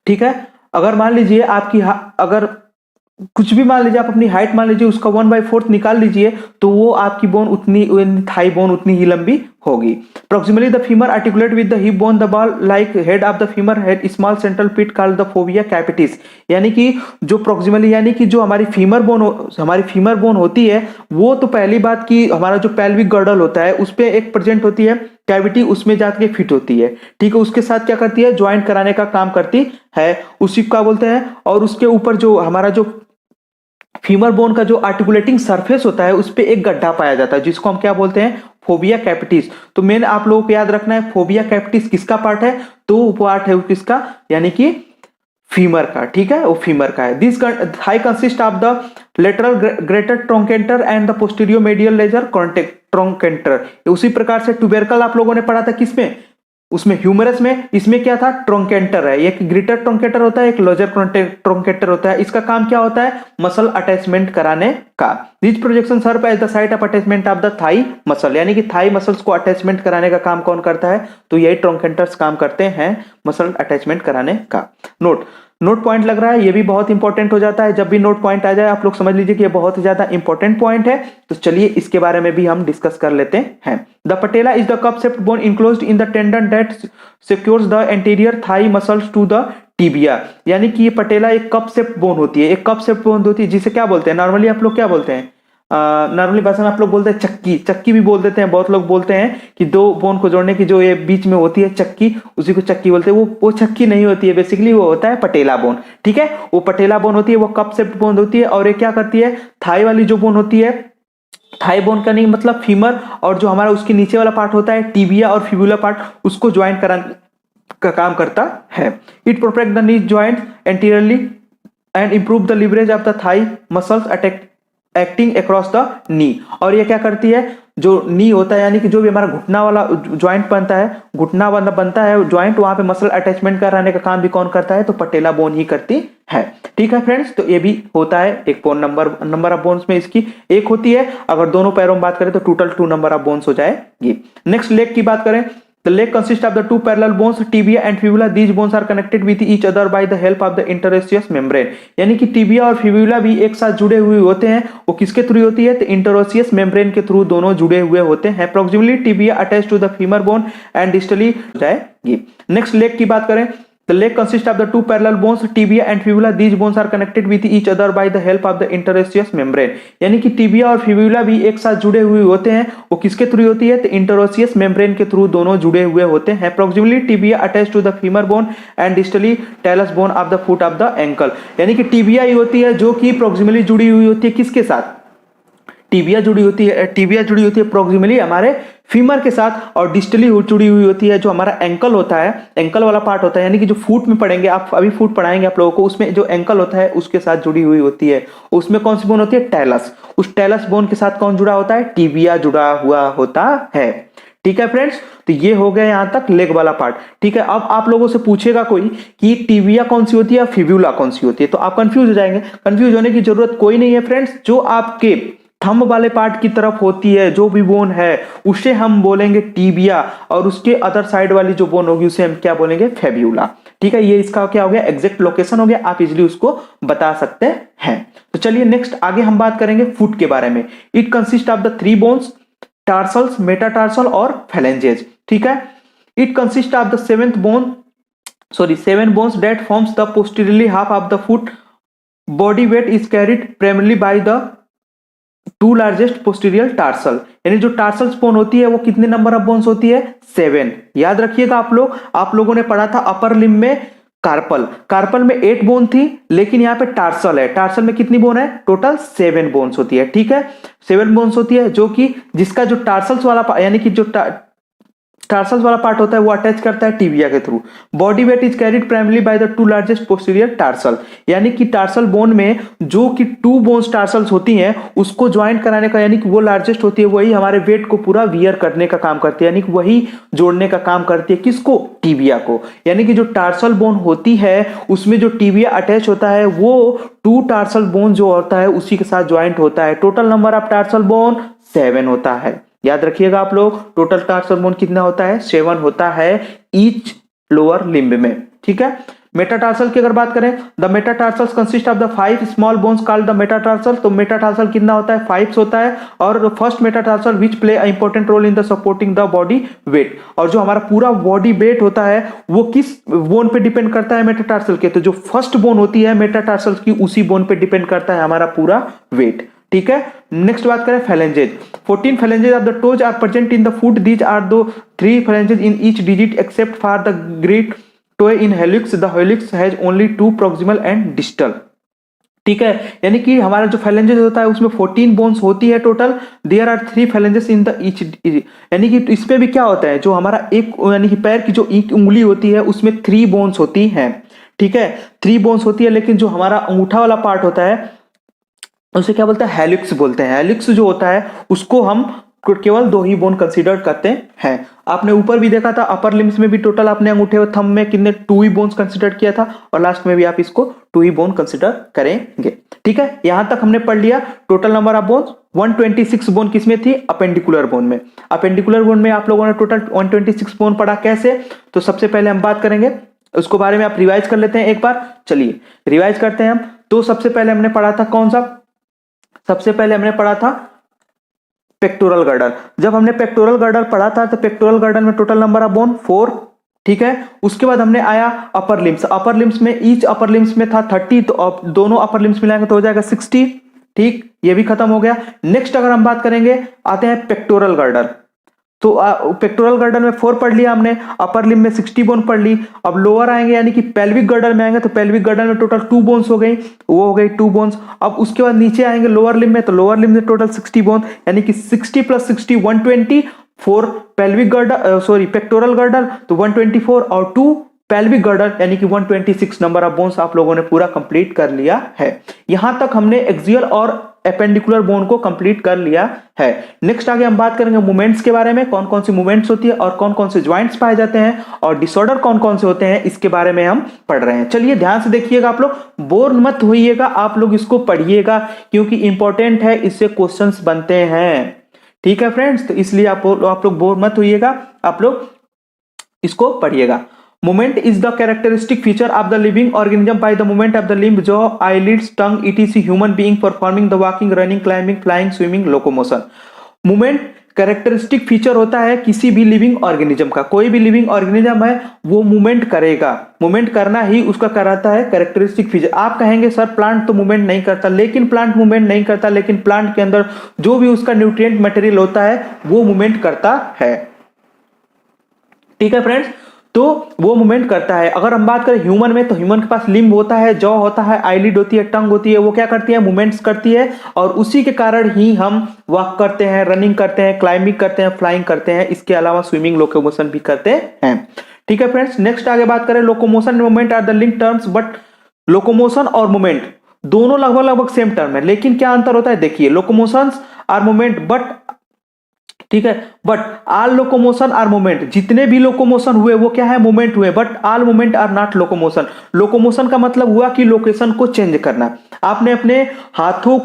ठीक है। अगर मान लीजिए आपकी अगर कुछ भी मान लीजिए, आप अपनी हाइट मान लीजिए, उसका 1/4 निकाल लीजिए तो वो आपकी बोन उतनी, थाई बोन उतनी ही लंबी होगी। Proximally the femur articulate with the hip bone, the ball like head of the femur head small central pit called the fovea capitis, यानी कि जो प्रोक्सिमली यानी कि जो हमारी फीमर बोन होती है वो तो पहली बात की हमारा जो पेल्विक गर्डल होता है उस पर एक प्रेजेंट होती है कैविटी, उसमें जाके फिट होती है, ठीक है, उसके साथ क्या करती है, ज्वाइंट कराने का काम करती है, उसी का बोलते हैं। और उसके ऊपर जो हमारा जो फीमर बोन का जो आर्टिकुलेटिंग सरफेस होता है उस पे एक गड्ढा पाया जाता है जिसको हम क्या बोलते हैं, फोबिया कैपिटिस। तो मेन आप लोगों को याद रखना है फोबिया कैपिटिस किसका पार्ट है, तो पार्ट है किसका, यानी कि फीमर का, ठीक है, वो फीमर का है। This thigh consist of the lateral greater trochanter and the posterior medial lesser trochanter. उसी प्रकार से ट्यूबरकल आप लोगों ने पढ़ा था किसमें, उसमें ह्यूमरस में, इसमें क्या था, ट्रोंकेंटर है, एक ग्रेटर ट्रोंकेंटर होता है, एक लोजर ट्रोंकेंटर होता है। इसका काम क्या होता है, मसल अटैचमेंट कराने का। This projection serve as the site of attachment of the thigh muscle, यानी कि थाई मसल्स को अटैचमेंट कराने का काम कौन करता है, तो यही ट्रोंकेंटर्स काम करते हैं मसल अटैचमेंट कराने का। नोट पॉइंट लग रहा है, ये भी बहुत इंपॉर्टेंट हो जाता है, जब भी नोट पॉइंट आ जाए आप लोग समझ लीजिए कि ये बहुत ही ज्यादा इंपॉर्टेंट पॉइंट है। तो चलिए इसके बारे में भी हम डिस्कस कर लेते हैं। The patella is the cup shaped bone enclosed in the tendon that secures the anterior thigh muscles to the tibia, यानी कि ये पटेला एक कप शेप्ड बोन होती है, एक कप शेप्ड बोन होती है जिसे क्या बोलते हैं, नॉर्मली आप लोग क्या बोलते हैं, नॉर्मली भाषा में आप लोग बोलते हैं चक्की, चक्की भी बोल देते हैं, बहुत लोग बोलते हैं कि दो बोन को जोड़ने की जो ये बीच में होती है चक्की, उसी को चक्की बोलते हैं। वो चक्की नहीं होती है, बेसिकली वो होता है पटेला बोन। ठीक है, वो पटेला बोन होती है, वो कप शेप्ड बोन होती है। और ये क्या करती है, थाई वाली जो बोन होती है, थाई बोन का नहीं मतलब फीमर, और जो हमारा उसके नीचे वाला पार्ट होता है टिबिया और फिबुला पार्ट, उसको ज्वाइंट कराने का काम करता है। It protect the knee joint anteriorly and improve the leverage of the thigh muscles acting across the knee. और ये क्या करती है, जो नी होता है यानी कि जो भी हमारा घुटना वाला ज्वाइंट बनता है, घुटना बनता है ज्वाइंट, वहां पे मसल अटैचमेंट कराने का काम भी कौन करता है, तो पटेला बोन ही करती है। ठीक है फ्रेंड्स, तो ये भी होता है एक बोन। नंबर ऑफ बोन्स में इसकी एक होती है। अगर दोनों पैरों में बात करें तो टोटल 2 नंबर ऑफ बोन्स हो जाएगी। नेक्स्ट लेग की बात करें, the leg consists of the 2 parallel bones tibia and fibula. These bones are connected with each other by the help of the interosseous membrane. यानी कि टिबिया और fibula भी एक साथ जुड़े हुए होते हैं। वो किसके थ्रू होती है, तो इंटरोसियस मेम्ब्रेन के थ्रू दोनों जुड़े हुए होते हैं। Proximally tibia attach to the femur bone and distally जाएगी। नेक्स्ट लेग की बात करें, the leg consists of the 2 parallel bones tibia and fibula. These bones are connected with each other by the help of the interosseous membrane. यानी कि tibia और fibula भी एक साथ जुड़े हुए होते हैं। वो किसके थ्रू होती है, तो इंटरोसियस मेम्ब्रेन के थ्रू दोनों जुड़े हुए होते हैं। Proximally tibia attach to the femur bone and distally talus bone of the foot of the ankle. यानी कि टिबिया ही होती है जो कि प्रॉक्सिमली जुड़ी हुई होती है किसके साथ, टिबिया जुड़ी होती है प्रॉक्सिमली हमारे फीमर के साथ, और डिस्टली जुड़ी हुई होती है जो हमारा एंकल होता है, एंकल वाला पार्ट होता है, यानी कि जो फुट में पढ़ेंगे आप, अभी फुट पढ़ाएंगे आप लोगों को, उसमें जो एंकल होता है उसके साथ जुड़ी हुई होती है। उसमें कौन सी बोन होती है, टेलस। उस टेलस बोन के साथ कौन जुड़ा होता है, टिबिया जुड़ा हुआ होता है। ठीक है फ्रेंड्स, तो ये हो गया यहां तक लेग वाला पार्ट। ठीक है, अब आप लोगों से पूछेगा कोई कि टिबिया कौन सी होती है, फिबुला कौन सी होती है, तो आप कंफ्यूज हो जाएंगे। कंफ्यूज होने की जरूरत कोई नहीं है फ्रेंड्स। जो आपके थंब वाले पार्ट की तरफ होती है जो भी बोन है, उसे हम बोलेंगे टिबिया, और उसके अदर साइड वाली जो बोन होगी उसे हम क्या बोलेंगे, फेब्यूला। ठीक है, ये इसका क्या हो गया, एग्जैक्ट लोकेशन हो गया, आप इजिली उसको बता सकते हैं। तो चलिए नेक्स्ट आगे हम बात करेंगे फुट के बारे में। It consist of the 3 bones, tarsals, metatarsal और फेलेंजेस। ठीक है, it consist of the 7 bones that forms the posteriorly half of the foot. Body weight is carried primarily by the 2 largest posterior tarsal. यानी जो tarsal bone होती है वो कितने number of bones होती है, 7। याद रखिएगा आप लोगों ने पढ़ा था अपर लिम्ब में कार्पल में 8 बोन थी, लेकिन यहाँ पे टार्सल है, टार्सल में कितनी बोन है, टोटल 7 बोन्स होती है। ठीक है, 7 बोन्स होती है, जो कि जिसका जो टार्सल्स वाला यानी कि जो टार्सल्स वाला पार्ट होता है वो अटैच करता है टिबिया के through. Body weight is carried primarily by the 2 largest posterior tarsal. यानी कि टार्सल बोन में जो कि 2 बोन्स टार्सल्स होती हैं उसको ज्वाइंट कराने का, यानी कि वो लार्जेस्ट होती है, वही हमारे वेट को पूरा वियर करने का काम करती है, यानी कि वही जोड़ने का काम करती है किसको, टिबिया को। यानी कि जो टार्सल बोन होती है उसमें जो टिबिया अटैच होता है वो 2 टार्सल बोन जो होता है उसी के साथ ज्वाइंट होता है। Total number of tarsal bone 7 होता है। याद रखिएगा आप लोग, टोटल टार्सल बोन कितना होता है, 7 होता है ईच लोअर लिम्ब में। ठीक है, मेटाटार्सल की अगर बात करें, the metatarsals consist of the 5 small bones called the metatarsal. तो मेटाटार्सल कितना होता है, 5 होता है। और first metatarsal which play a important role in the supporting the body weight. और जो हमारा पूरा बॉडी वेट होता है वो किस बोन पे डिपेंड करता है, मेटाटार्सल के। तो जो फर्स्ट बोन होती है मेटाटार्सल की, उसी बोन पे डिपेंड करता है हमारा पूरा वेट। ठीक है, नेक्स्ट बात करें phalanges। 14 phalanges of the toes are present in the foot. These are the 3 phalanges in each digit except for the great toe in helix. The helix has only 2 proximal and distal। ठीक है, यानी कि हमारा जो phalanges होता है उसमें 14 bones होती है total. There are 3 phalanges in the each। यानी कि इसमें भी क्या होता है, जो हमारा एक यानी कि पैर की जो एक उंगली होती है उसमें 3 बोन्स होती हैं। ठीक है, 3 बोन्स होती है, लेकिन जो हमारा अंगूठा वाला पार्ट होता है उसे क्या बोलते हैं, हेलिक्स बोलते हैं। हेलिक्स जो होता है उसको हम केवल 2 ही बोन कंसीडर करते हैं। आपने ऊपर भी देखा था अपर लिम्स में भी टोटल आपने अंगूठे और थंब में कितने 2 ही बोन्स कंसीडर किया था, और लास्ट में भी आप इसको 2 ही बोन कंसीडर करेंगे। ठीक है, यहां तक हमने पढ़ लिया total number of bones. 126 bone किसमें थी, अपेंडिकुलर बोन में। अपेंडिकुलर बोन में आप लोगों ने टोटल 126 बोन पढ़ा। कैसे, तो सबसे पहले हम बात करेंगे उसको बारे में, आप रिवाइज कर लेते हैं एक बार। चलिए रिवाइज करते हैं हम। तो सबसे पहले हमने पढ़ा था कौन सा, सबसे पहले हमने पढ़ा था पेक्टोरल गर्डर। जब हमने पेक्टोरल गर्डर पढ़ा था तो पेक्टोरल गर्डर में टोटल नंबर ऑफ बोन 4। ठीक है, उसके बाद हमने आया अपर लिम्स। अपर लिम्स में ईच अपर लिम्स में था 30, तो अब दोनों अपर लिम्स मिलाएंगे तो हो जाएगा 60। ठीक, ये भी खत्म हो गया। नेक्स्ट अगर हम बात करेंगे, आते हैं पेक्टोरल गर्डर। तो पेक्टोरल गर्डर में 4 पढ़ लिया हमने, अपर लिम्ब में 60 बोन पढ़ ली। अब लोअर आएंगे यानी कि पेल्विक गर्डर में आएंगे, तो पेल्विक गर्डर में टोटल 2 बोन्स हो गई, वो हो गई 2 बोन्स। अब उसके बाद नीचे आएंगे लोअर लिम्ब में, तो लोअर लिम्ब में टोटल 60 बोन, यानी कि 60 + 60 120, 4 pelvic girder sorry pectoral girder तो 124 और 2 पेल्विक गर्डर यानी कि 126 नंबर ऑफ बोन्स आप लोगों ने पूरा कंप्लीट कर लिया है। यहां तक हमने एक्सियल और एपेंडिकुलर बोन को कंप्लीट कर लिया है। नेक्स्ट आगे हम बात करेंगे मूवमेंट्स के बारे में, कौन कौन सी मूवमेंट्स होती है और कौन कौन से ज्वाइंट्स पाए जाते हैं और डिसऑर्डर कौन कौन से होते हैं, इसके बारे में हम पढ़ रहे हैं। चलिए ध्यान से देखिएगा, आप लोग बोर मत होइएगा, आप लोग इसको पढ़िएगा क्योंकि इंपॉर्टेंट है, इससे क्वेश्चंस बनते हैं। ठीक है फ्रेंड्स, तो इसलिए आप लोग बोर मत होइएगा, आप लोग इसको पढ़िएगा। Movement is the characteristic feature of the living organism by the movement of the limb, jaw, eyelids, tongue, etc. Human being performing the walking, running, climbing, flying, swimming, locomotion. Movement characteristic feature होता है किसी भी living organism का। कोई भी living organism है वो movement करेगा, मूवमेंट करना ही उसका कराता है कैरेक्टरिस्टिक फीचर। आप कहेंगे सर प्लांट तो मूवमेंट नहीं करता, लेकिन प्लांट मूवमेंट नहीं करता, लेकिन प्लांट के अंदर जो भी उसका न्यूट्रिएंट मटेरियल होता है वो मूवमेंट करता है। ठीक है फ्रेंड्स, तो वो मूवमेंट करता है। अगर हम बात करें ह्यूमन में, तो ह्यूमन के पास लिम्ब होता है, जॉ होता है, आईलिड होती है, टंग होती है, वो क्या करती है, मूवमेंट्स करती है, और उसी के कारण ही हम वॉक करते हैं, रनिंग करते हैं, क्लाइंबिंग करते हैं, फ्लाइंग करते हैं, इसके अलावा स्विमिंग, लोकोमोशन भी करते हैं। ठीक है फ्रेंड्स, नेक्स्ट आगे बात करें, locomotion and movement are the link terms, but locomotion और मूवमेंट दोनों लगभग सेम टर्म है, लेकिन क्या अंतर होता है, देखिए लोकोमोशन आर मूवमेंट बट, ठीक है, but all locomotion are movement, जितने भी लोकोमोशन हुए वो क्या है, मूवमेंट हुए, but all movement are not locomotion. Locomotion का मतलब हुआ कि लोकेशन को चेंज करना, आपने अपने हाथों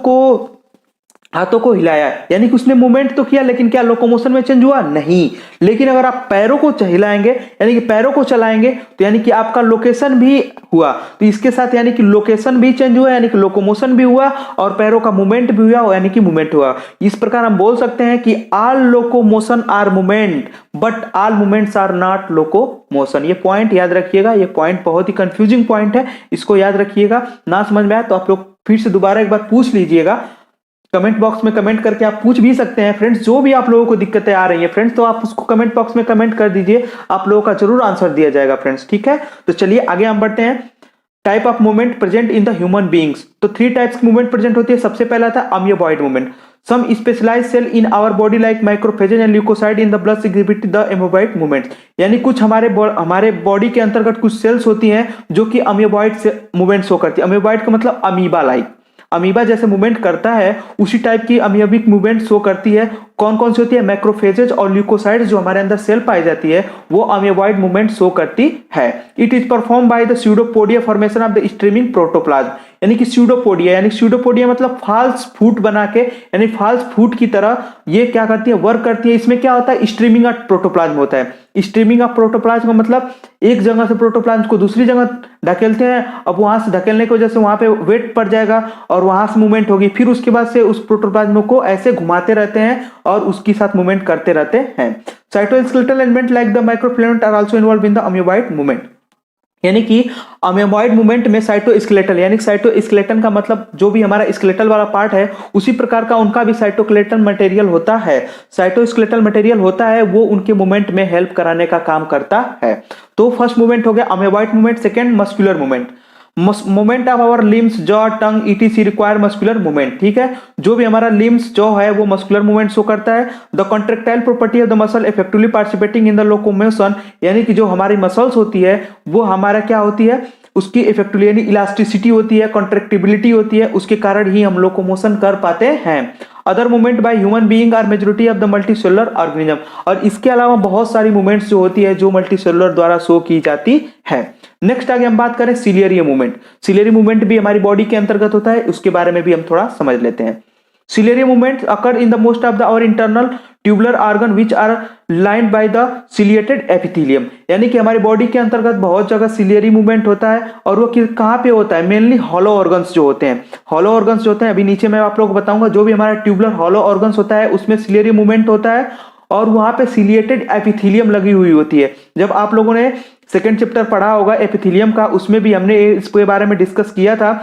को हिलाया यानी कि उसने मूवमेंट तो किया, लेकिन क्या लोकोमोशन में चेंज हुआ, नहीं। लेकिन अगर आप पैरों को हिलाएंगे यानी कि पैरों को चलाएंगे तो यानी कि आपका लोकेशन भी हुआ, तो इसके साथ यानी कि लोकेशन भी चेंज हुआ, यानी कि लोकोमोशन भी हुआ और पैरों का मूवमेंट भी हुआ, यानी कि मूवमेंट हुआ। इस प्रकार हम बोल सकते हैं कि all locomotion are movement but all movements are not locomotion. ये पॉइंट याद रखिएगा, ये पॉइंट बहुत ही कंफ्यूजिंग पॉइंट है, इसको याद रखिएगा। ना समझ में आया तो आप लोग फिर से दोबारा एक बार पूछ लीजिएगा, कमेंट बॉक्स में कमेंट करके आप पूछ भी सकते हैं फ्रेंड्स। जो भी आप लोगों को दिक्कतें आ रही हैं फ्रेंड्स, तो आप उसको कमेंट बॉक्स में कमेंट कर दीजिए, आप लोगों का जरूर आंसर दिया जाएगा फ्रेंड्स। ठीक है, तो चलिए आगे हम बढ़ते हैं। Type of movement present in the human beings, तो 3 टाइप्स की मूवमेंट प्रेजेंट होती है। सबसे पहला था amoeboid movement. Some specialised cell in our body like microphages and leucocyte in the blood exhibit the amoeboid movement, यानी कुछ हमारे बॉडी के अंतर्गत कुछ सेल्स होती हैं जो कि अमीबॉइड से मूवमेंट शो करती है। अमीबॉइड का मतलब अमीबा लाइक, अमीबा जैसे मूवमेंट करता है उसी टाइप की अमीबिक मूवमेंट शो करती है। कौन कौन सी होती है, मैक्रोफेजेज और ल्यूकोसाइट्स जो हमारे अंदर सेल पाई जाती है वो अमीबॉइड मूवमेंट शो करती है। It is perform by the pseudopodia formation of the streaming protoplasm, यानी कि स्यूडोपोडिया, यानी स्यूडोपोडिया मतलब फाल्स फूट बना के, यानी फाल्स फूट की तरह ये क्या करती है, वर्क करती है। इसमें क्या होता है, स्ट्रीमिंग ऑफ प्रोटोप्लाज्म होता है। स्ट्रीमिंग ऑफ प्रोटोप्लाज्म का मतलब एक जगह से प्रोटोप्लाज्म को दूसरी जगह ढकेलते हैं, अब वहां से ढकेलने की वजह से वहां पे वेट पड़ जाएगा और वहां से मूवमेंट होगी, फिर उसके बाद से उस प्रोटोप्लाज्म को ऐसे घुमाते रहते हैं और उसके साथ मूवमेंट करते रहते हैं। Cytoskeletal element like the microfilament are also involve in the amoeboid movement, यानी कि अमीबॉइड मूवमेंट में साइटोस्केलेटल, यानी साइटोस्केलेटन का मतलब जो भी हमारा स्केलेटल वाला पार्ट है उसी प्रकार का उनका भी साइटोस्केलेटल मटेरियल होता है। साइटोस्केलेटल मटेरियल होता है वो उनके मूवमेंट में हेल्प कराने का काम करता है। तो फर्स्ट मूवमेंट हो गया amoeboid movement. Second muscular movement, movement of our limbs, jaw, tongue etc require muscular movement. ठीक है, जो भी हमारा लिम्स जॉ है वो मस्कुलर मूवमेंट शो करता है। The contractile property of the muscle effectively participating in the locomotion, यानी कि जो हमारी मसल्स होती है वो हमारा क्या होती है, उसकी इफेक्टिवली यानी इलास्टिसिटी होती है, कॉन्ट्रेक्टिबिलिटी होती है, उसके कारण ही हम लोकोमोशन कर पाते हैं। Other movement by human being are majority of the multicellular organism, और इसके अलावा बहुत सारी मूवमेंट्स जो होती है जो मल्टीसेलुलर द्वारा शो की जाती है। नेक्स्ट आगे हम बात करें सिलियरी मूवमेंट। सिलियरी मूवमेंट भी हमारी बॉडी के अंतर्गत होता है, उसके बारे में भी हम थोड़ा समझ लेते हैं। Ciliary movements occur in the most of the our internal tubular organ which are lined by the ciliated epithelium, यानी कि हमारी बॉडी के अंतर्गत बहुत जगह सिलियरी मूवमेंट होता है और वो कहाँ पे होता है, मेनली हॉलो ऑर्गन्स जो होते हैं। हॉलो ऑर्गन्स जो होते हैं अभी नीचे मैं आप लोगों को बताऊंगा, जो भी हमारा ट्यूबुलर हॉलो ऑर्गन्स होता है उसमें सिलियरी मूवमेंट होता है और वहां पे सिलिएटेड एपिथेलियम लगी हुई होती है। जब आप लोगों ने सेकेंड चैप्टर पढ़ा होगा एपिथेलियम का, उसमें भी हमने इसके बारे में डिस्कस किया था।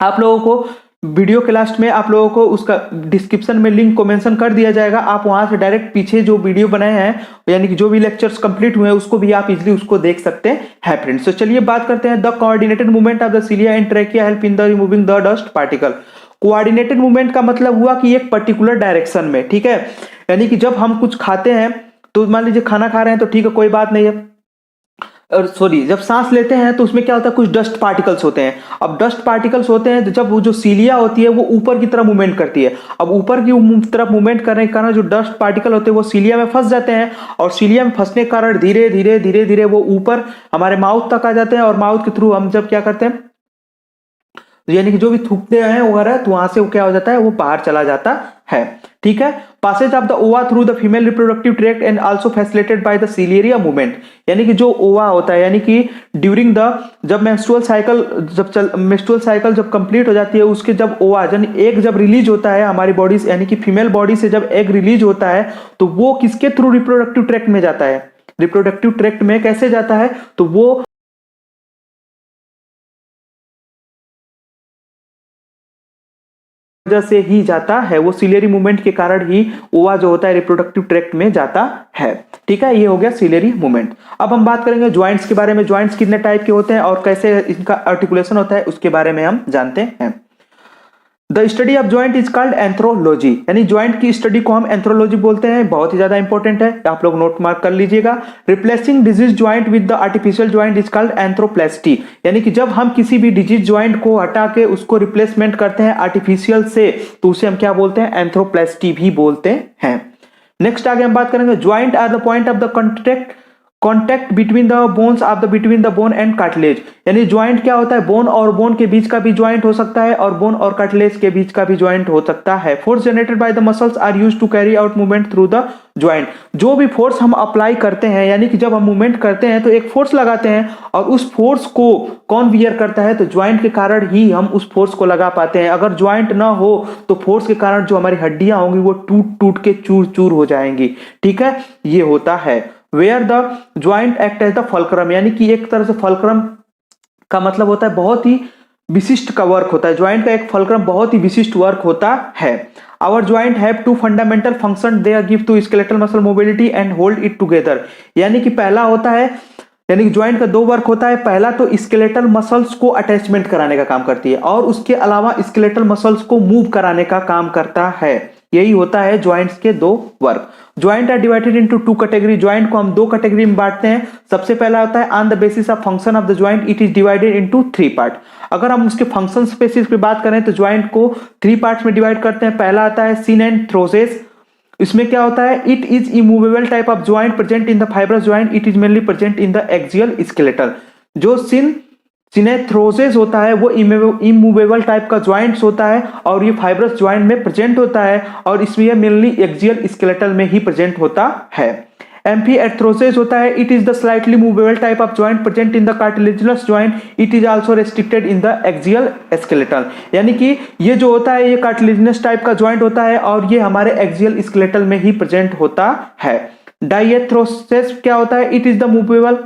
आप लोगों को वीडियो के लास्ट में आप लोगों को उसका डिस्क्रिप्शन में लिंक को मेंशन कर दिया जाएगा, आप वहां से डायरेक्ट पीछे जो वीडियो बनाए हैं यानी कि जो भी लेक्चर्स कंप्लीट हुए हैं उसको भी आप इजीली उसको देख सकते हैं फ्रेंड्स। तो चलिए बात करते हैं the coordinated movement of the cilia and trachea help in the removing the dust particle. Coordinated movement का मतलब हुआ कि एक पर्टिकुलर डायरेक्शन में, ठीक है, यानी कि जब हम कुछ खाते हैं तो मान लीजिए खाना खा रहे हैं तो ठीक है कोई बात नहीं है, और सॉरी जब सांस लेते हैं तो उसमें क्या होता है, कुछ डस्ट पार्टिकल्स होते हैं। अब डस्ट पार्टिकल्स होते हैं तो जब वो जो सीलिया होती है वो ऊपर की तरफ मूवमेंट करती है, अब ऊपर की तरफ मूवमेंट करने के कारण जो डस्ट पार्टिकल होते हैं वो सीलिया में फंस जाते हैं, और सीलिया में फंसने के कारण धीरे धीरे धीरे धीरे वो ऊपर हमारे माउथ तक आ जाते हैं, और माउथ के थ्रू हम जब क्या करते हैं यानी कि जो भी थूकते हैं वगैरह तो वहां से वो क्या हो जाता है, वो बाहर चला जाता है, ठीक है। Passage of the ova through the female reproductive tract and also facilitated by the ciliary movement, यानी कि जो ओवा होता है यानी कि ड्यूरिंग द जब मेंस्ट्रुअल साइकिल जब कंप्लीट हो जाती है उसके जब ओवा यानी एग जब रिलीज होता है हमारी बॉडी से यानी कि फीमेल बॉडी से जब एग रिलीज होता है तो वो किसके थ्रू रिप्रोडक्टिव ट्रैक्ट में जाता है, रिप्रोडक्टिव ट्रैक्ट में कैसे जाता है, तो वो वजह से ही जाता है, वो सिलियरी मूवमेंट के कारण ही ओवा जो होता है रिप्रोडक्टिव ट्रैक्ट में जाता है, ठीक है। ये हो गया सिलियरी मूवमेंट। अब हम बात करेंगे ज्वाइंट्स के बारे में, ज्वाइंट्स कितने टाइप के होते हैं और कैसे इनका आर्टिकुलेशन होता है उसके बारे में हम जानते हैं। The study of joint is called arthrology, यानी ज्वाइंट की स्टडी को हम एंथ्रोलॉजी बोलते हैं, बहुत ही ज्यादा इंपॉर्टेंट है, आप लोग नोट मार्क कर लीजिएगा। Replacing disease joint with the artificial joint is called arthroplasty, यानी कि जब हम किसी भी डिजीज ज्वाइंट को हटा के उसको रिप्लेसमेंट करते हैं आर्टिफिशियल से तो उसे हम क्या बोलते हैं, एंथ्रोप्लास्टी भी बोलते हैं। नेक्स्ट आगे हम बात करेंगे joint are the point of the contact between the bones of the between the bone and cartilage, यानी ज्वाइंट क्या होता है, बोन और बोन के बीच का भी ज्वाइंट हो सकता है और बोन और कार्टिलेज के बीच का भी ज्वाइंट हो सकता है। Force generated by the muscles are used to carry out movement through the joint, जो भी फोर्स हम अप्लाई करते हैं यानी कि जब हम मूवमेंट करते हैं तो एक फोर्स लगाते हैं और उस फोर्स को कौन बियर करता है, तो ज्वाइंट के कारण ही हम उस फोर्स को लगा पाते हैं। अगर ज्वाइंट ना हो तो फोर्स के कारण जो हमारी हड्डियां होंगी वो टूट टूट के चूर चूर हो जाएंगी, ठीक है, ये होता है। Where the joint act as the fulcrum, यानी कि एक तरह से फल्क्रम का मतलब होता है बहुत ही विशिष्ट का वर्क होता है, ज्वाइंट का एक फल्क्रम बहुत ही विशिष्ट वर्क होता है। Our joint have two fundamental function, they give to skeletal muscle mobility and hold it together, यानी कि पहला होता है यानी कि ज्वाइंट का दो वर्क होता है, पहला तो स्केलेटल मसल्स को अटैचमेंट कराने का काम करती है और उसके अलावा स्केलेटल मसल्स को मूव कराने का काम करता है, यही होता है ज्वाइंट्स के दो work. Joint are divided into two category, joint को हम दो कैटेगरी में बांटते हैं। सबसे पहला होता है on the basis of function of the joint it is divided into three part, अगर हम उसके फंक्शन बेसिस पे बात करें तो ज्वाइंट को थ्री पार्ट्स में डिवाइड करते हैं। पहला आता है सिन एंड थ्रोसेस, इसमें क्या होता है, it is immovable type of joint present in the fibrous joint, it is mainly present in the axial skeletal. जो सिनेथ्रोसिस होता है वो इमूवेबल टाइप का ज्वाइंट्स होता है और ये फाइब्रस ज्वाइंट में प्रेजेंट होता है और इसमें मेनली एक्सियल स्केलेटल में ही प्रेजेंट होता है। एम्फीएर्थ्रोसिस होता है, it is the slightly movable type of joint present in the cartilaginous joint, it is also restricted in the axial skeletal, यानी कि ये जो होता है ये कार्टिलेजिनस टाइप का ज्वाइंट होता है और ये हमारे एक्सियल स्केलेटल में ही प्रेजेंट होता है। डाइएथ्रोसिस क्या होता है, इट इज द मूवेबल,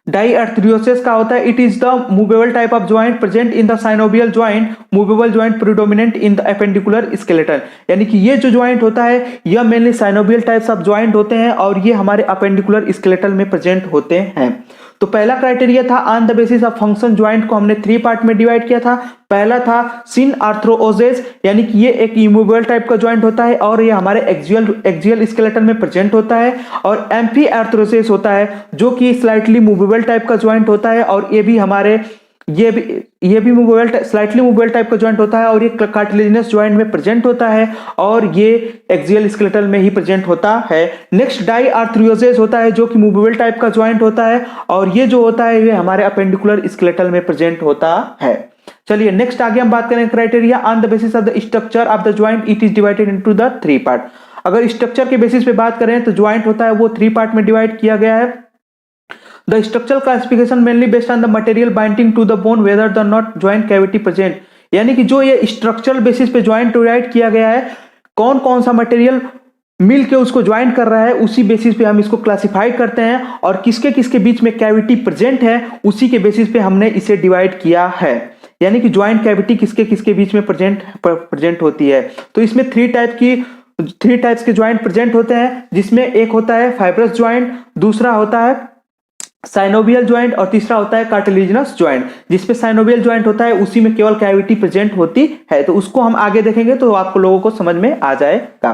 डाइआर्थ्रियोसिस का होता है, it is the movable type of joint present in the synovial joint, movable joint predominant in the appendicular skeleton, यानी कि ये जो ज्वाइंट होता है यह mainly synovial types of joint होते हैं और ये हमारे अपेंडिकुलर स्केलेटल में प्रेजेंट होते हैं। तो पहला क्राइटेरिया था on the basis of function, joint को हमने थ्री पार्ट में डिवाइड किया था। पहला था सिन आर्थ्रोओसिस, यानी कि ये एक इमूवेबल टाइप का ज्वाइंट होता है और ये हमारे एक्सियल स्केलेटन में प्रेजेंट होता है। और एम्फीआर्थ्रोसिस होता है जो कि स्लाइटली मूवेबल टाइप का ज्वाइंट होता है और ये भी हमारे ये भी मूवेबल स्लाइटली मूवेबल टाइप का ज्वाइंट होता है और ये कार्टिलेजिनस ज्वाइंट में प्रेजेंट होता है और ये एक्सियल स्केलेटल में ही प्रेजेंट होता है। नेक्स्ट डाइआर्थ्रियोसिस होता है जो कि मूवेबल टाइप का ज्वाइंट होता है और ये जो होता है ये हमारे अपेंडिकुलर स्केलेटल में प्रेजेंट होता है। चलिए नेक्स्ट आगे हम बात करें criteria on the basis of the structure of the joint, it is divided into the three part. अगर स्ट्रक्चर के बेसिस पे बात करें तो ज्वाइंट होता है वो थ्री पार्ट में डिवाइड किया गया है। The structural classification mainly based on the material binding to the bone whether the not joint cavity present, यानी कि जो ये स्ट्रक्चरल बेसिस पे ज्वाइंट डिवाइड किया गया है, कौन कौन सा मटेरियल मिल के उसको ज्वाइंट कर रहा है उसी बेसिस पे हम इसको क्लासिफाई करते हैं और किसके किसके बीच में कैविटी प्रेजेंट है उसी के बेसिस पे हमने इसे डिवाइड किया है। यानी कि ज्वाइंट कैविटी किसके किसके बीच में प्रेजेंट होती है। तो इसमें थ्री टाइप्स के ज्वाइंट प्रेजेंट होते हैं, जिसमें एक होता है फाइब्रस ज्वाइंट, दूसरा होता है साइनोवियल ज्वाइंट और तीसरा होता है कार्टिलेजिनस ज्वाइंट। जिसमें साइनोवियल ज्वाइंट होता है उसी में केवल कैविटी प्रेजेंट होती है। तो उसको हम आगे देखेंगे तो आप लोगों को समझ में आ जाएगा।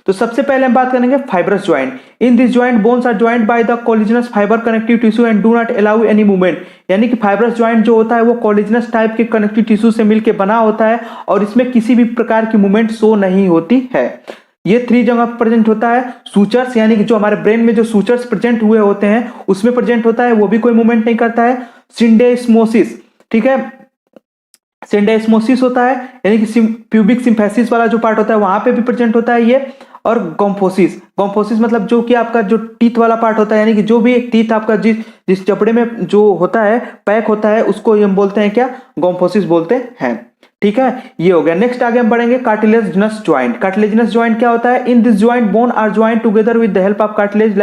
तो सबसे पहले हम बात करेंगे fibrous joint. In this joint bones are joint by the collagenous fibre connective tissue and do not allow any movement. यानी कि फाइब्रस ज्वाइंट जो होता है वो कोलिजिनस टाइप के कनेक्टिव टिश्यू से मिलकर बना होता है और इसमें किसी भी प्रकार की मूवमेंट शो नहीं होती है। ये थ्री जगह प्रेजेंट होता है। सूचर्स यानी कि जो हमारे ब्रेन में जो सूचर्स प्रेजेंट हुए होते हैं उसमें प्रेजेंट होता है, वो भी कोई मूवमेंट नहीं करता है। सिंडेस्मोसिस, ठीक है, सिंडेस्मोसिस होता है यानी कि प्यूबिक सिम्फेसिस वाला जो पार्ट होता है वहां पे भी प्रेजेंट होता है ये। और गोम्फोसिस मतलब जो कि आपका जो टीथ वाला पार्ट होता है, यानी कि जो भी टीथ आपका जिस जबड़े में जो होता है पैक होता है उसको हम बोलते हैं क्या, गोम्फोसिस बोलते हैं। ठीक है, ये हो गया। नेक्स्ट आगे हम बढ़ेंगे कार्टिलेजिनस ज्वाइंट। कार्टिलेजिनस ज्वाइंट क्या होता है? In this joint bone are joint together with the help of cartilage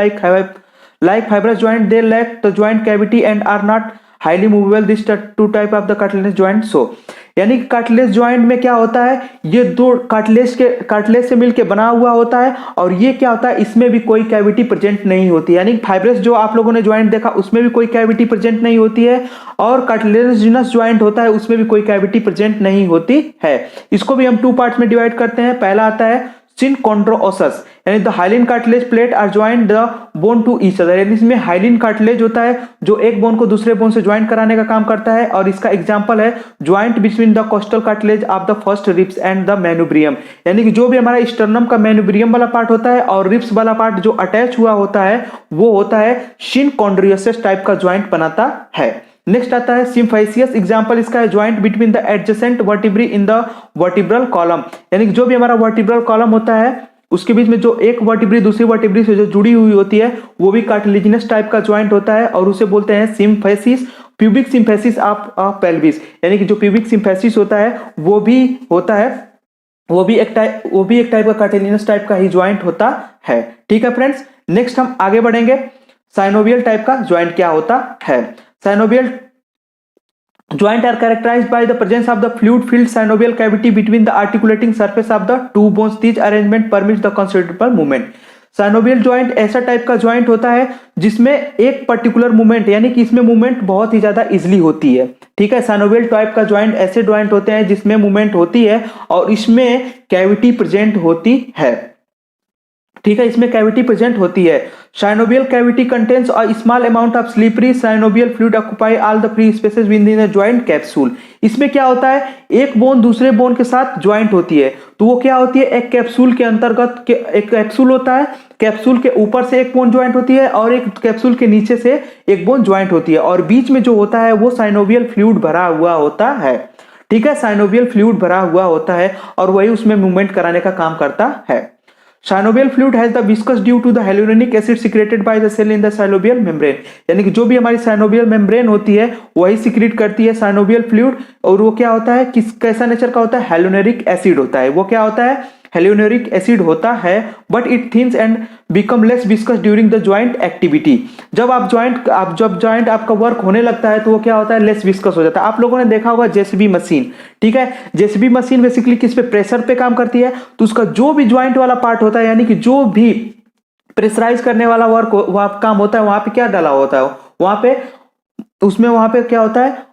like fibrous joint they lack the joint cavity and are not highly movable. This two type of the cartilage joint so यानी कि cartilage joint में क्या होता है, ये दो cartilage से मिलके बना हुआ होता है और ये क्या होता है, इसमें भी कोई कैविटी प्रेजेंट नहीं होती। यानी फाइब्रस जो आप लोगों ने ज्वाइंट देखा उसमें भी कोई कैविटी प्रेजेंट नहीं होती है और कार्टिलेजिनस ज्वाइंट होता है उसमें भी कोई कैविटी प्रेजेंट नहीं होती है। इसको भी हम टू पार्ट्स में डिवाइड करते हैं। पहला आता है सिनकॉन्ड्रोओसस यानी the hyaline cartilage plate are joint the bone to each other. यानी इसमें हाइलिन कार्टिलेज होता है जो एक बोन को दूसरे बोन से ज्वाइंट कराने का काम करता है और इसका एग्जांपल है joint between the costal cartilage of the first ribs and the manubrium. यानी कि जो भी हमारा स्टर्नम का मैनुब्रियम वाला पार्ट होता है और रिब्स वाला पार्ट जो अटैच हुआ होता है वो होता है सिनकॉन्ड्रोओसस टाइप का ज्वाइंट बनाता है। नेक्स्ट आता है सिम्फाइसियस। एग्जांपल इसका है joint between the adjacent vertebrae in the vertebral column. यानी कि जो भी हमारा वर्टिब्रल कॉलम होता है उसके बीच में जो एक वर्टिब्री दूसरी वर्टिब्री से जो जुड़ी हुई होती है वो भी कार्टिलेजिनस टाइप का ज्वाइंट होता है और उसे बोलते हैं symphysis, pubic symphysis of pelvis. यानी कि जो प्यूबिक सिम्फेसिस होता है वो भी एक टाइप का कार्टिलेजिनस टाइप का ही ज्वाइंट होता है। ठीक है फ्रेंड्स, नेक्स्ट हम आगे बढ़ेंगे। साइनोवियल टाइप का ज्वाइंट क्या होता है? Synovial joint are characterized by the presence of the fluid-filled synovial cavity between the articulating surface of the two bones. This arrangement permits the considerable movement. Synovial joint ऐसा type का joint होता है जिसमें एक particular movement यानी कि इसमें movement बहुत ही ज्यादा इजीली होती है। ठीक है, साइनोवियल टाइप का ज्वाइंट ऐसे ज्वाइंट होते हैं जिसमें मूवमेंट होती है और इसमें कैविटी प्रेजेंट होती है। ठीक है, इसमें कैविटी प्रेजेंट होती है। Synovial cavity contains a small amount of slippery synovial fluid occupy all the free spaces within the joint capsule. इसमें क्या होता है, एक बोन दूसरे बोन के साथ ज्वाइंट होती है तो वो क्या होती है, एक कैप्सूल के अंतर्गत एक कैप्सूल होता है, कैप्सूल के ऊपर से एक बोन ज्वाइंट होती है और एक कैप्सूल के नीचे से एक बोन ज्वाइंट होती है और बीच में जो होता है वो साइनोवियल फ्लूइड भरा हुआ होता है। ठीक है, साइनोवियल फ्लूइड भरा हुआ होता है और वही उसमें मूवमेंट कराने का काम करता है। Synovial fluid has the viscous due to the hyaluronic acid secreted by the cell in the synovial membrane। यानी कि जो भी हमारी synovial membrane होती है वही सिक्रेट करती है synovial fluid और वो क्या होता है, कैसा नेचर का होता है, hyaluronic acid होता है। वो क्या होता है, hyaluronic acid होता है but it thins and become less viscous during the joint activity। जब ज्वाइंट आपका वर्क होने लगता है तो वो क्या होता है, लेस विस्कस हो जाता है। आप लोगों ने देखा होगा जेसीबी मशीन। ठीक है, जेसीबी मशीन बेसिकली किस पे, प्रेशर पे काम करती है। तो उसका जो भी ज्वाइंट वाला पार्ट होता है यानी कि जो भी प्रेशराइज करने वाला वर्क काम होता है वहां पे क्या डाला होता है, वहां पे क्या होता है,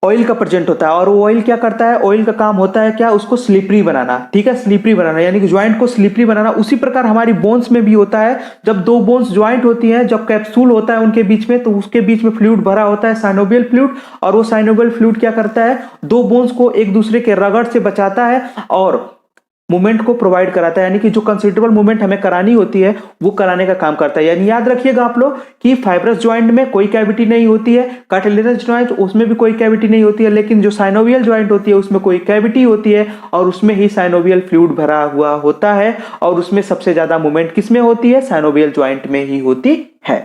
ऑयल का प्रेजेंट होता है और वो ऑयल क्या करता है, ऑयल का काम होता है क्या, उसको स्लिपरी बनाना। ठीक है, स्लिपरी बनाना यानी कि ज्वाइंट को स्लिपरी बनाना। उसी प्रकार हमारी बोन्स में भी होता है, जब दो बोन्स ज्वाइंट होती हैं, जब कैप्सूल होता है उनके बीच में तो उसके बीच में फ्लूइड भरा होता है साइनोवियल फ्लूइड और वो साइनोवियल फ्लूइड क्या करता है, दो बोन्स को एक दूसरे के रगड़ से बचाता है और मूवमेंट को प्रोवाइड कराता है। यानी कि जो कंसिडरेबल मूवमेंट हमें करानी होती है वो कराने का काम करता है। यानी याद रखिएगा आप लोग कि फाइब्रस ज्वाइंट में कोई कैविटी नहीं होती है, कार्टिलेजिनस ज्वाइंट उसमें भी कोई कैविटी नहीं होती है, लेकिन जो साइनोवियल ज्वाइंट होती है उसमें कोई कैविटी होती है और उसमें ही साइनोवियल फ्लूइड भरा हुआ होता है और उसमें सबसे ज्यादा मूवमेंट किसमें होती है, साइनोवियल ज्वाइंट में ही होती है।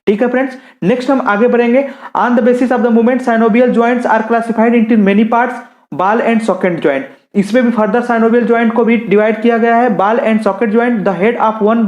ठीक है फ्रेंड्स, नेक्स्ट हम आगे बढ़ेंगे। On the basis of the movement synovial joints are classified into many parts, ball and socket joint. इसमें भी फर्दर साइनोवियल ज्वाइंट को भी डिवाइड किया गया है। Ball and socket joint, the head of one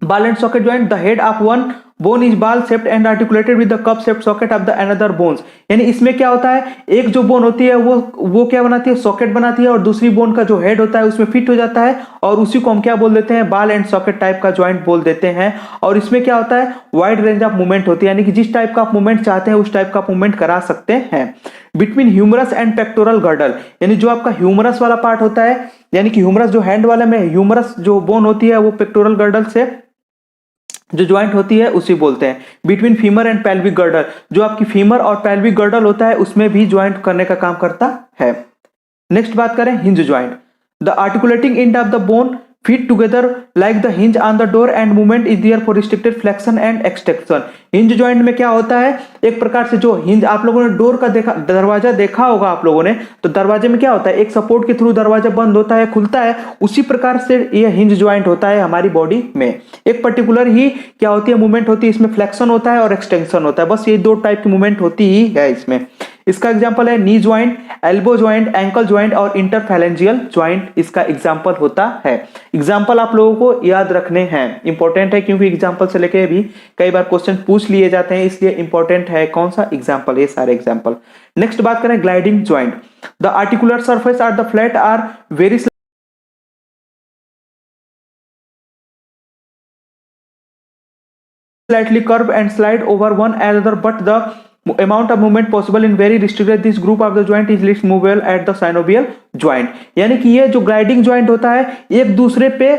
ball and socket joint, the head of one bone is ball shaped and articulated with the cup shaped socket of the another bones. यानी इसमें क्या होता है, एक जो bone होती है वो क्या बनाती है, सॉकेट बनाती है, और दूसरी बोन का जो हेड होता है उसमें फिट हो जाता है, और उसी को हम क्या बोल देते हैं, बॉल एंड सॉकेट टाइप का ज्वाइंट बोल देते हैं। और इसमें क्या होता है, वाइड रेंज ऑफ मूवमेंट होती है, यानी कि जिस टाइप का आप मूवमेंट चाहते हैं उस टाइप का मूवमेंट करा सकते हैं। Between humerus and pectoral girdle, यानी जो आपका ह्यूमरस वाला पार्ट होता है, यानी कि ह्यूमरस जो हैंड वाला में ह्यूमरस जो बोन होती है वो पेक्टोरल गर्डल से जो ज्वाइंट होती है उसी बोलते हैं। Between femur and pelvic girdle, जो आपकी फीमर और पेल्विक गर्डल होता है उसमें भी ज्वाइंट करने का काम करता है। नेक्स्ट बात करें hinge joint. The articulating end of the bone fit together like the hinge on the door and movement is there for restricted flexion and extension। Hinge joint में क्या होता है, एक प्रकार से जो हिंज आप लोगों ने डोर का देखा, दरवाजा देखा होगा आप लोगों ने, तो दरवाजे में क्या होता है, एक सपोर्ट के थ्रू दरवाजा बंद होता है खुलता है, उसी प्रकार से ये हिंज ज्वाइंट होता है हमारी बॉडी में। एक पर्टिकुलर ही क्या होती है, मूवमेंट होती है, इसमें फ्लेक्शन होता है और एक्सटेंशन होता है, बस ये दो टाइप की मूवमेंट होती ही है इसमें। इसका एग्जांपल है knee joint, elbow joint, ankle joint और इंटरफैलेंजियल ज्वाइंट इसका एग्जांपल होता है। एग्जांपल आप लोगों को याद रखने हैं, इंपॉर्टेंट है, क्योंकि एग्जांपल से लेके भी कई बार क्वेश्चन पूछ लिए जाते हैं, इसलिए इंपॉर्टेंट है कौन सा एग्जांपल, ये सारे एग्जांपल। नेक्स्ट बात करें gliding joint. The articular surface are the flat are very slightly curved and slide over one another, but the amount of movement possible in very restricted this group of the joint is least movable at the synovial joint। यानी कि ये जो gliding joint होता है एक दूसरे पे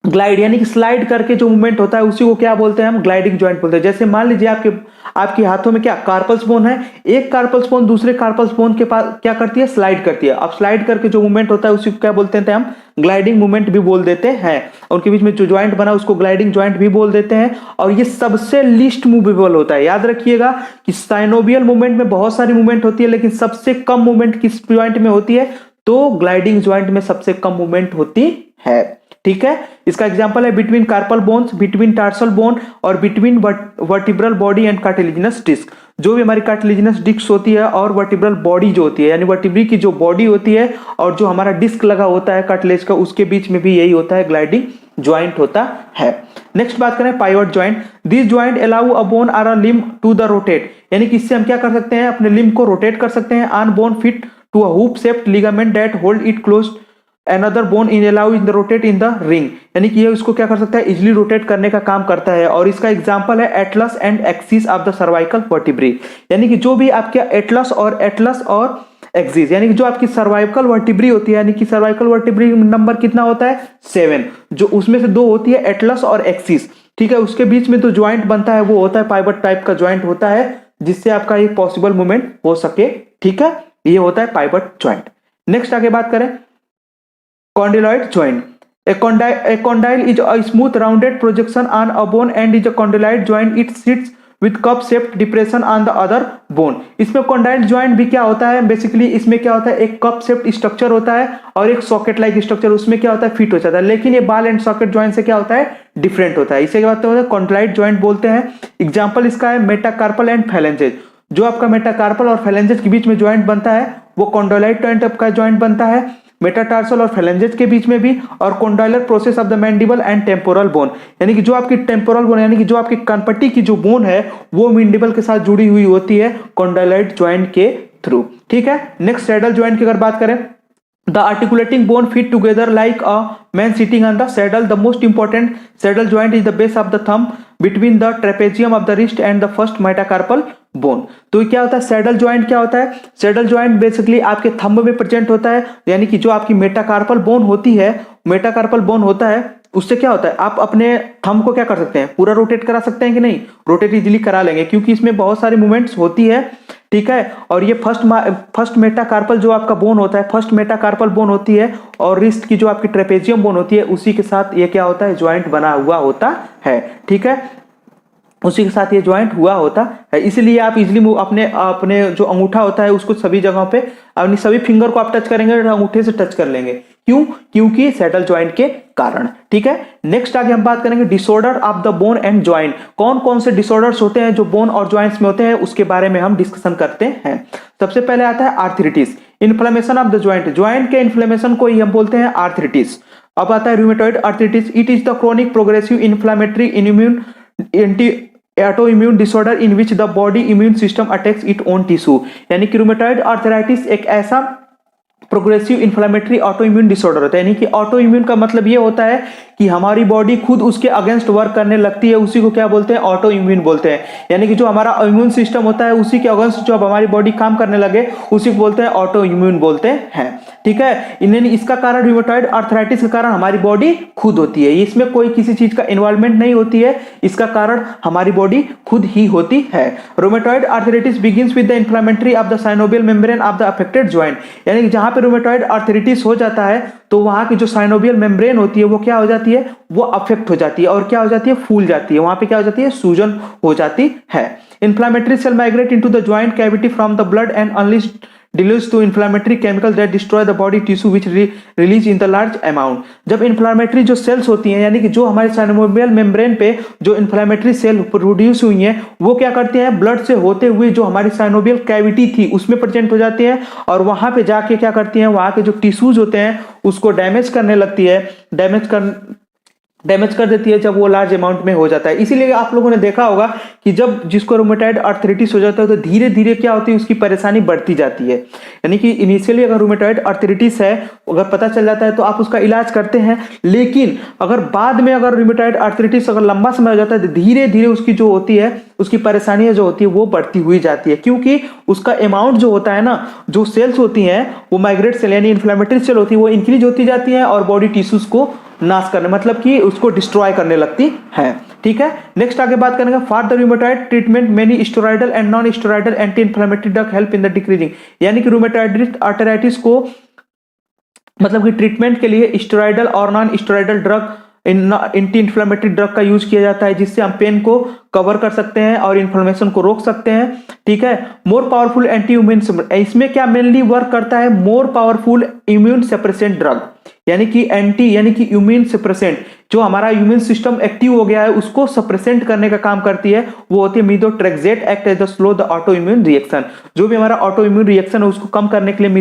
glide यानी कि स्लाइड करके जो मूवमेंट होता है उसी को क्या बोलते हैं, हम ग्लाइडिंग ज्वाइंट बोलते हैं। जैसे मान लीजिए आपके हाथों में क्या कार्पल्स बोन है, एक कार्पल्स बोन दूसरे कार्पल्स बोन के पास क्या करती है, स्लाइड करती है। अब स्लाइड करके जो मूवमेंट होता है उसी को क्या बोलते हैं, हम ग्लाइडिंग मूवमेंट भी बोल देते हैं। उनके बीच में जो ज्वाइंट बना उसको ग्लाइडिंग ज्वाइंट भी बोल देते हैं, और ये सबसे लीस्ट मूवेबल होता है। याद रखिएगा कि साइनोवियल मूवमेंट में बहुत सारी मूवमेंट होती है, लेकिन सबसे कम मूवमेंट किस ज्वाइंट में होती है, तो ग्लाइडिंग ज्वाइंट में सबसे कम मूवमेंट होती है। ठीक है, इसका एग्जांपल है between carpal bones, between tarsal bone और between vertebral body and cartilaginous disc. जो भी हमारी कार्टिलेजिनस डिस्क होती है और वर्टिब्रल बॉडी जो होती है, यानी वर्टिब्री की जो बॉडी होती है और जो हमारा डिस्क लगा होता है कार्टिलेज का, उसके बीच में भी यही होता है, ग्लाइडिंग ज्वाइंट होता है। नेक्स्ट बात करें pivot joint. This joint allow a bone और अ लिम्ब टू द रोटेट, यानी कि इससे हम क्या कर सकते हैं, अपने लिम्ब को रोटेट कर सकते हैं। On bone fit to a hoop shaped ligament that hold it close another bone in allow in the rotate in the ring, यानी कि ये उसको क्या कर सकता है, इजिली रोटेट करने का काम करता है। और इसका एग्जांपल है Atlas and axis of the cervical vertebrae, यानी कि जो भी आपके एटलस और एक्सिस, यानी कि जो आपकी सर्वाइकल वर्टिब्री होती है, यानी कि सर्वाइकल वर्टिब्री नंबर कितना होता है, 7, जो उसमें से 2 होती है एटलस और एक्सिस। ठीक है, उसके बीच में तो ज्वाइंट बनता है वो होता है पाइवट टाइप का ज्वाइंट होता है, जिससे आपका एक पॉसिबल मूवमेंट हो सके। ठीक है, ये होता है पाइवट ज्वाइंट। नेक्स्ट आगे बात करें condyloid joint। A condyle is a smooth rounded projection on a bone and is a condyloid joint। It sits with cup shaped depression on the other bone। इसमें condyle joint भी क्या होता है, basically इसमें क्या होता है, एक कप शेप्ड स्ट्रक्चर होता है और एक सॉकेट लाइक स्ट्रक्चर, उसमें क्या होता है, फिट हो जाता है। लेकिन ये बॉल एंड सॉकेट जॉइंट से क्या होता है, डिफरेंट होता है। इसे क्या होता है, कॉन्डिलॉइड जॉइंट बोलते हैं। एग्जाम्पल इसका है मेटाकार्पल एंड फैलेंजेज। जो आपका मेटाकार्पल और फैलेंजेज के बीच में ज्वाइंट बनता है वो कॉन्डिलॉइड जॉइंट का ज्वाइंट बनता है, मेटाटार्सल और फैलेंजेस के बीच में भी। और condylar process of the mandible and temporal bone, यानी कि जो आपकी टेम्पोरल बोन यानी कि जो आपकी कनपट्टी की जो बोन है वो मैंडिबल के साथ जुड़ी हुई होती है कॉन्डाइलॉइड ज्वाइंट के थ्रू। ठीक है, नेक्स्ट सैडल ज्वाइंट की अगर बात करें, the articulating bone fit together like a man sitting on the saddle. The most important saddle joint is the base of the thumb between the trapezium of the wrist and the first metacarpal bone. तो क्या होता है saddle joint, क्या होता है saddle joint, basically आपके thumb में present होता है, यानी कि जो आपकी मेटाकार्पल बोन होती है, मेटाकार्पल बोन होता है, उससे क्या होता है आप अपने थंब को क्या कर सकते हैं, पूरा रोटेट करा सकते हैं कि नहीं, रोटेट इजीली करा लेंगे क्योंकि इसमें बहुत सारी मूवमेंट्स होती है। ठीक है, और ये फर्स्ट मेटाकार्पल जो आपका बोन होता है, फर्स्ट मेटाकार्पल बोन होती है और रिस्ट की जो आपकी ट्रेपेजियम बोन होती है उसी के साथ ये क्या होता है, ज्वाइंट बना हुआ होता है। ठीक है, उसी के साथ ये ज्वाइंट हुआ होता है, इसलिए आप इजीली अपने जो अंगूठा होता है उसको सभी जगहों पे अपनी सभी फिंगर को आप टच करेंगे और अंगूठे से टच कर लेंगे। क्यों, क्योंकि सैडल ज्वाइंट के कारण। ठीक है, नेक्स्ट आगे हम बात करेंगे disorder of the bone and joint. कौन कौन से डिसऑर्डर्स होते हैं जो बोन और ज्वाइंट्स में होते हैं उसके बारे में हम डिस्कशन करते हैं। सबसे पहले आता है arthritis, inflammation of the joint. Joint के इन्फ्लेमेशन को ही हम बोलते हैं आर्थराइटिस। अब आता है rheumatoid arthritis. It is the chronic progressive inflammatory anti auto immune disorder in which the body immune system attacks it own tissue, यानी कि रूमेटॉइड आर्थराइटिस एक ऐसा progressive inflammatory auto immune disorder होता है। यानी कि ऑटो इम्यून का मतलब ये होता है कि हमारी बॉडी खुद उसके अगेंस्ट वर्क करने लगती है, उसी को क्या बोलते हैं, ऑटो इम्यून बोलते हैं। यानी कि जो हमारा इम्यून सिस्टम होता है उसी के अगेंस्ट जो अब हमारी बॉडी काम करने लगे उसी को बोलते हैं ऑटो इम्यून बोलते हैं। ठीक है, इन्हें इसका कारण रूमेटॉइड आर्थराइटिस का कारण हमारी बॉडी खुद होती है, इसमें कोई किसी चीज का इन्वॉल्वमेंट नहीं होती है, इसका कारण हमारी बॉडी खुद ही होती है। Rheumatoid arthritis begins with the inflammatory of the synovial membrane of the affected joint, यानी कि जहां पे रूमेटॉइड आर्थराइटिस हो जाता है तो वहां की जो साइनोवियल मेम्ब्रेन होती है वो क्या हो जाती है, वो अफेक्ट हो जाती है और क्या हो जाती है, फूल जाती है, वहां पे क्या हो जाती है, सूजन हो जाती है। Inflammatory cell migrate into the joint cavity from the blood and unleash releases to inflammatory chemical that destroy the body tissue which release in the large amount. जब इन्फ्लेमेटरी जो सेल्स होती हैं, यानी कि जो हमारे साइनोवियल मेम्ब्रेन पे जो इन्फ्लेमेटरी सेल प्रोड्यूस हुई हैं वो क्या करते हैं, ब्लड से होते हुए जो हमारी साइनोवियल कैविटी थी उसमें प्रेजेंट हो जाती है और वहां पे जाके क्या करती हैं, वहां के जो टिश्यूज होते हैं उसको डैमेज करने लगती है, डैमेज कर देती है जब वो लार्ज अमाउंट में हो जाता है। इसीलिए आप लोगों ने देखा होगा कि जब जिसको रूमेटॉइड आर्थराइटिस हो जाता है तो धीरे धीरे क्या होती है, उसकी परेशानी बढ़ती जाती है। यानी कि इनिशियली अगर रूमेटॉइड आर्थराइटिस है, अगर पता चल जाता है तो आप उसका इलाज करते हैं, लेकिन अगर बाद में अगर रूमेटॉइड आर्थराइटिस अगर लंबा समय हो जाता है तो धीरे धीरे उसकी जो होती है, उसकी परेशानियां जो होती है वो बढ़ती हुई जाती है, क्योंकि उसका अमाउंट जो होता है ना, जो सेल्स होती हैं वो माइग्रेट सेल यानी इन्फ्लेमेटरी सेल होती है वो इंक्रीज होती जाती है और बॉडी टिश्यूज को नाश करने, मतलब कि उसको डिस्ट्रॉय करने लगती है। ठीक है, नेक्स्ट आगे बात करेंगे for the rheumatoid treatment many steroidal and non steroidal anti inflammatory drug help in the decreasing, यानी कि रूमेटॉइड आर्थराइटिस को मतलब कि ट्रीटमेंट के लिए स्टेरॉइडल और non steroidal drug anti inflammatory drug का यूज किया जाता है, जिससे हम पेन को कवर कर सकते हैं और इन्फ्लेमेशन को रोक सकते हैं। ठीक है, मोर पावरफुल एंटी इम्यून, इसमें क्या मेनली वर्क करता है, more powerful immune suppressant drug, यानी कि एंटी यानी कि इम्यून सप्रेसेंट, जो हमारा इम्यून सिस्टम एक्टिव हो गया है उसको सप्रेसेंट करने का काम करती है, वो होती है methotrexate act as the slow the autoimmune reaction. जो भी हमारा ऑटो इम्यून रिएक्शन है उसको कम करने के लिए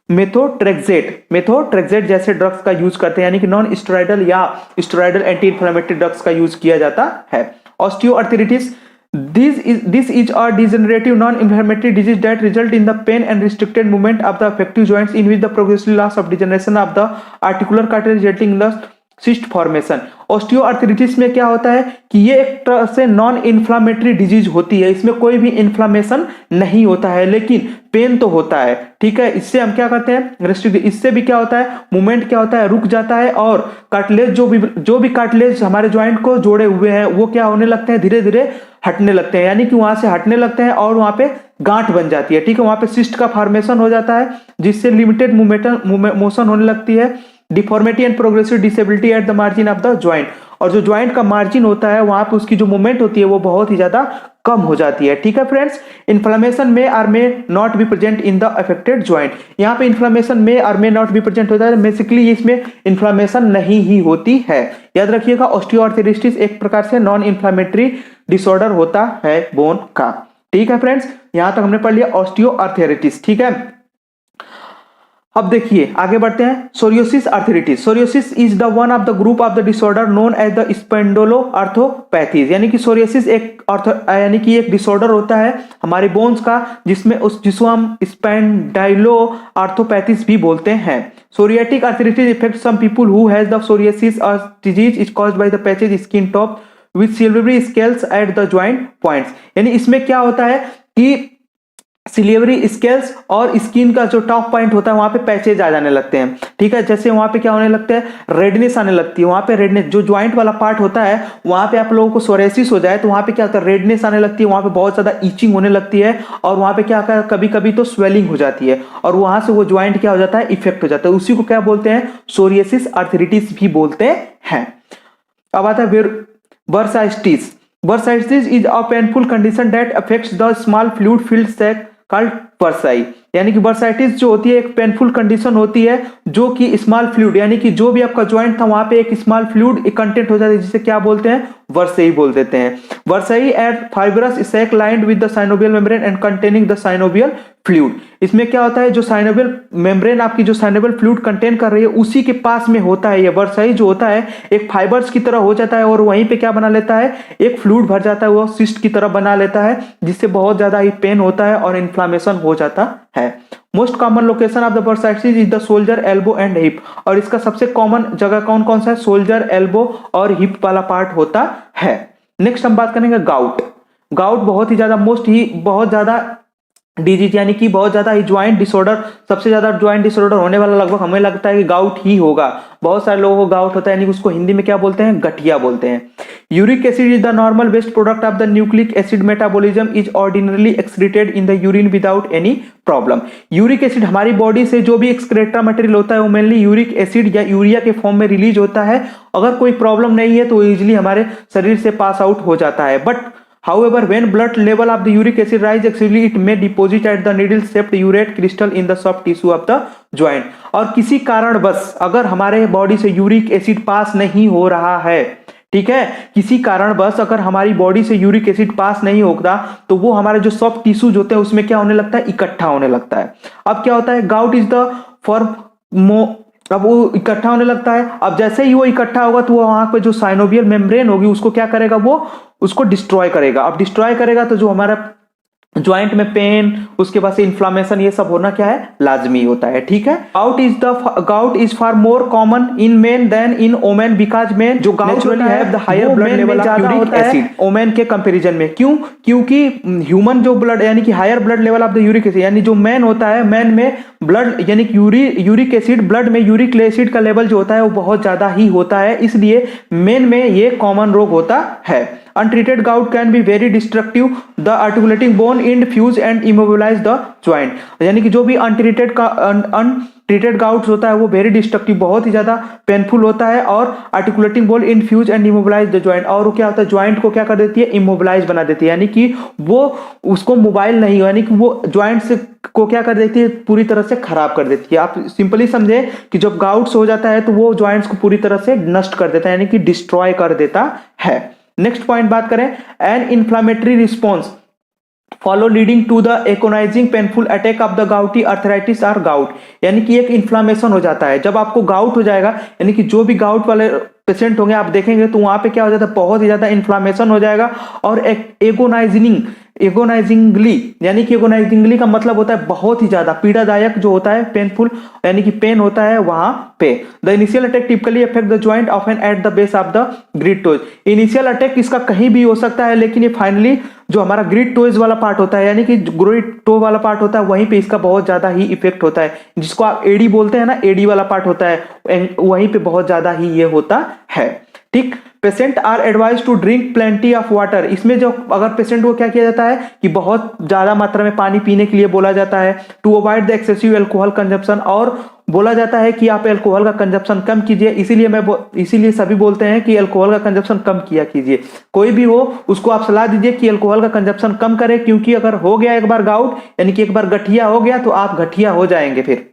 मेथोट्रेक्सेट जैसे ड्रग्स का यूज करते हैं, यानी कि नॉन स्टेरॉइडल या स्टेरॉइडल एंटी इन्फ्लेमेटरी ड्रग्स का यूज किया जाता है। Osteoarthritis, this is a degenerative non-inflammatory disease that result in the pain and restricted movement of the affected joints in which the progressive loss of degeneration of the articular cartilage resulting in the cyst formation. Osteoarthritis में क्या होता है कि ये एक तरह से non inflammatory disease होती है, इसमें कोई भी इन्फ्लामेशन नहीं होता है लेकिन पेन तो होता है। ठीक है, इससे हम क्या करते हैं, रेस्ट्रिक्ट, इससे भी क्या होता है, मूवमेंट क्या होता है, रुक जाता है और कार्टिलेज जो भी कार्टिलेज हमारे ज्वाइंट को जोड़े हुए हैं वो क्या होने लगते हैं, धीरे धीरे हटने लगते हैं, यानी कि वहां से हटने लगते हैं और वहां पे गांठ बन जाती है। ठीक है, वहां पे सिस्ट का फॉर्मेशन हो जाता है जिससे लिमिटेड मोशन होने लगती है, deformity and progressive disability at the margin of the joint, और जो ज्वाइंट का मार्जिन होता है वहां पे उसकी जो मूवमेंट होती है वो बहुत ही ज्यादा कम हो जाती है। ठीक है फ्रेंड्स, इन्फ्लेमेशन में are may not be present in the affected joint, यहाँ पे इन्फ्लेमेशन में are may not be present होता है, बेसिकली इसमें इन्फ्लेमेशन नहीं ही होती है। याद रखिएगा, ऑस्टियोआर्थराइटिस एक प्रकार से नॉन इन्फ्लेमेटरी डिसऑर्डर होता है बोन का। ठीक है फ्रेंड्स, यहां तक हमने पढ़ लिया ऑस्टियोआर्थराइटिस। ठीक है, अब देखिए आगे बढ़ते हैं, psoriasis arthritis. Psoriasis is the one of the group of the disorder known as the spondyloarthropathies, यानी कि सोरियोसिस यानी कि एक डिसऑर्डर होता है हमारे बोन्स का जिसको हम स्पेंडाइलोआर्थोपैथीज भी बोलते हैं। Psoriatic arthritis affect some people who has the psoriasis disease is caused by the patches skin top with silvery scales at the joint points, यानी इसमें क्या होता है कि सिल्वरी स्केल्स और स्किन का जो टॉप पॉइंट होता है वहां पे पैचेज आ जाने लगते हैं। ठीक है, जैसे वहां पे क्या होने लगता है, रेडनेस आने लगती है, वहां पे रेडनेस जो ज्वाइंट वाला पार्ट होता है वहां पे आप लोगों को सोरियोसिस हो जाए तो वहां पे क्या होता है, रेडनेस आने लगती है, वहां पे बहुत ज्यादा ईचिंग होने लगती है और वहां पे क्या होता है, कभी कभी तो स्वेलिंग हो जाती है और वहां से वो ज्वाइंट क्या हो जाता है, इफेक्ट हो जाता है, उसी को क्या बोलते हैं, सोरियोसिस आर्थराइटिस भी बोलते हैं। अब आता है bursitis। Bursitis is a painful condition that affects the small fluid-filled sac called Versailles, यानी कि वर्साइटिस जो होती है एक पेनफुल कंडीशन होती है जो कि स्मॉल फ्लूइड, यानी कि जो भी आपका ज्वाइंट था वहां पे एक स्मॉल फ्लूइड कंटेंट हो जाता है, जिसे क्या बोलते हैं, वर्साई बोल देते हैं। Bursae at fibrous sac lined with the synovial membrane and containing the synovial fluid. इसमें क्या होता है, जो साइनोवियल मेम्ब्रेन आपकी जो साइनोवियल फ्लूइड कंटेन कर रही है उसी के पास में होता है। ये वर्साई जो होता है एक फाइबर्स की तरह हो जाता है और वहीं पे क्या बना लेता है, एक फ्लूइड भर जाता है, वो सिस्ट की तरह बना लेता है, जिससे बहुत ज्यादा ही पेन होता है और इन्फ्लामेशन हो जाता है। Most common location of the bursitis is the shoulder, elbow and hip. और इसका सबसे कॉमन जगह कौन कौन सा है, शोल्डर, एल्बो और हिप वाला पार्ट होता है। नेक्स्ट हम बात करेंगे गाउट। गाउट बहुत ही ज्यादा बहुत ज्यादा डिजीज, यानी कि बहुत ज्यादा ही ज्वाइंट डिसऑर्डर, सबसे ज्यादा ज्वाइंट डिसऑर्डर होने वाला लगभग हमें लगता है कि गाउट ही होगा। बहुत सारे लोगों को गाउट होता है, यानी कि उसको हिंदी में क्या बोलते हैं, गठिया बोलते हैं। Uric acid is the normal waste product of the nucleic acid metabolism is ordinarily excreted in the urine without any problem. Uric acid हमारी बॉडी से जो भी एक्सक्रेटा मटेरियल होता है वो मेनली यूरिक एसिड या यूरिया के फॉर्म में रिलीज होता है। अगर कोई प्रॉब्लम नहीं है तो इजिली हमारे शरीर से पास आउट हो जाता है। But however, when blood level of the uric acid rise excessively, it may deposit at the needle-shaped urate crystal in the soft tissue of the joint। और किसी कारण बस अगर हमारे बॉडी से यूरिक एसिड पास नहीं हो रहा है, ठीक है, किसी कारण बस अगर हमारी बॉडी से यूरिक एसिड पास नहीं होता तो वो हमारे जो सॉफ्ट टिश्यूज होते हैं उसमें क्या होने लगता है, इकट्ठा होने लगता है। अब क्या होता है, गाउट इज द फॉर्म, अब वो इकट्ठा होने लगता है। अब जैसे ही वो इकट्ठा होगा तो वो वहां पे जो साइनोवियल मेम्ब्रेन होगी उसको क्या करेगा, वो उसको डिस्ट्रॉय करेगा। अब डिस्ट्रॉय करेगा तो जो हमारा ज्वाइंट में पेन, उसके बाद से इन्फ्लामेशन, ये सब होना क्या है, लाजमी होता है। ठीक है, gout is far more common in men than in women because men जो गाउट है the higher blood level of uric acid women के कंपैरिजन में। क्यों, क्योंकि ह्यूमन जो ब्लड यानी कि higher blood level of the uric acid, यानी जो मैन होता है, मैन में ब्लड यानी कि यूरिक एसिड, ब्लड में यूरिक एसिड का लेवल जो होता है वो बहुत ज्यादा ही होता है, इसलिए मेन में ये कॉमन रोग होता है। Untreated gout can be very destructive. The articulating bone end fuse and immobilize the joint। यानी कि जो भी अनट्रीटेड गाउट्स होता है वो वेरी डिस्ट्रक्टिव, बहुत ही ज्यादा पेनफुल होता है, और articulating bone infuse and immobilise the joint. और वो क्या होता है, ज्वाइंट को क्या कर देती है, इमोबिलाइज बना देती है, यानी कि वो उसको मोबाइल नहीं, यानी कि वो ज्वाइंट से को क्या कर देती है, पूरी तरह से खराब कर देती है। आप सिंपली समझे कि जब गाउट्स हो जाता है तो वो ज्वाइंट्स को पूरी तरह से नष्ट कर देता है, यानी कि डिस्ट्रॉय कर देता है। नेक्स्ट पॉइंट बात करें, an inflammatory response follow leading to the agonising painful attack of the gouty arthritis और गाउट। यानी कि एक इन्फ्लामेशन हो जाता है जब आपको गाउट हो जाएगा, यानी कि जो भी गाउट वाले पेशेंट होंगे आप देखेंगे तो वहां पे क्या हो जाता है, बहुत ही ज्यादा इन्फ्लामेशन हो जाएगा। और एगोनाइजिंगली, यानी कि एगोनाइजिंगली का मतलब होता है बहुत ही ज्यादा पीड़ादायक जो होता है, पेनफुल, यानी कि पेन होता है वहां पे। The initial attack typically affect the joint often at the base of the grid toes. Initial attack इसका कहीं भी हो सकता है, लेकिन ये फाइनली जो हमारा ग्रिड टोज वाला पार्ट होता है, यानी कि ग्रिड टो वाला पार्ट होता है, वहीं पे इसका बहुत ज्यादा ही इफेक्ट होता है, जिसको आप एडी बोलते हैं ना, एडी वाला पार्ट होता है, वहीं पे बहुत ज्यादा ही ये होता है। ठीक, patient are advise to drink plenty of water. इसमें जो अगर पेशेंट को क्या किया जाता है कि बहुत ज्यादा मात्रा में पानी पीने के लिए बोला जाता है। To avoid the excessive alcohol consumption, और बोला जाता है कि आप एल्कोहल का कंजप्शन कम कीजिए। इसीलिए सभी बोलते हैं कि एल्कोहल का कंजप्शन कम किया कीजिए। कोई भी हो उसको आप सलाह दीजिए कि एल्कोहल का कंजप्शन कम करे, क्योंकि अगर हो गया एक बार गाउट, यानी कि एक बार गठिया हो गया तो आप गठिया हो जाएंगे फिर।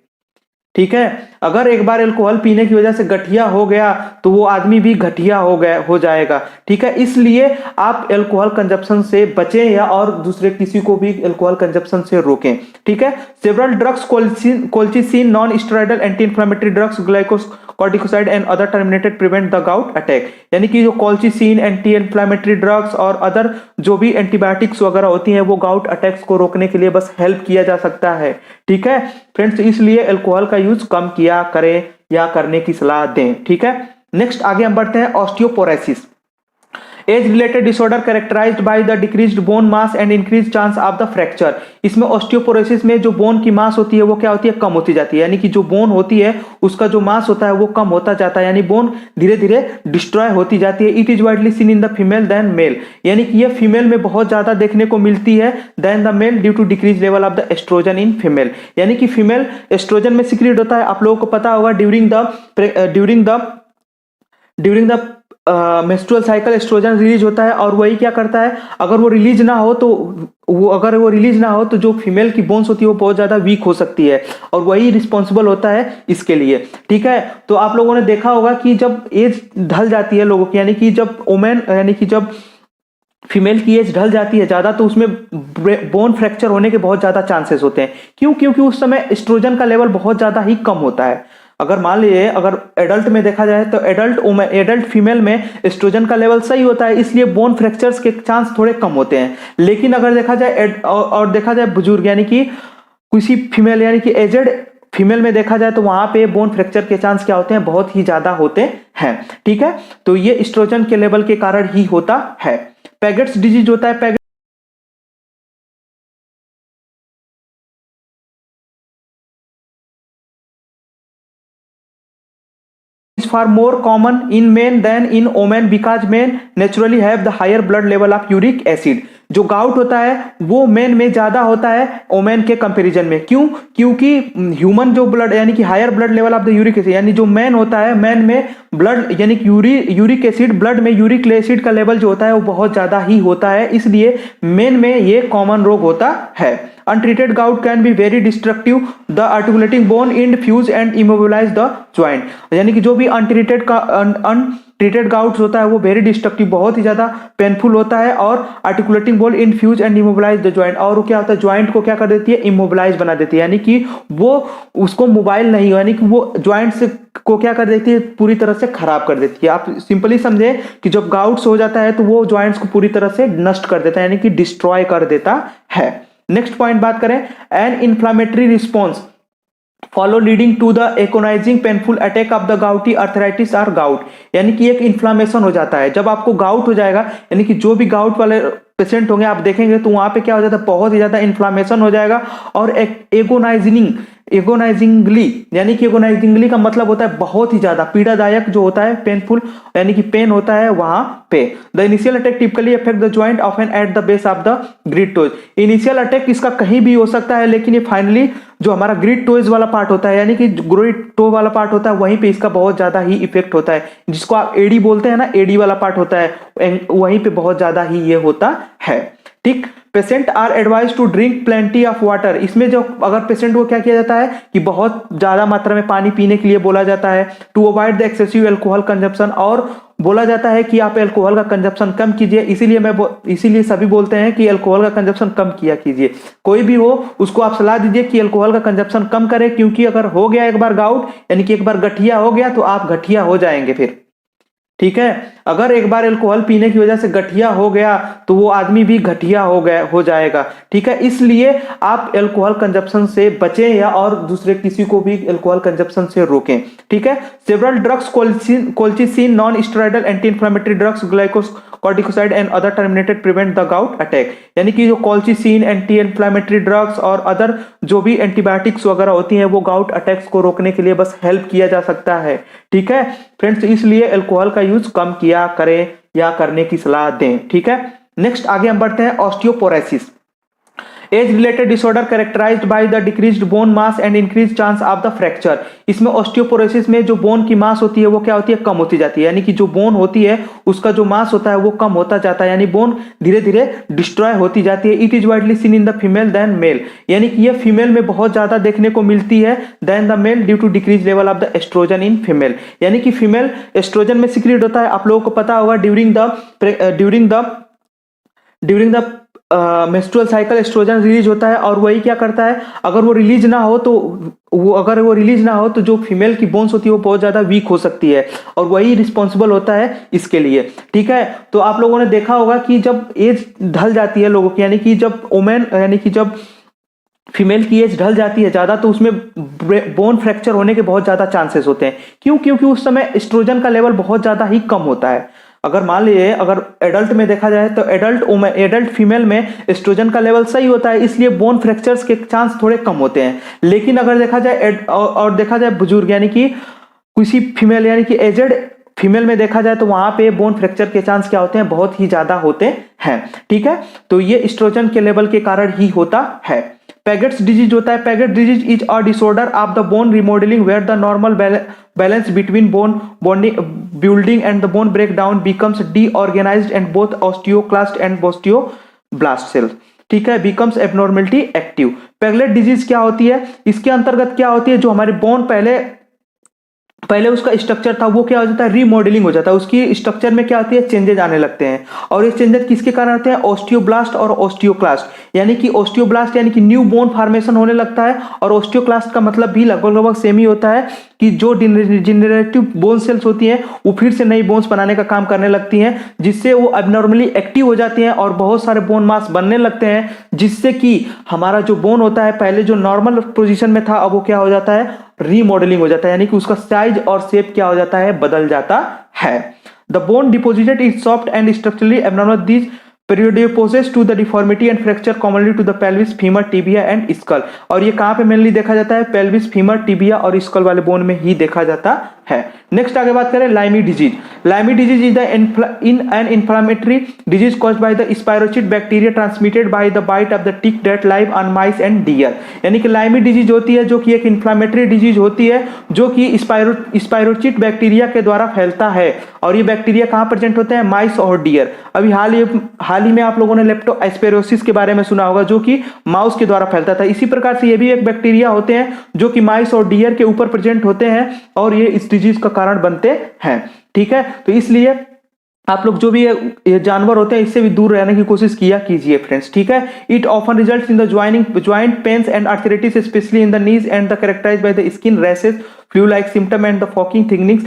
ठीक है, अगर एक बार अल्कोहल पीने की वजह से गठिया हो गया तो वो आदमी भी गठिया हो जाएगा। ठीक है, इसलिए आप अल्कोहल कंजप्शन से बचें या और दूसरे किसी को भी अल्कोहल कंजप्शन से रोकें। ठीक है, several drugs, colchicine, non steroidal anti inflammatory drugs, glucocorticoid and other terminated prevent the gout attack. यानी कि जो कोल्चिसिन, एंटी इंफ्लेमेटरी ड्रग्स और अदर जो भी एंटीबायोटिक्स वगैरह होती हैं वो गाउट अटैक्स को रोकने के लिए बस हेल्प किया जा सकता है। ठीक है फ्रेंड्स, इसलिए अल्कोहल का यूज कम किया करें या करने की सलाह दें। ठीक है, नेक्स्ट आगे हम बढ़ते हैं, osteoporosis, age related disorder characterized by the decreased bone mass and increase chance of the fracture. इसमें ऑस्टियोपोरोसिस में जो बोन की मास होती है वो क्या होती है, कम होती जाती है, यानी कि जो बोन होती है उसका जो मास होता है वो कम होता जाता है, यानी बोन धीरे धीरे डिस्ट्रॉय होती जाती है। It is widely seen in the female than male, यानी कि ये फीमेल में बहुत ज्यादा देखने को मिलती है than the male due to decrease level of the estrogen in female. यानी कि फीमेल एस्ट्रोजन में सीक्रेट होता है, आप लोगों को पता होगा during the menstrual cycle estrogen release होता है और वही क्या करता है, अगर वो रिलीज ना हो तो जो फीमेल की बोन्स होती है वो बहुत ज़्यादा वीक हो सकती है और वही रिस्पॉन्सिबल होता है इसके लिए। ठीक है, तो आप लोगों ने देखा होगा कि जब एज ढल जाती है लोगों की, यानी कि जब ओमेन यानी कि जब फीमेल की एज ढल जाती है ज़्यादा, तो उसमें बोन फ्रैक्चर होने के बहुत ज़्यादा चांसेस होते हैं। क्यों? क्योंकि उस समय एस्ट्रोजन का लेवल बहुत ज़्यादा ही कम होता है। अगर मान लीजिए अगर एडल्ट में देखा जाए तो एडल्ट फीमेल में एस्ट्रोजन का लेवल सही होता है, इसलिए बोन फ्रैक्चर्स के चांस थोड़े कम होते हैं। लेकिन अगर देखा जाए देखा जाए बुजुर्ग यानी कि किसी फीमेल यानी कि एजेड फीमेल में देखा जाए तो वहां पे बोन फ्रैक्चर के चांस क्या होते हैं, बहुत ही ज्यादा होते हैं। ठीक है, तो ये एस्ट्रोजन के लेवल के कारण ही होता है। पैगेट्स डिजीज होता है, far more common in men than in women because men naturally have the higher blood level of uric acid। जो गाउट होता है वो मेन में ज्यादा होता है ओमेन के कंपैरिजन में। क्यों? क्योंकि ह्यूमन जो ब्लड यानी कि higher blood level of the uric acid, यानी जो मैन होता है मैन में ब्लड यानी कि यूरिक एसिड ब्लड में यूरिक एसिड का लेवल जो होता है वो बहुत ज्यादा ही होता है, इसलिए मेन में ये कॉमन रोग होता है। Untreated gout can be very destructive the articulating bone in fuse and immobilize the joint। यानी कि जो भी अनट्रीटेड गाउट्स होता है वो वेरी डिस्ट्रक्टिव, बहुत ही ज्यादा पेनफुल होता है और articulating bone infuse and immobilise the joint. और वो क्या होता है, ज्वाइंट को क्या कर देती है, इमोबिलाइज बना देती है, यानी कि वो उसको मोबाइल नहीं, यानी कि वो ज्वाइंट्स को क्या कर देती है, पूरी तरह से खराब कर देती है। आप सिंपली समझे कि जब गाउट्स हो जाता है तो वो ज्वाइंट्स को पूरी तरह से नष्ट कर देता है, यानी कि डिस्ट्रॉय कर देता है। नेक्स्ट पॉइंट बात करें, an inflammatory response follow leading to the agonising painful attack of the gouty arthritis और गाउट। यानी कि एक इन्फ्लामेशन हो जाता है जब आपको गाउट हो जाएगा, यानी कि जो भी गाउट वाले पेशेंट होंगे आप देखेंगे तो वहां पे क्या हो जाता है, बहुत ही ज्यादा इन्फ्लामेशन हो जाएगा और एक एगोनाइजिंगली यानी कि एगोनाइजिंगली का मतलब होता है बहुत ही ज्यादा पीड़ादायक जो होता है, पेनफुल यानी कि पेन होता है वहां पे। The initial attack typically affect the joint often at the base of the grid toes. Initial attack इसका कहीं भी हो सकता है, लेकिन ये फाइनली जो हमारा ग्रिड टोज वाला पार्ट होता है यानी कि ग्रिड टो वाला पार्ट होता है वहीं पे इसका बहुत ज्यादा ही इफेक्ट होता है, जिसको आप एडी बोलते हैं ना, एडी वाला पार्ट होता है वहीं पे बहुत ज्यादा ही ये होता है। ठीक, patient are advise to drink plenty of water. इसमें जो अगर पेशेंट को क्या किया जाता है कि बहुत ज्यादा मात्रा में पानी पीने के लिए बोला जाता है। To avoid the excessive alcohol consumption, और बोला जाता है कि आप अल्कोहल का कंजप्शन कम कीजिए। इसीलिए सभी बोलते हैं कि अल्कोहल का कंजप्शन कम किया कीजिए। कोई भी हो उसको आप सलाह दीजिए कि अल्कोहल का कंजप्शन कम करे, क्योंकि अगर हो गया एक बार गाउट यानी कि एक बार गठिया हो गया तो आप गठिया हो जाएंगे फिर। ठीक है, अगर एक बार अल्कोहल पीने की वजह से गठिया हो गया तो वो आदमी भी गठिया हो जाएगा। ठीक है, इसलिए आप अल्कोहल कंजप्शन से बचें या और दूसरे किसी को भी अल्कोहल कंजप्शन से रोकें। ठीक है, several drugs colchicine non steroidal anti inflammatory drugs glucocorticoid and other terminated prevent the gout attack. यानी कि जो कोल्चिसिन एंटी इंफ्लेमेटरी ड्रग्स और अदर जो भी एंटीबायोटिक्स वगैरह होती हैं वो गाउट अटैक्स को रोकने के लिए बस हेल्प किया जा सकता है। ठीक है फ्रेंड्स, इसलिए अल्कोहल का यूज कम किया करें या करने की सलाह दें। ठीक है, नेक्स्ट आगे हम बढ़ते हैं, osteoporosis. Age related disorder characterized by the decreased bone mass and increase chance of the fracture. इसमें ऑस्टियोपोरोसिस में जो बोन की मास होती है वो क्या होती है, कम होती जाती है, यानी कि जो बोन होती है उसका जो मास होता है वो कम होता जाता है, यानी बोन धीरे धीरे डिस्ट्रॉय होती जाती है। It is widely seen in the female than male, यानी कि ये फीमेल में बहुत ज्यादा देखने को मिलती है than the male due to decrease level of the estrogen in female. यानी कि फीमेल एस्ट्रोजन में सीक्रेट होता है, आप लोगों को पता होगा during the menstrual cycle estrogen release होता है और वही क्या करता है, अगर वो रिलीज ना हो तो जो फीमेल की बोन्स होती है वो बहुत ज्यादा वीक हो सकती है और वही रिस्पॉन्सिबल होता है इसके लिए। ठीक है, तो आप लोगों ने देखा होगा कि जब एज ढल जाती है लोगों की, यानी कि जब फीमेल की एज ढल जाती है ज्यादा तो उसमें बोन फ्रैक्चर होने के बहुत ज्यादा चांसेस होते हैं। क्यों? क्योंकि उस समय एस्ट्रोजन का लेवल बहुत ज्यादा ही कम होता है। अगर मान लीजिए अगर एडल्ट में देखा जाए तो एडल्ट फीमेल में एस्ट्रोजन का लेवल सही होता है, इसलिए बोन फ्रैक्चर्स के चांस थोड़े कम होते हैं। लेकिन अगर देखा जाए बुजुर्ग यानी कि किसी फीमेल यानी कि एजेड फीमेल में देखा जाए तो वहां पे बोन फ्रैक्चर के चांस क्या होते हैं, बहुत ही ज्यादा होते हैं। ठीक है, तो ये एस्ट्रोजन के लेवल के कारण ही होता है। पैगेट्स डिजीज होता है, Paget disease is a disorder of the bone remodelling where the normal balance between bone bonding building and the bone break down becomes disorganised and both osteoclast and osteoblast cells, ठीक है, becomes abnormality active. Paget disease क्या होती है, इसके अंतर्गत क्या होती है, जो हमारे बोन पहले उसका स्ट्रक्चर था वो क्या हो जाता है, रीमॉडलिंग हो जाता है, उसकी स्ट्रक्चर में क्या होती है, चेंजेज आने लगते हैं। और ये चेंजेस किसके कारण आते हैं, ऑस्टियोब्लास्ट और ऑस्टियोक्लास्ट, यानी कि ऑस्टियोब्लास्ट यानी कि न्यू बोन फॉर्मेशन होने लगता है, और ऑस्टियोक्लास्ट का मतलब भी लगभग सेम ही होता है कि जो डिजेनरेटिव बोन सेल्स होती हैं वो फिर से नई बोन्स बनाने का काम करने लगती हैं, जिससे वो एबनॉर्मली एक्टिव हो जाती हैं और बहुत सारे बोन मास बनने लगते हैं, जिससे कि हमारा जो बोन होता है पहले जो नॉर्मल पोजीशन में था अब वो क्या हो जाता है, रीमॉडलिंग हो जाता है, यानी कि उसका साइज और शेप क्या हो जाता है, बदल जाता है। The bone deposited is soft and structurally abnormal, this predisposes to the deformity and fracture commonly to the pelvis, femur, tibia and skull. और ये कहां पे मेनली देखा जाता है, पेल्विस, फीमर, टिबिया और स्कल वाले बोन में ही देखा जाता है। नेक्स्ट आगे बात करें Lyme disease. Lyme disease is an inflammatory disease caused by the spirochete bacteria transmitted by the bite of the tick that live on mice and deer. यानी कि लाइमी डिजीज होती है जो कि एक इन्फ्लामेटरी डिजीज होती है जो कि स्पाइरोचिट बैक्टीरिया के द्वारा फैलता है, और ये बैक्टीरिया कहां प्रेजेंट होते हैं, माइस और डियर। अभी हाल ही में आप लोगों ने लेप्टोस्पाइरोसिस के बारे में सुना होगा जो कि माउस के द्वारा फैलता था। इसी प्रकार से ये भी एक बैक्टीरिया होते हैं जो कि माइस और डियर के ऊपर प्रेजेंट होते हैं और ये इस डिजीज का कारण बनते हैं, ठीक है। तो इसलिए आप लोग जो भी ये जानवर होते हैं इससे भी दूर रहने की कोशिश किया कीजिए फ्रेंड्स, ठीक है। It often results in the joint pains and arthritis especially in the knees and the characterized by the skin rashes, flu like symptom and the forking thickenings,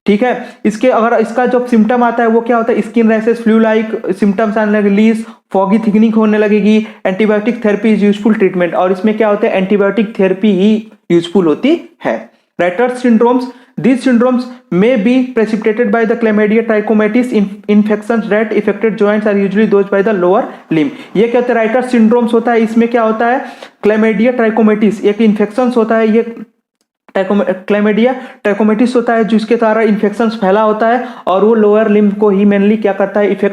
ठीक है। इसका जो सिम्टम आता है वो क्या होता है, skin rashes, flu like symptoms आने लगे, लीज, फॉगी थिकनिंग होने लगेगी। Antibiotic therapy is useful treatment, और इसमें क्या होता है, एंटीबायोटिक थेरेपी ही यूजफुल होती है। Writers syndromes, these syndromes may be precipitated by the chlamydia trachomatis infections that affected joints are usually those by the lower limb। ये क्या होता है, राइटर सिंड्रोम्स होता है, इसमें क्या होता है, क्लैमिडिया ट्राइकोमेटिस एक इन्फेक्शन होता है, ये क्लैमिडिया ट्राइकोमेटिस होता है जिसके द्वारा इन्फेक्शन फैला होता है और वो लोअर लिम्ब को ही मेनली क्या करता है, इफेक्ट